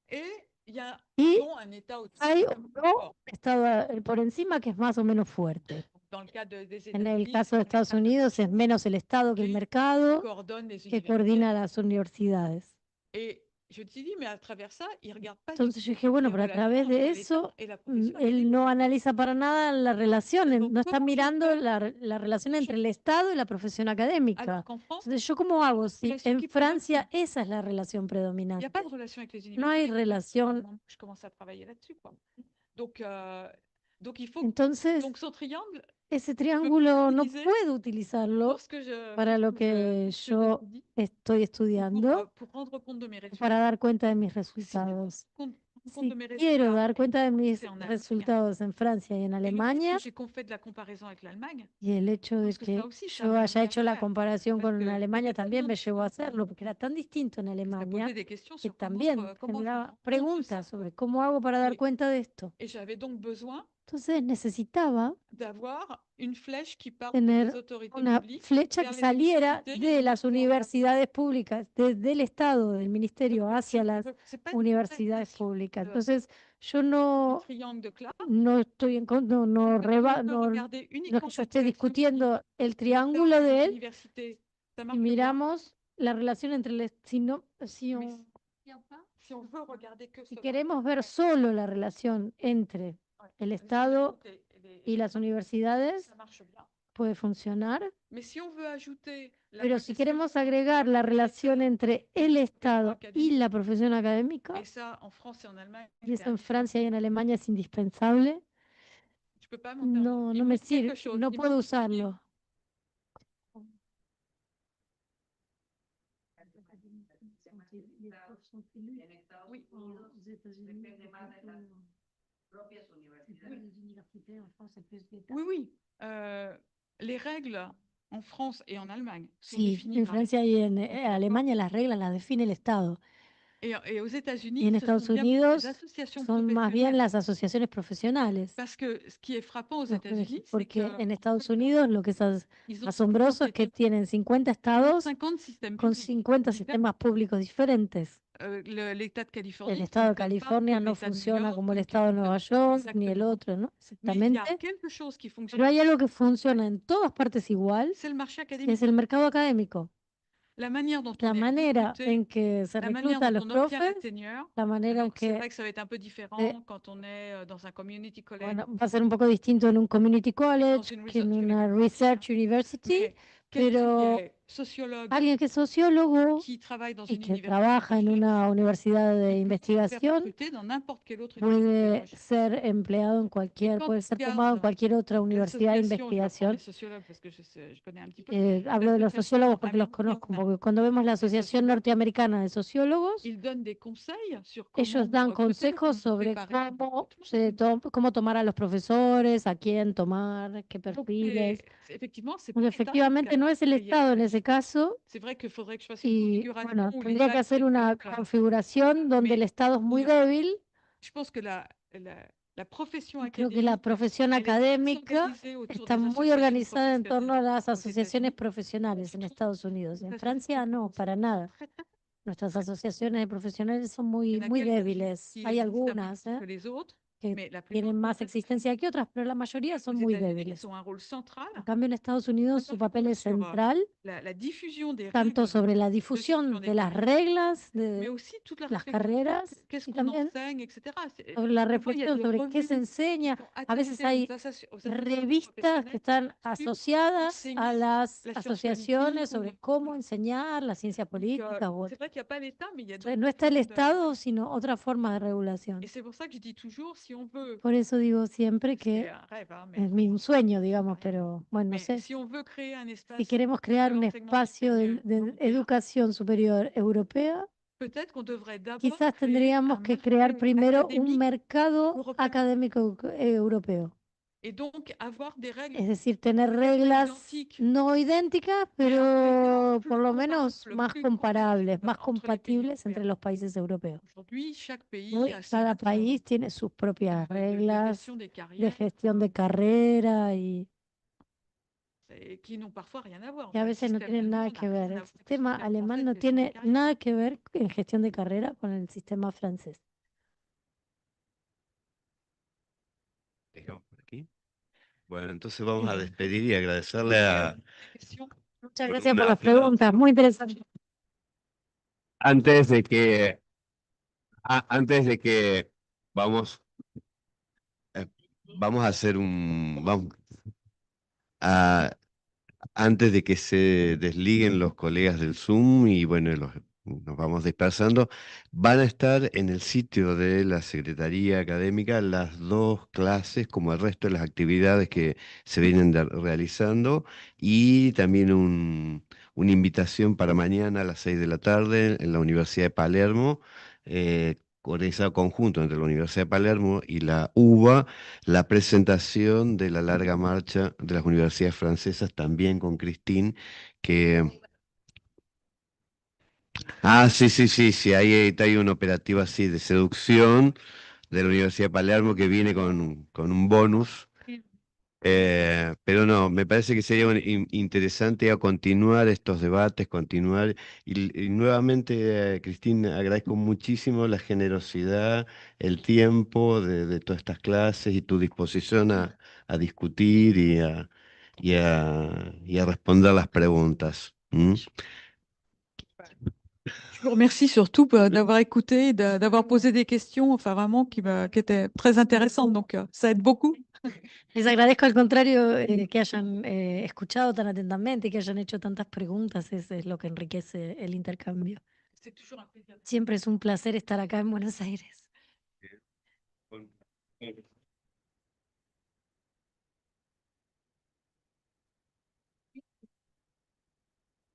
et il y a y bon, un État au-dessus. hay otro estado por encima que es más o menos fuerte. Dans le cas des En el États-Unis, caso de Estados Unidos es menos el Estado que el mercado coordonne les que universités. coordina las universidades. Et je te dis, mais à travers ça, il regarde pas du Entonces tout yo dije, bueno, les pero a relations través entre de l'État eso, et la profession él académique. no analiza para nada la relación, Donc, no está comment je mirando fais la relación entre el Estado y la profesión académica. alors qu'en France, Entonces, ¿yo cómo hago? Si relation en qui Francia prédomine. esa es la relación Il n'y predominante, a pas de relation avec les no hay universités. relación. Je commence à travailler là-dessus, quoi. Donc il faut Entonces, donc ce triangle ese triángulo no utiliser puedo utilizarlo pour ce que je para lo que yo j'étudie, estoy estudiando, pour rendre compte de mes résultats. para dar cuenta de mis Si je resultados. rends compte Si de mes quiero résultats dar cuenta de mis c'est en Allemagne. resultados en Francia y en Et le fait Alemania, qu'on fait de la comparaison avec l'Allemagne, y el hecho de parce que ça que aussi, ça yo m'a haya amené à hecho le la faire. comparación Parce con que Alemania c'était también me tellement llevó a différent. hacerlo, porque era tan distinto en Ça Alemania posait des questions que sur comment también je rends generaba compte de ça, preguntas sobre cómo hago para dar Et- cuenta de esto. Et j'avais donc besoin Entonces necesitaba d'avoir une flèche qui parte des tener autorités una publiques flecha vers que les saliera universités de las universidades públicas, desde el Estado, del ministerio, hacia las C'est pas une universidades compétition públicas. de- Entonces, yo du no, triangle de Clark. no estoy en contra, no, que tout le monde peut no regarder es uniquement que yo la esté relation discutiendo el entre triángulo l'État et de les él universités. Ça y marche bien. miramos la relación entre el, si no, si, Mais on- si on veut regarder que si cela, queremos ver solo la relación entre el les Estado universités et y las universidades, ça marche bien. puede funcionar. Mais si on veut ajouter la Pero si profession queremos agregar la relación entre el Estado y académique, la profesión académica, et ça en France et en Allemagne, y eso c'est en Francia y en Alemania es indispensable, je peux pas m'en servir. no, Il no me me manque quelque sirve, chose. no Il puedo manque usarlo. Oui. Oui, oui. Les règles en France et en Allemagne sont Sí, définies en par les- Francia y en Alemania las reglas las define el Estado. et aux États-Unis, Y en ce sont Estados bien plus Unidos les associations son más bien professionnelles. las asociaciones profesionales. Parce que ce qui est frappant aux Los États-Unis, colegios, c'est porque que en Estados Unidos lo que es ils ont asombroso es que tienen 50 estados 50 systèmes con publics. 50 sistemas públicos diferentes. L'État de Californie, El Estado de fonctionne pas California comme no l'État de New funciona York, como el comme Estado de Nueva Californie. York, ni el otro, ¿no? Mais il y a Exactamente. quelque chose qui fonctionne, Pero hay algo que funciona en todas partes igual, c'est le marché que académique. es el mercado académico. La manière dont La on est manera recruté, en que se la manière recluta a dont los on obtient la profes, tenure. la manera en Alors, c'est que, vrai que ça va être un peu différent quand on est dans un community college, bueno, va a ser un poco distinto en un community dans college une que en research una university. research university, Mais quelqu'un pero qui est sociologue, alguien que es sociólogo qui travaille dans y une que université, trabaja en una universidad de il peut se faire investigación recruter dans n'importe quelle autre puede université. ser empleado en cualquier, quand puede tu ser tomado en regardes cualquier otra universidad de L'association, je vais prendre investigación. les sociologues parce que je connais un petit peu. Hablo de los L'association sociólogos porque los américaine, conozco, porque cuando vemos la Asociación Norteamericana de Sociólogos, ils donnent des conseils sur ellos comment dan recruter, consejos comment sobre préparer. cómo tomar a los profesores, a quién tomar, qué Donc, perfiles. effectivement, c'est Porque pas l'État efectivamente qui a no es el payé. Estado en ese caso, C'est vrai qu'il faudrait que je fasse une y configuration bueno, où tendría l'État que hacer est una très, configuración donde Mais el Estado es muy oui. débil. Je pense que la profession Creo que la académique, profesión elle est très académica organisée autour está des muy associations organizada en torno a las professionnelles aux asociaciones États-Unis. profesionales en Estados Unidos. En Ça, Francia no, para nada. très, très Nuestras asociaciones de profesionales son Il y muy, en a muy quelques débiles. qui Hay existent un peu algunas plus que les autres, que mais la plupart tienen más sont existencia que otras, pero la mayoría son aux muy États-Unis, débiles. ont un rôle central, En cambio, en Estados Unidos su papel es sur, central, la diffusion des tanto règles, sobre la gestion difusión des de las carrières, reglas mais de aussi toute la las réflexion. carreras Qu'est-ce y qu'on también enseigne, etc. sobre la Des fois, il y a reflexión des sobre qué revues se enseña. qui sont A veces attachées hay aux associations revistas que professionnelles están asociadas enseigner a las la science asociaciones politique sobre ou- cómo enseñar la ciencia Donc, política u c'est otra. vrai qu'il n'y a pas l'État, mais il y a Entonces, d'autres no está el formes de- Estado, sino otra forma de regulación. Et c'est pour ça que je dis toujours, si si on veut, Por eso digo siempre c'est que un rêve, hein, es mais un sueño, digamos, pero bueno, no mais sé. si on veut créer un Si espace queremos de crear un l'enseignement espacio supérieur de européen, educación superior europea, peut-être qu'on devrait d'abord quizás créer tendríamos un que marché crear primero un académique mercado européen académico europeo. et donc avoir des règles Es decir, tener peut-être pas reglas identiques, no idénticas, mais en tous les cas pero plus por lo menos comparables, más plus comparables, compatibles más entre les pays compatibles entre européens. los países europeos. Aujourd'hui, chaque pays Hoy a ses cada règles país tiene sus propias de reglas gestion des de carrières gestión de carrera y qui n'ont parfois rien à voir. a Enfin, le veces no système tienen nada allemand n'a que ver. rien à El voir avec le sistema système alemán français de no gestion des tiene carrières. nada que ver en gestión de carrera con el sistema francés. Dejamos por aquí. Bueno, entonces vamos a despedir y agradecerle a... Question. Muchas Por gracias un por las aplauso. preguntas, muy interesante. Antes de que, antes de que vamos, vamos a hacer antes de que se desliguen los colegas del Zoom y bueno, nos vamos dispersando, van a estar en el sitio de la Secretaría Académica las dos clases, como el resto de las actividades que se vienen realizando, y también una invitación para mañana a las 6 de la tarde en la Universidad de Palermo, organizado conjunto entre la Universidad de Palermo y la UBA, la presentación de la larga marcha de las universidades francesas, también con Christine, que... Ah, sí, sí, sí, sí, hay un operativo así de seducción de la Universidad de Palermo que viene con un bonus. Pero no, me parece que sería interesante a continuar estos debates, continuar. Y nuevamente, Cristina, agradezco muchísimo la generosidad, el tiempo de todas estas clases y tu disposición a discutir y a responder las preguntas. ¿Mm? Je vous remercie surtout d'avoir écouté, d'avoir posé des questions, enfin vraiment qui étaient très intéressantes. Donc, ça aide beaucoup. Les agradezco al contrario que hayan escuchado tan atentamente y que hayan hecho tantas preguntas, es lo que enriquece el intercambio. C'est toujours un plaisir. Siempre es un placer estar acá en Buenos Aires.